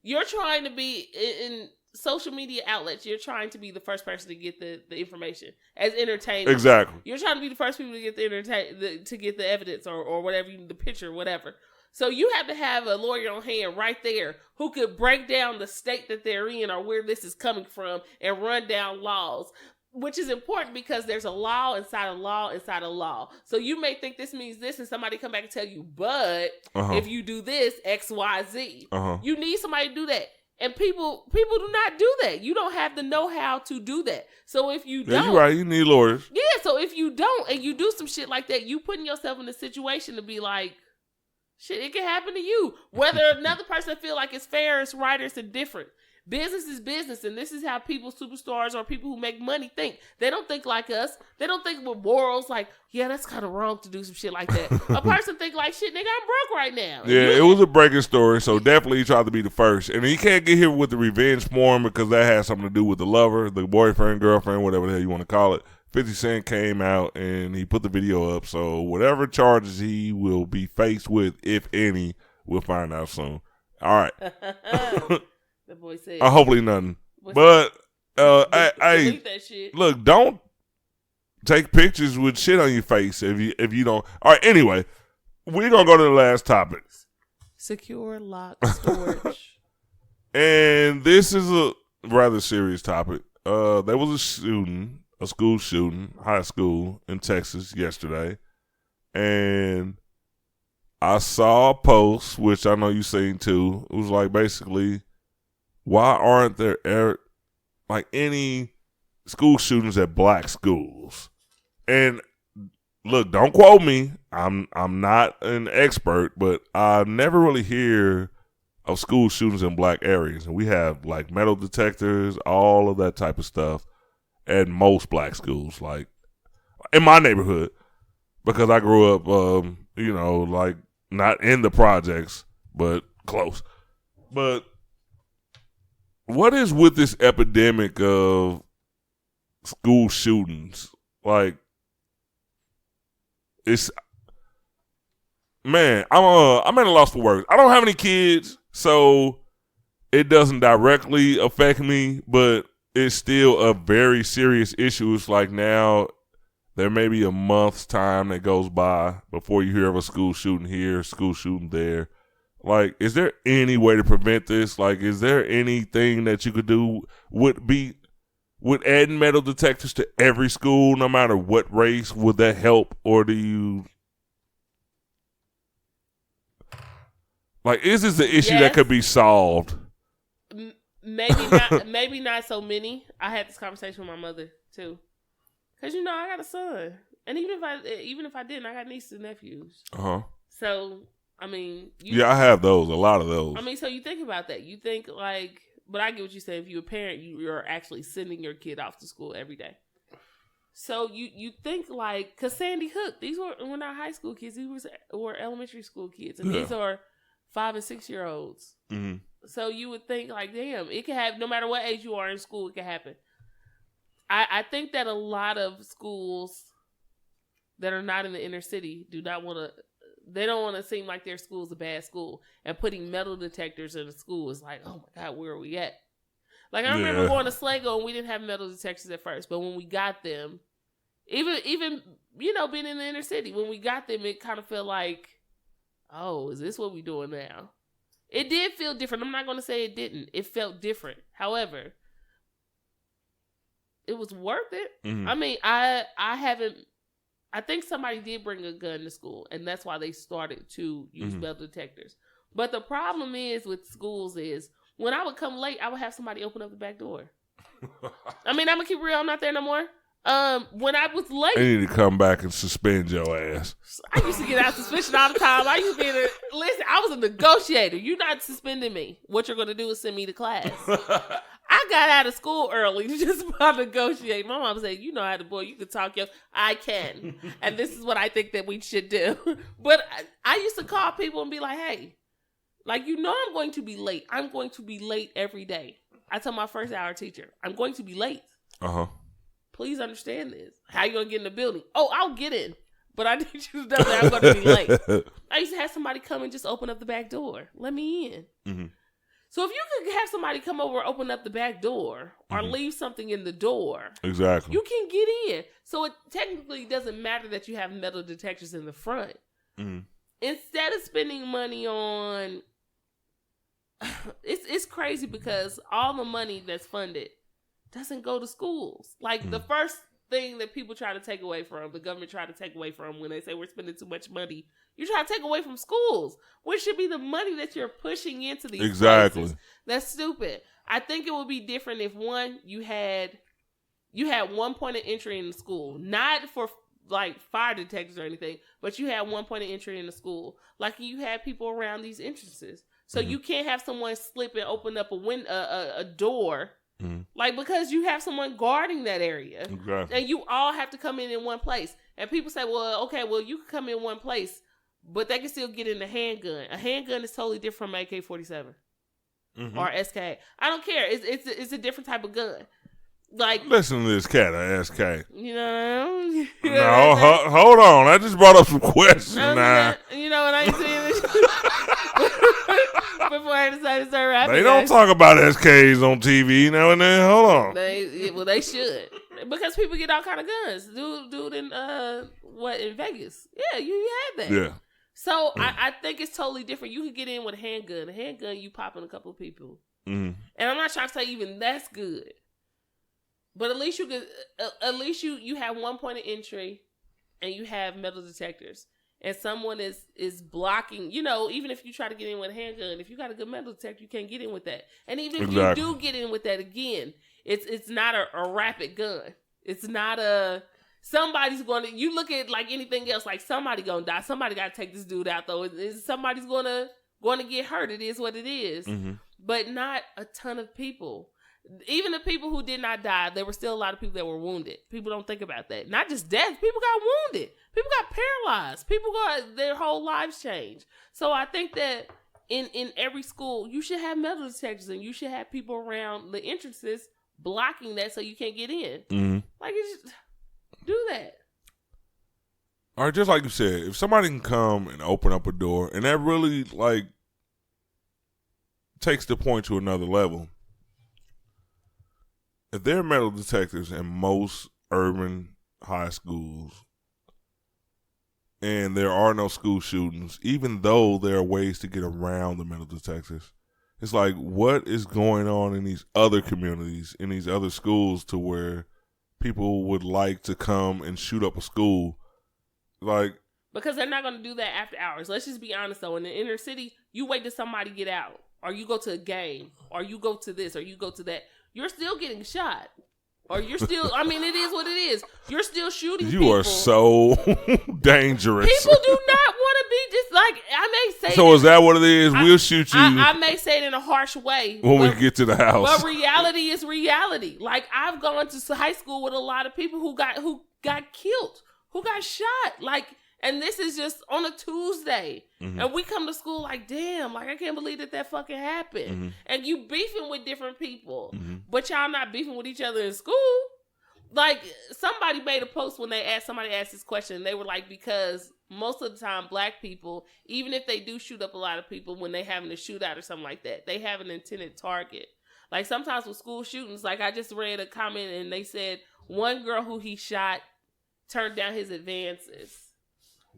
you're trying to be in social media outlets, you're trying to be the first person to get the information as entertainment.
Exactly.
You're trying to be the first people to get to get the evidence or whatever, the picture, whatever. So you have to have a lawyer on hand right there who could break down the state that they're in or where this is coming from and run down laws, which is important because there's a law inside a law inside a law. So you may think this means this and somebody come back and tell you, but if you do this, X, Y, Z. You need somebody to do that. And people do not do that. You don't have the know-how to do that. So if you don't...
you're right. You need lawyers.
Yeah, so if you don't and you do some shit like that, you putting yourself in a situation to be like, shit, it can happen to you. Whether another person feel like it's fair, it's right, or it's indifferent. Business is business, and this is how people, superstars or people who make money think. They don't think like us. They don't think with morals like, yeah, that's kind of wrong to do some shit like that. A person think like, shit, nigga, I'm broke right now.
Yeah, it was a breaking story, so definitely he tried to be the first. And he can't get here with the revenge porn because that has something to do with the lover, the boyfriend, girlfriend, whatever the hell you want to call it. 50 Cent came out and he put the video up, so whatever charges he will be faced with, if any, we'll find out soon. All right.
The boy said,
hopefully nothing. But
delete that shit.
Look, don't take pictures with shit on your face if you don't. All right, anyway, we're gonna go to the last topic.
Secure lock storage.
And this is a rather serious topic. There was a school shooting, high school in Texas yesterday, and I saw a post, which I know you seen too. It was like basically, why aren't there like any school shootings at black schools? And look, don't quote me. I'm not an expert, but I never really hear of school shootings in black areas. And we have like metal detectors, all of that type of stuff at most black schools, like in my neighborhood, because I grew up, like not in the projects, but close. But what is with this epidemic of school shootings? Like, I'm at a loss for words. I don't have any kids, so it doesn't directly affect me, but it's still a very serious issue. It's like now there may be a month's time that goes by before you hear of a school shooting here, school shooting there. Like, is there any way to prevent this? Like, is there anything that you could do? Would adding metal detectors to every school, no matter what race, would that help? Or do you... Like, is this an issue that could be solved?
Maybe not so many. I had this conversation with my mother, too. Because, I got a son. And even if I didn't, I got nieces and nephews. So... I mean...
I have those. A lot of those.
I mean, so you think about that. You think, like... But I get what you're saying. If you're a parent, you're actually sending your kid off to school every day. So you think, like... Because Sandy Hook, these were not high school kids. These were elementary school kids. And these are 5 and 6-year-olds. Mm-hmm. So you would think, like, damn, it can happen. No matter what age you are in school, it can happen. I think that a lot of schools that are not in the inner city do not want to... They don't want to seem like their school's a bad school. And putting metal detectors in a school is like, oh my God, where are we at? Like, I remember going to Sligo and we didn't have metal detectors at first. But when we got them, even being in the inner city, when we got them, it kind of felt like, oh, is this what we doing now? It did feel different. I'm not going to say it didn't. It felt different. However, it was worth it. Mm-hmm. I mean, I think somebody did bring a gun to school, and that's why they started to use metal detectors. But the problem is with schools is when I would come late, I would have somebody open up the back door. I mean, I'm going to keep real. I'm not there no more. When I was late...
I need to come back and suspend your ass.
I used to get out suspension all the time. I used to be listen, I was a negotiator. You're not suspending me. What you're going to do is send me to class. I got out of school early just by negotiating. My mom said, you know how to boy, you can talk I can. And this is what I think that we should do. But I used to call people and be like, hey, like, I'm going to be late. I'm going to be late every day. I told my first hour teacher, I'm going to be late. Please understand this. How you going to get in the building? Oh, I'll get in. but I need you to know that I'm going to be late. I used to have somebody come and just open up the back door. Let me in.
Mm-hmm.
So if you could have somebody come over, open up the back door, or leave something in the door,
exactly,
you can get in. So it technically doesn't matter that you have metal detectors in the front.
Mm-hmm.
Instead of spending money on, it's crazy because all the money that's funded doesn't go to schools. Like the first thing that people try to take away from, the government try to take away from when they say we're spending too much money, you try to take away from schools, which should be the money that you're pushing into these places. That's stupid. I think it would be different if you had 1 point of entry in the school, not for like fire detectors or anything, but you had 1 point of entry in the school. Like you had people around these entrances, so you can't have someone slip and open up a door. Mm-hmm. Like, because you have someone guarding that area. Exactly. And you all have to come in one place. And people say, well, okay, well, you can come in one place, but they can still get in a handgun. A handgun is totally different from AK-47 or SK. I don't care. It's a different type of gun. Like,
listen to this cat, SK.
You know?
No, hold on. I just brought up some questions now.
You know what I ain't saying this before I decided to start rapping.
They don't talk about SKs on TV now and then. Hold on.
They should. Because people get all kind of guns. Dude in in Vegas. Yeah, you had that.
Yeah.
So I think it's totally different. You could get in with a handgun. A handgun, you popping a couple of people. Mm-hmm. And I'm not trying to say even that's good. But at least you have 1 point of entry and you have metal detectors. And someone is blocking, even if you try to get in with a handgun, if you got a good metal detector, you can't get in with that. And even if you do get in with that, again, it's not a rapid gun. It's not somebody's going to, you look at like anything else, like somebody going to die. Somebody got to take this dude out though. Somebody's going to get hurt. It is what it is. Mm-hmm. But not a ton of people. Even the people who did not die, there were still a lot of people that were wounded. People don't think about that. Not just death. People got wounded. People got paralyzed. People got their whole lives changed. So I think that in every school, you should have metal detectors and you should have people around the entrances blocking that so you can't get in. Mm-hmm. Like, do that.
All right, just like you said, if somebody can come and open up a door, and that really, like, takes the point to another level. If there are metal detectors in most urban high schools and there are no school shootings, even though there are ways to get around the metal detectors, it's like, what is going on in these other communities, in these other schools to where people would like to come and shoot up a school? Like,
because they're not going to do that after hours. Let's just be honest, though. In the inner city, you wait till somebody get out, or you go to a game, or you go to this, or you go to that. You're still getting shot. Or you're still, I mean, it is what it is. You're still shooting people.
You are so dangerous.
People do not want to be just like, I may say.
So is that what it is? We'll shoot you.
I may say it in a harsh way.
When we get to the house.
But reality is reality. Like, I've gone to high school with a lot of people who got killed, who got shot. Like, and this is just on a Tuesday. Mm-hmm. And we come to school like, damn, like, I can't believe that fucking happened. Mm-hmm. And you beefing with different people, but y'all not beefing with each other in school. Like, somebody made a post when somebody asked this question, and they were like, because most of the time, black people, even if they do shoot up a lot of people when they having a shootout or something like that, they have an intended target. Like, sometimes with school shootings, like, I just read a comment, and they said one girl who he shot turned down his advances.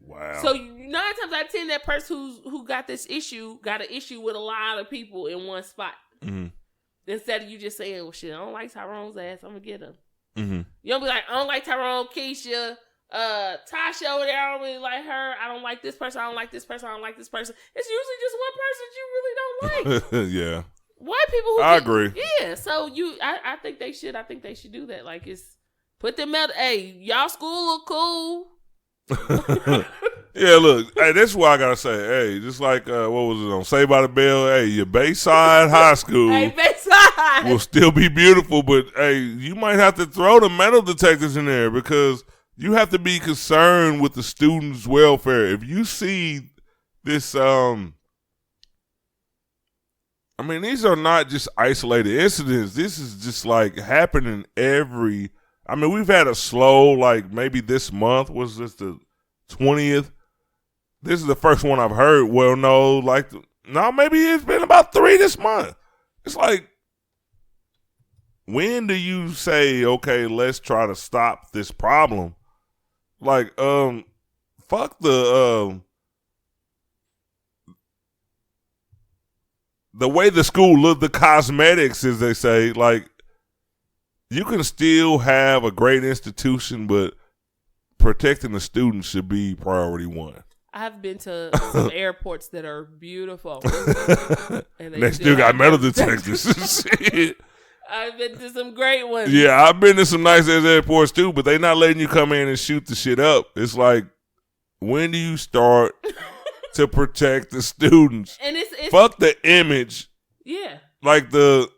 Wow.
So 9 times out of 10, that person who got this issue got an issue with a lot of people in one spot. Mm-hmm. Instead of you just saying, well, shit, I don't like Tyrone's ass, I'm going to get him. Mm-hmm. You don't be like, I don't like Tyrone, Keisha, Tasha over there, I don't really like her. I don't like this person, I don't like this person, I don't like this person. It's usually just one person that you really don't like.
Yeah.
White people who
I agree.
Yeah, so I think they should do that. Like, it's put them out, hey, y'all school look cool.
Yeah, look, hey, that's why I gotta say, hey, just like what was it on Saved by the Bell? Hey, your Bayside High School will still be beautiful, but hey, you might have to throw the metal detectors in there because you have to be concerned with the students' welfare. If you see this, I mean, these are not just isolated incidents. This is just like happening every. I mean, we've had a slow, like maybe this month was just the 20th. This is the first one I've heard. Well, no, maybe it's been about 3 this month. It's like, when do you say, okay, let's try to stop this problem? Like, fuck the way the school look, the cosmetics, as they say. Like, you can still have a great institution, but protecting the students should be priority one.
I've been to some airports that are beautiful.
And they still got metal detectors. Shit.
I've been to some great ones.
Yeah, I've been to some nice ass airports too, but they not letting you come in and shoot the shit up. It's like, when do you start to protect the students?
And it's
fuck the image.
Yeah.
Like
but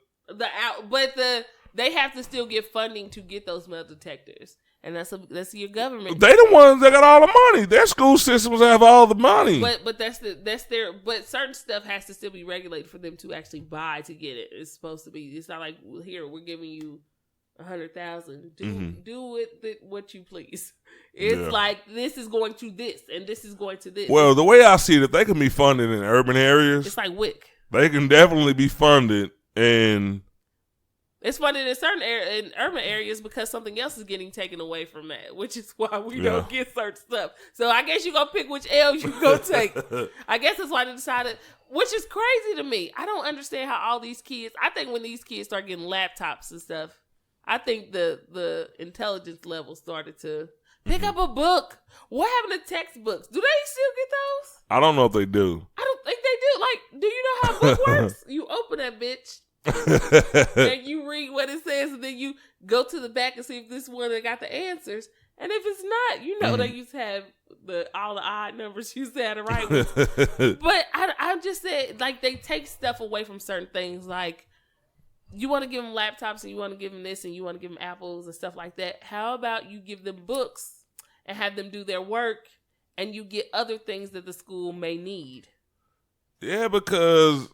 they have to still get funding to get those metal detectors. And that's your government.
They the ones that got all the money. Their school systems have all the money.
But that's their. But certain stuff has to still be regulated for them to actually buy to get it. It's supposed to be. It's not like, well, here we're giving you 100,000. Do with it what you please. It's like, this is going to this and this is going to this.
Well, the way I see it, if they can be funded in urban areas,
it's like WIC.
They can definitely be funded and.
It's funded in certain in urban areas because something else is getting taken away from that, which is why we don't get certain stuff. So I guess you're going to pick which L you're going to take. I guess that's why they decided, which is crazy to me. I don't understand how all these kids, I think when these kids start getting laptops and stuff, I think the intelligence level started to pick up a book. What happened to textbooks? Do they still get those?
I don't know if they do.
I don't think they do. Like, do you know how a book works? You open that bitch. And you read what it says, and then you go to the back and see if this one that got the answers. And if it's not, you know, they used to have all the odd numbers used to have the right ones. But I just said, like, they take stuff away from certain things. Like, you want to give them laptops and you want to give them this and you want to give them apples and stuff like that. How about you give them books and have them do their work, and you get other things that the school may need?
Yeah, because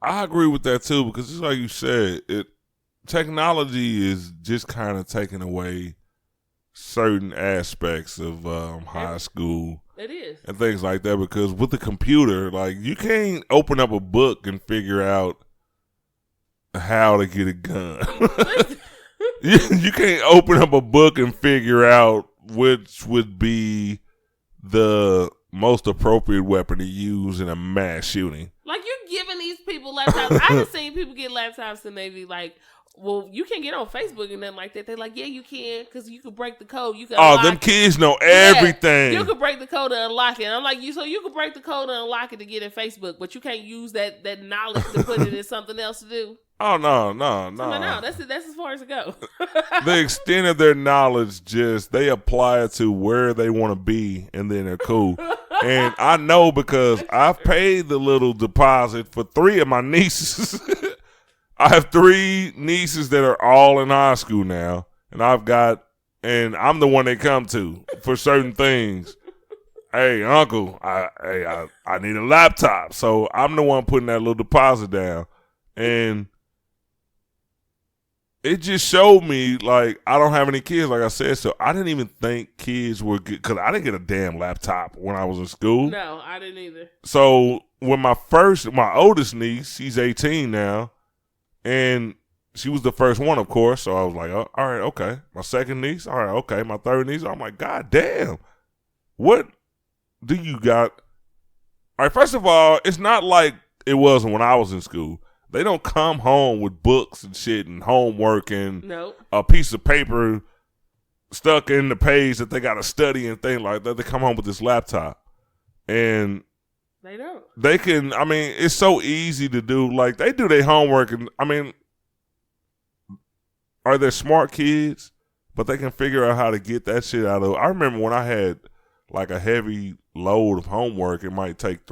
I agree with that too, because just like you said, technology is just kind of taking away certain aspects of high school.
It is. And
things like that, because with the computer, like, you can't open up a book and figure out how to get a gun. You can't open up a book and figure out which would be the most appropriate weapon to use in a mass shooting.
Like, you're giving these people laptops. I've seen people get laptops and they be like, well, you can get on Facebook and nothing like that. They're like, yeah, you can, because you can break the code. You can
them kids know everything.
You can break the code and unlock it. And I'm like, so you can break the code and unlock it to get in Facebook, but you can't use that knowledge to put it in something else to do.
Oh, no.
No, that's as far as it goes.
The extent of their knowledge, they apply it to where they want to be, and then they're cool. And I know, because I've paid the little deposit for 3 of my nieces. I have 3 nieces that are all in high school now, and I'm the one they come to for certain things. Hey, uncle, I need a laptop. So I'm the one putting that little deposit down. And it just showed me, like, I don't have any kids, like I said, so I didn't even think kids were good, because I didn't get a damn laptop when I was in school.
No, I didn't either.
So when my oldest niece, she's 18 now, and she was the first one, of course, so I was like, oh, all right, okay. My second niece, all right, okay. My third niece, I'm like, God damn, what do you got? All right, first of all, it's not like it was when I was in school. They don't come home with books and shit and homework and a piece of paper stuck in the page that they got to study and things like that. They come home with this laptop. And
they don't.
They can, I mean, it's so easy to do. Like, they do their homework, and, I mean, are they smart kids? But they can figure out how to get that shit out of. I remember when I had, like, a heavy load of homework, it might take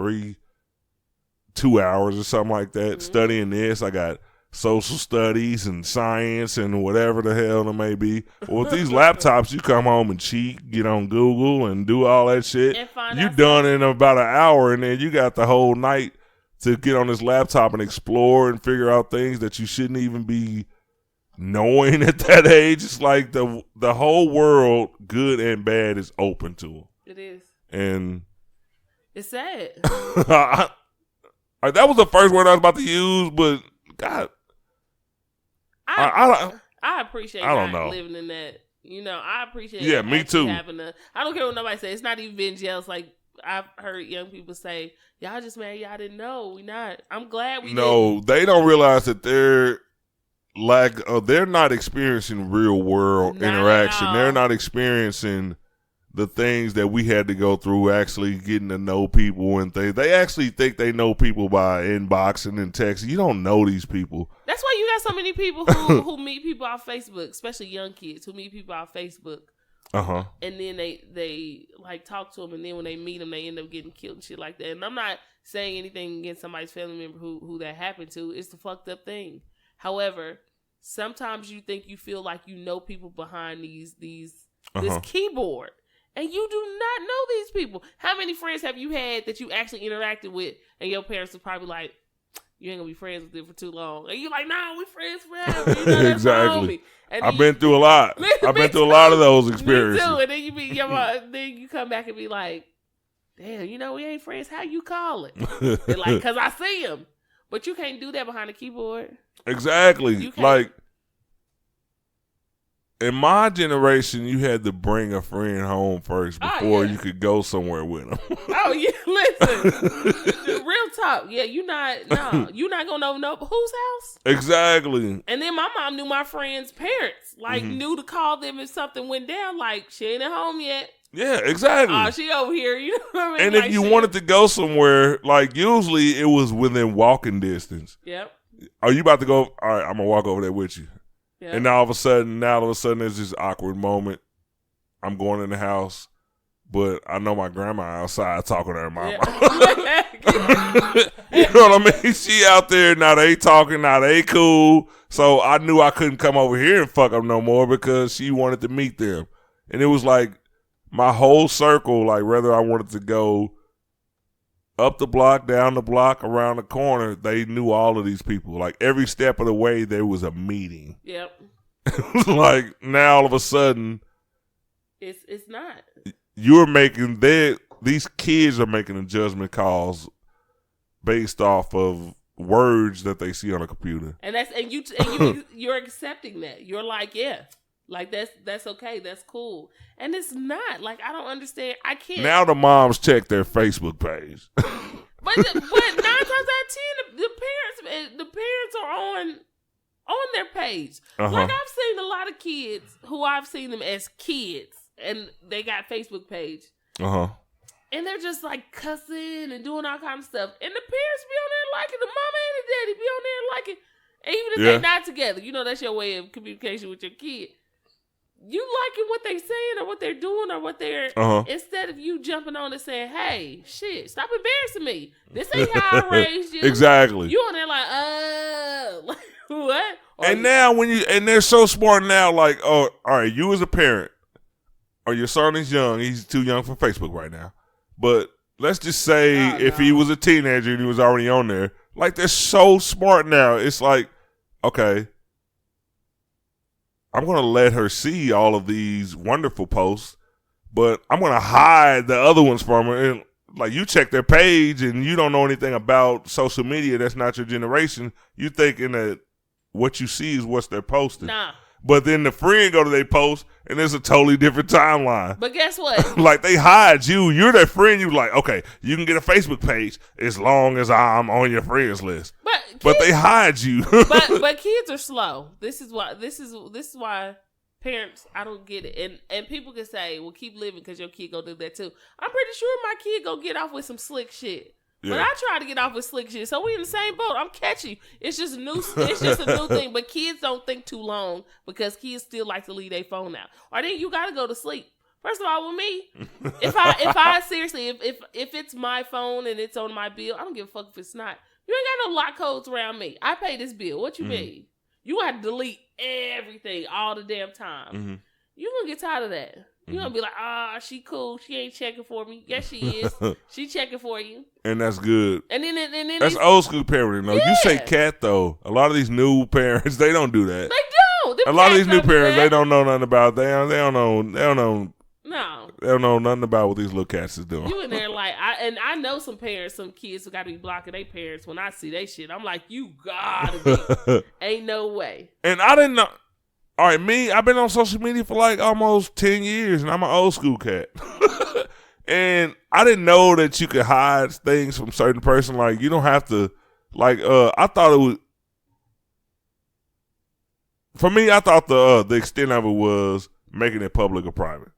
2 hours or something like that, studying this. I got social studies and science and whatever the hell it may be. Well, with these laptops, you come home and cheat, get on Google and do all that shit. You done in about an hour, and then you got the whole night to get on this laptop and explore and figure out things that you shouldn't even be knowing at that age. It's like the whole world, good and bad, is open to them.
It is.
And
it's sad.
that was the first word I was about to use, but God,
I appreciate
I don't
not
know.
living in that. I appreciate.
Yeah, me too.
Having I don't care what nobody says. It's not even being jealous. Like I've heard young people say, "Y'all just mad y'all didn't know. We not." I'm glad we.
No,
didn't.
They don't realize that they're not experiencing real world
Not
interaction. They're not experiencing the things that we had to go through, actually getting to know people and things. They actually think they know people by inboxing and texting. You don't know these people.
That's why you got so many people who meet people off Facebook, especially young kids who meet people off Facebook.
Uh-huh.
And then they like talk to them, and then when they meet them, they end up getting killed and shit like that. And I'm not saying anything against somebody's family member who that happened to. It's the fucked up thing. However, sometimes you think you feel like you know people behind this keyboard. And you do not know these people. How many friends have you had that you actually interacted with, and your parents were probably like, "You ain't gonna be friends with them for too long," and you're like, "Nah, we friends forever."
Exactly.
And
I've been through a lot. I've been through a lot of those experiences.
Me too. And then then you come back and be like, "Damn, we ain't friends. How you call it?" They're like, "Cause I see him." But you can't do that behind a keyboard.
Exactly. Like, in my generation, you had to bring a friend home first before you could go somewhere with them.
Oh, yeah, listen. Real talk. Yeah, you're not going to know whose house?
Exactly.
And then my mom knew my friend's parents. Like, knew to call them if something went down. Like, she ain't at home yet.
Yeah, exactly.
Oh, she over here. You know what I mean?
And if you wanted to go somewhere, like, usually it was within walking distance.
Yep.
Are you about to go? All right, I'm going to walk over there with you.
Yep.
And all of a sudden, there's this awkward moment. I'm going in the house, but I know my grandma outside talking to her mama.
Yeah.
You know what I mean? She out there, now they talking, now they cool. So I knew I couldn't come over here and fuck up no more because she wanted to meet them. And it was like my whole circle, like whether I wanted to go up the block, down the block, around the corner, they knew all of these people. Like every step of the way, there was a meeting.
Yep.
It was like now all of a sudden,
it's not.
These kids are making the judgment calls based off of words that they see on a computer.
And you're accepting that. You're like, yeah. Like that's okay, that's cool. And it's not. Like I don't understand. I can't.
Now the moms check their Facebook page.
but 9 times out of 10 the parents are on their page.
Uh-huh.
Like I've seen a lot of kids who I've seen them as kids and they got Facebook page.
Uh-huh.
And they're just like cussing and doing all kind of stuff. And the parents be on there liking, the mama and the daddy be on there liking. And even if they're not together, that's your way of communication with your kid. You liking what they saying or what they're doing or what they're instead of you jumping on and saying, "Hey, shit, stop embarrassing me. This ain't how I raised you."
Exactly.
You on there like what?
And now and they're so smart now, like, oh, all right, you as a parent, or your son is young, he's too young for Facebook right now. But let's just say if he was a teenager and he was already on there, like they're so smart now. It's like, okay, I'm going to let her see all of these wonderful posts, but I'm going to hide the other ones from her. And like you check their page and you don't know anything about social media. That's not your generation. You thinking that what you see is what's they're posting.
Nah.
But then the friend go to their post and there's a totally different timeline.
But guess what?
Like they hide you. You're their friend. You like, okay, you can get a Facebook page as long as I'm on your friends list. But they hide you.
but kids are slow. This is why parents, I don't get it. And people can say, well, keep living because your kid gonna do that too. I'm pretty sure my kid gonna get off with some slick shit. Yeah. But I try to get off with slick shit. So we in the same boat. I'm catchy. It's just a new thing. But kids don't think too long because kids still like to leave their phone out. Or then you gotta go to sleep. First of all, with me, if I seriously, if it's my phone and it's on my bill, I don't give a fuck if it's not. You ain't got no lock codes around me. I pay this bill. What you mean? You got to delete everything all the damn time. Mm-hmm. You gonna get tired of that. You gonna be like, she cool. She ain't checking for me. Yes, she is. She checking for you.
And that's good.
And then
that's old school parenting. Though. Yeah. You say cat though. A lot of these new parents, they don't do that.
They don't.
A lot of these new parents, they don't know nothing about. They don't know.
No, No.
They don't know nothing about what these little cats is doing.
You in there like, I know some parents, some kids who got to be blocking their parents when I see they shit. I'm like, you gotta be. Ain't no way.
And I didn't know. All right, I've been on social media for like almost 10 years, and I'm an old school cat. And I didn't know that you could hide things from certain person. Like, you don't have to, like, I thought it was, for me, I thought the extent of it was making it public or private.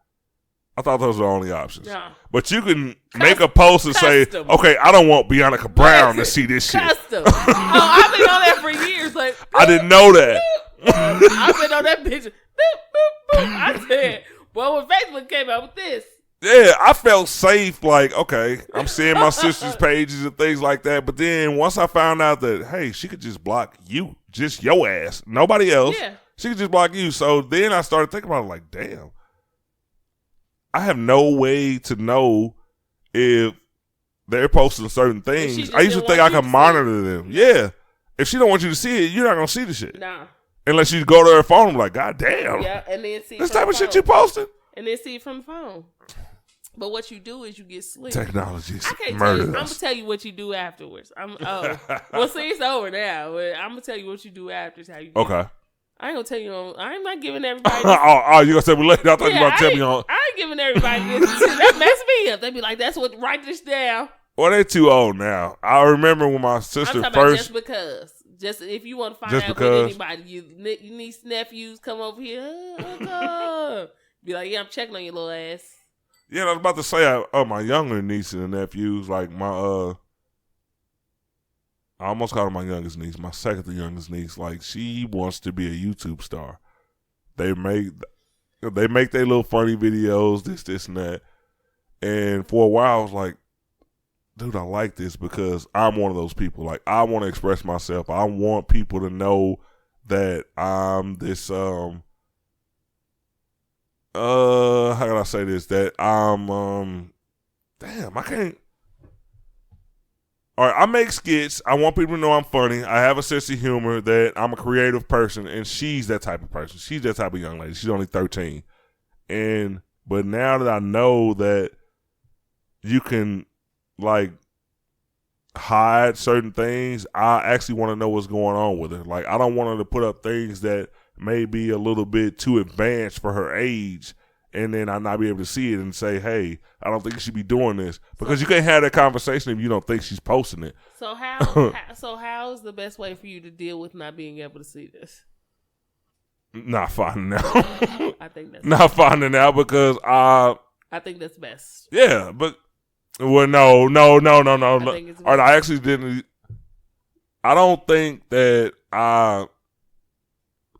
I thought those were the only options.
Yeah.
But you can make a post and say, okay, I don't want Bianca Brown to see this shit.
Custom. Oh, I've been on that for years. Like,
I didn't know that.
I've been on that picture. I said, well, when Facebook came out with this.
Yeah, I felt safe. Like, okay, I'm seeing my sister's pages and things like that. But then once I found out that, hey, she could just block you, just your ass, nobody else.
Yeah.
She could just block you. So then I started thinking about it like, damn. I have no way to know if they're posting certain things. I used to think I could monitor them. Yeah. If she don't want you to see it, you're not going to see the shit.
Nah.
Unless you go to her phone and be like, God damn.
Yeah, and then see
this type of shit you posting?
And then see it from the phone. But what you do is you get slick.
Technology
I'm going to tell you what you do afterwards. Well, see, it's over now. But I'm going to tell you what you do after. How you
okay.
I ain't gonna tell you on. I'm not giving everybody.
You gonna tell me later? I thought you were gonna tell me on.
I ain't giving everybody this. That messed me up. They be like, "That's what. Write this down."
Well, they too old now. I remember when my sister
I'm
first.
Just if you want to find out what anybody, you niece nephews come over here. Be like, yeah, I'm checking on your little ass.
Yeah, I was about to say, my younger nieces and nephews, like my I almost called her my youngest niece, my second to youngest niece. Like, she wants to be a YouTube star. They make their little funny videos, this, and that. And for a while, I was like, dude, I like this because I'm one of those people. Like, I want to express myself. I want people to know that I'm this, how can I say this? That I'm, damn, I can't. All right, I make skits. I want people to know I'm funny. I have a sense of humor, that I'm a creative person, and she's that type of person. She's that type of young lady. She's only 13. But now that I know that you can, like, hide certain things, I actually want to know what's going on with her. Like, I don't want her to put up things that may be a little bit too advanced for her age, and then I not be able to see it and say, hey, I don't think you should be doing this. Because you can't have that conversation if you don't think she's posting it.
So how is the best way for you to deal with not being able to see this?
Not finding out.
I think that's
not finding out because
I think that's best.
Yeah, but well, no. All right, I actually didn't. I don't think that I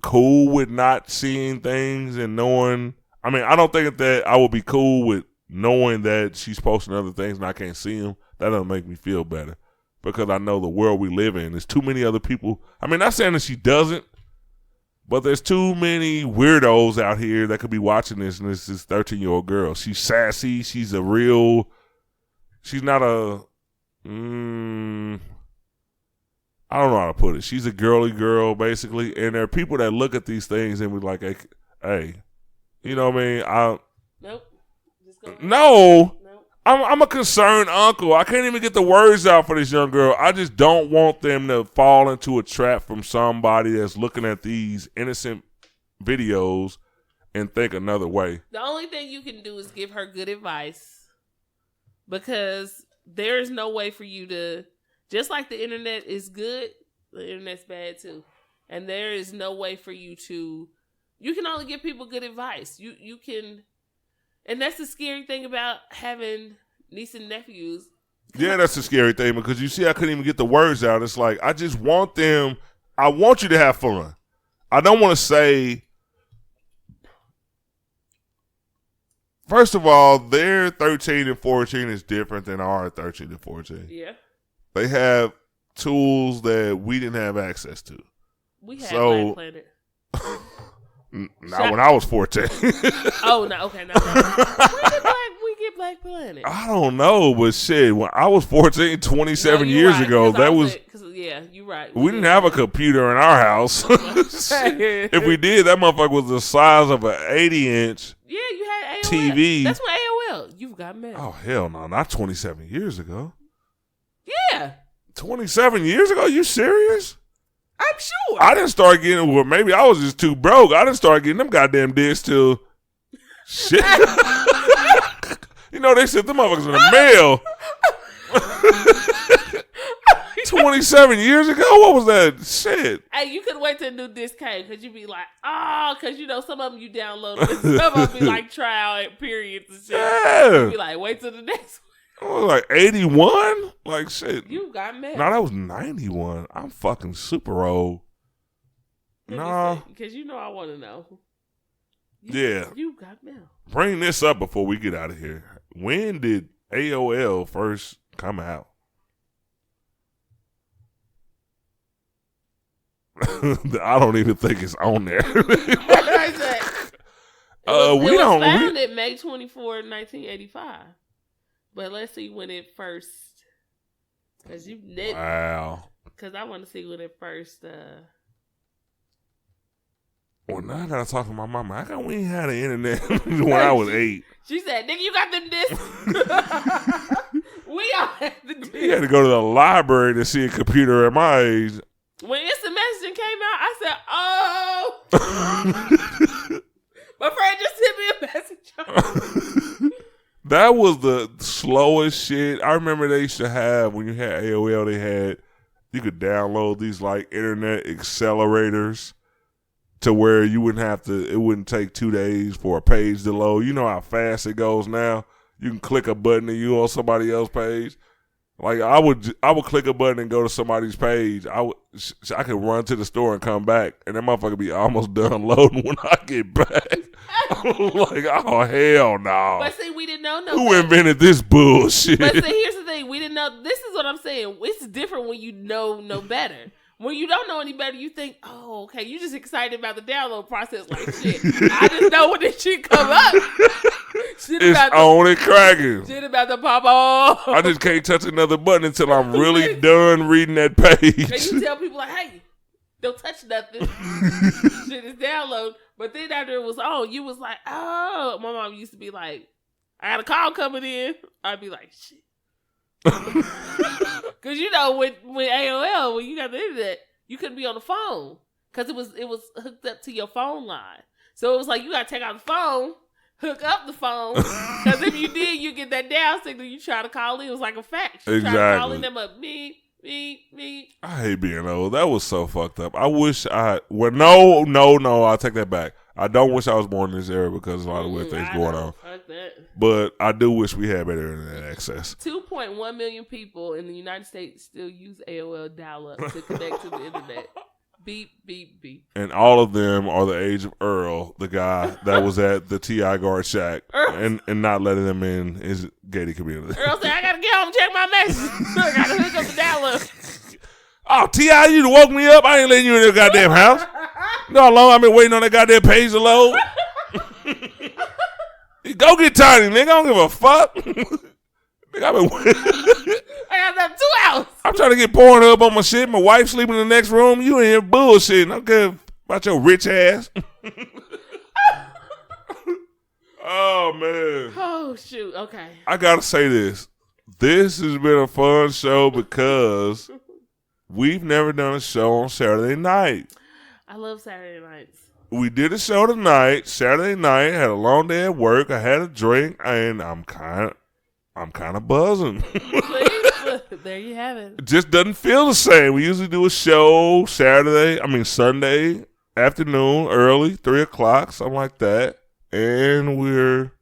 cool with not seeing things and knowing. I mean, I don't think that I would be cool with knowing that she's posting other things and I can't see them. That doesn't make me feel better because I know the world we live in. There's too many other people. I mean, not saying that she doesn't, but there's too many weirdos out here that could be watching this, and this is 13-year-old girl. She's sassy. She's not a, I don't know how to put it. She's a girly girl, basically. And there are people that look at these things and be like, hey, you know what I mean?
Nope.
No. I'm a concerned uncle. I can't even get the words out for this young girl. I just don't want them to fall into a trap from somebody that's looking at these innocent videos and think another way.
The only thing you can do is give her good advice, because there is no way for you to, just like the internet is good, the internet's bad too. And there is no way for you to, you can only give people good advice. You can, and that's the scary thing about having nieces and nephews.
Yeah, that's the scary thing, because you see I couldn't even get the words out. It's like, I just want them, I want you to have fun. I don't want to say, first of all, their 13 and 14 is different than our 13 and 14.
Yeah.
They have tools that we didn't have access to.
We had Black Planet.
Not when I was 14.
Oh, no. Okay, no. When we get Black Planet?
I don't know, but shit, when I was 14, 27 years ago, that was...
Yeah, you're right.
We didn't have a computer in our house. If we did, that motherfucker was the size of an 80-inch.
Yeah, you had
TV.
That's when AOL. You've got mail.
Oh, hell no. Not 27 years ago.
Yeah.
27 years ago? You serious?
I'm sure.
I didn't start getting, well, maybe I was just too broke. I didn't start getting them goddamn discs till shit. You know, they sent them motherfuckers in the mail. 27 years ago? What was that shit?
Hey, you could wait till the new disc came because you'd be like, oh, because you know some of them you download, and some of them be like trial periods and shit.
Yeah.
You'd be like, wait till the next one.
I was like 81? Like shit.
You got mail.
No, that was 91. I'm fucking super old. No.
Because you know I want to know.
Yeah.
You got mail.
Bring this up before we get out of here. When did AOL first come out? I don't even think it's on there.
We
don't.
Founded May 24, 1985. But let's see when it first. Because you did.
Wow.
Because I want to see when it first.
Well, now I gotta talk to my mama. How come we ain't had the internet when I was 8?
She said, "Nigga, you got them discs." We all had the discs.
You had to go to the library to see a computer at my age.
When instant messaging came out, I said, "Oh." My friend just sent me a message.
That was the slowest shit. I remember they used to have, when you had AOL, you could download these like internet accelerators to where you wouldn't have to, it wouldn't take 2 days for a page to load. You know how fast it goes now? You can click a button and you on somebody else's page. Like I would click a button and go to somebody's page. I could run to the store and come back, and that motherfucker be almost done loading when I get back. Like, oh hell no!
But see, we didn't know no.
Who invented this bullshit?
But see, here's the thing: we didn't know. This is what I'm saying. It's different when you know no better. When you don't know any better, you think, oh, okay, you just excited about the download process. Like, shit, I just know when this shit come up. Shit
it's on and cracking.
Shit about to pop off.
I just can't touch another button until I'm really done reading that page.
And you tell people, like, hey, don't touch nothing. Shit is download. But then after it was on, you was like, oh. My mom used to be like, I got a call coming in. I'd be like, shit. Because you know when AOL, when you got the internet, you couldn't be on the phone because it was hooked up to your phone line. So it was like you got to take out the phone, hook up the phone, because if you did, you get that down signal. You try to call in, it was like a fax. You
exactly.
try calling them up, me.
I hate being old. That was so fucked up. I wish no. I take that back. I don't wish I was born in this era because of a lot of weird things going on.
Fuck that.
But I do wish we had better internet access.
2.1 million people in the United States still use AOL dial-up to connect to the internet. Beep, beep, beep.
And all of them are the age of Earl, the guy that was at the T.I. guard shack and not letting them in his gated community.
Earl said, I got to get home and check my message. I got to hook up the dial-up.
Oh, T.I., you woke me up? I ain't letting you in the goddamn house. You know how long I've been waiting on that goddamn page to load? Go get Tiny, nigga. I don't give a fuck. Nigga, I've been waiting.
I got them 2 hours.
I'm trying to get Pornhub on my shit. My wife sleeping in the next room. You in here bullshitting. I don't care about your rich ass. Oh, man.
Oh, shoot. Okay.
I got to say this. This has been a fun show because we've never done a show on Saturday night.
I love Saturday nights.
We did a show tonight, Saturday night, had a long day at work. I had a drink, and I'm kind of buzzing.
There you have it.
It just doesn't feel the same. We usually do a show Sunday afternoon, early, 3 o'clock, something like that. And we're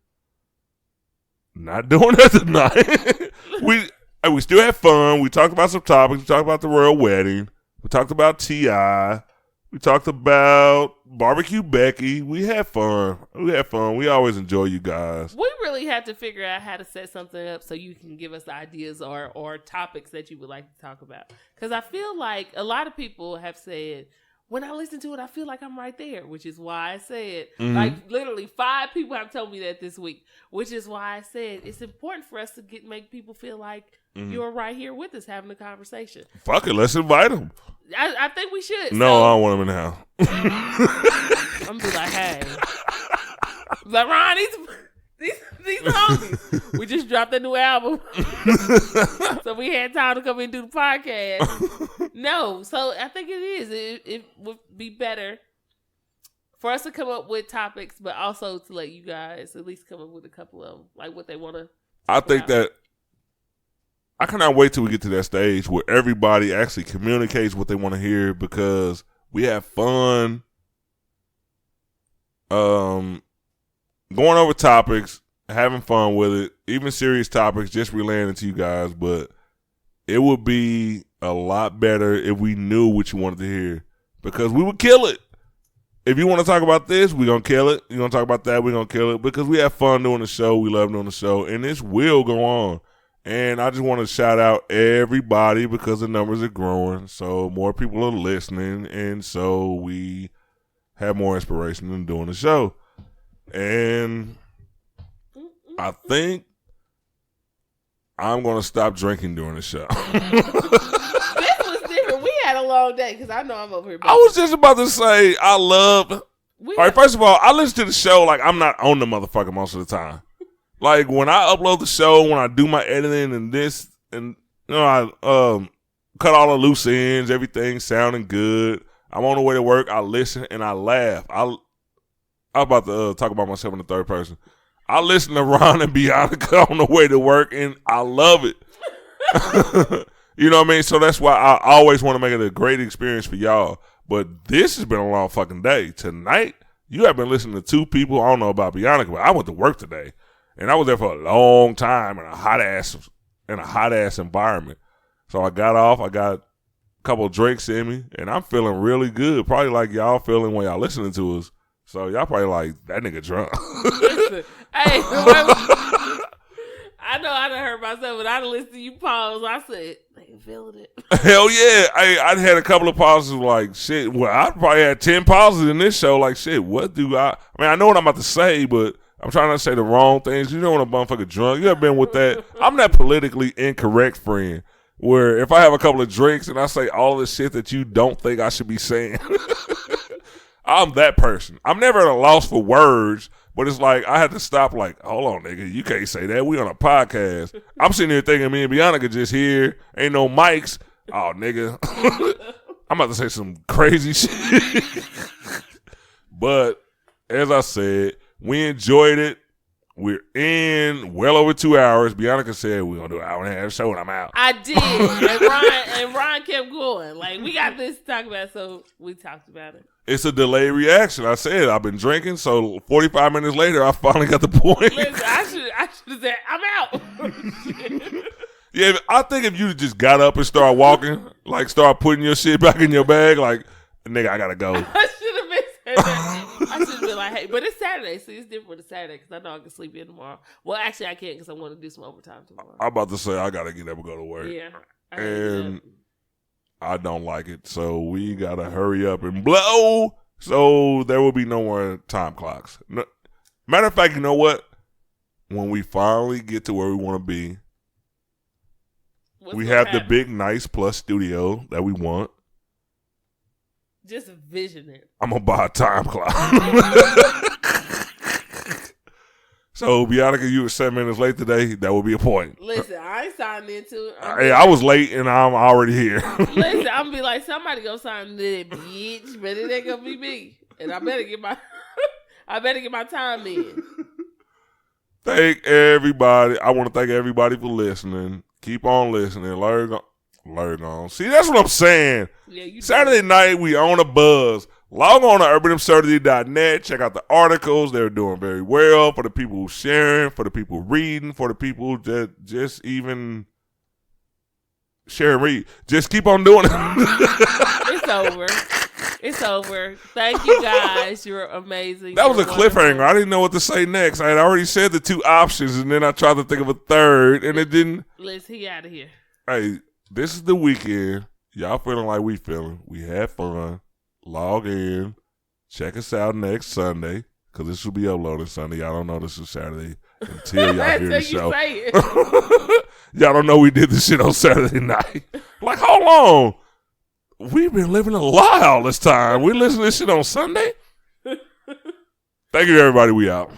not doing that tonight. We still had fun. We talked about some topics. We talked about the royal wedding. We talked about T.I. We talked about barbecue Becky. We had fun. We always enjoy you guys.
We really have to figure out how to set something up so you can give us ideas or topics that you would like to talk about. Because I feel like a lot of people have said, when I listen to it, I feel like I'm right there, which is why I said, like literally 5 people have told me that this week, which is why I said it's important for us to make people feel like you're right here with us having a conversation.
Fuck it, let's invite them.
I think we should.
No, I don't want them in the house.
I'm gonna be like, hey, but Ron, These homies. We just dropped a new album. So we had time to come in and do the podcast. No, so I think it is. It would be better for us to come up with topics, but also to let you guys at least come up with a couple of them, like what they want to.
I think that I cannot wait till we get to that stage where everybody actually communicates what they want to hear, because we have fun going over topics, having fun with it, even serious topics, just relaying it to you guys. But it would be a lot better if we knew what you wanted to hear, because we would kill it. If you want to talk about this, we're going to kill it. You want to talk about that, we're going to kill it, because we have fun doing the show. We love doing the show, and this will go on. And I just want to shout out everybody, because the numbers are growing, so more people are listening, and so we have more inspiration in doing the show. And I think I'm going to stop drinking during the show.
This was different. We had a long day, because I know I'm over here.
I was just about to say, all right, first of all, I listen to the show like I'm not on the motherfucker most of the time. Like, when I upload the show, when I do my editing and this, and, you know, I cut all the loose ends, everything sounding good. I'm on the way to work. I listen and I laugh. I'm about to talk about myself in the third person. I listen to Ron and Bianca on the way to work, and I love it. You know what I mean? So that's why I always want to make it a great experience for y'all. But this has been a long fucking day. Tonight, you have been listening to two people. I don't know about Bianca, but I went to work today. And I was there for a long time in a hot ass environment. So I got off. I got a couple of drinks in me, and I'm feeling really good. Probably like y'all feeling when y'all listening to us. So y'all probably like, that nigga drunk.
Listen, hey, I know I done heard myself, but I done listened to you pause. I said, they feeling it.
Hell yeah. I had a couple of pauses like, shit. Well, I probably had 10 pauses in this show. Like, shit, what do I mean, I know what I'm about to say, but I'm trying not to say the wrong things. You know when a motherfucker drunk. You ever been with that? I'm that politically incorrect friend where if I have a couple of drinks and I say all the shit that you don't think I should be saying, I'm that person. I'm never at a loss for words, but it's like I had to stop like, hold on, nigga, you can't say that. We on a podcast. I'm sitting here thinking me and Bianca just here. Ain't no mics. Oh, nigga. I'm about to say some crazy shit. But as I said, we enjoyed it. We're in well over 2 hours. Bianca said we're going to do an hour and a half show and I'm out.
I did. And Ron kept going. Like, we got this to talk about, so we talked about it.
It's a delayed reaction. I said I've been drinking, so 45 minutes later, I finally got the point.
Listen, I should have said, I'm out.
Yeah, I think if you just got up and start walking, like start putting your shit back in your bag, like, nigga, I got to go.
I should have been saying that. I should have been like, hey, but it's Saturday, so it's different with Saturday because I know I can sleep in tomorrow. Well, actually, I can't because I want to do some overtime tomorrow.
I'm about to say I got to get up and go to work.
Yeah.
And I don't like it, so we got to hurry up and blow, so there will be no more time clocks. No, matter of fact, you know what? When we finally get to where we want to be, we have the big, nice plus studio that we want.
Just vision it. I'm
going to buy a time clock. So, Bianca, you were 7 minutes late today. That would be a point.
Listen, I ain't signed into it.
Hey, I was late and I'm already here.
Listen, I'm going to be like, somebody go sign into that bitch, but it ain't going to be me. And I better get my time in.
Thank everybody. I want to thank everybody for listening. Keep on listening. Learn on. See, that's what I'm saying. Yeah, Saturday night, we on a buzz. Log on to urbanabsurdity.net. Check out the articles. They're doing very well for the people who sharing, for the people reading, for the people that just even share and read. Just keep on doing it.
It's over. It's over. Thank you guys. You're amazing.
That was a cliffhanger. I didn't know what to say next. I had already said the two options, and then I tried to think of a third, and it didn't.
Let's get out of here.
Hey, this is the weekend. Y'all feeling like we feeling. We had fun. Log in. Check us out next Sunday, because this will be uploaded Sunday. Y'all don't know this is Saturday until y'all hear the show. Y'all don't know we did this shit on Saturday night. Like, hold on. We've been living a lie all this time. We listen to this shit on Sunday? Thank you, everybody. We out.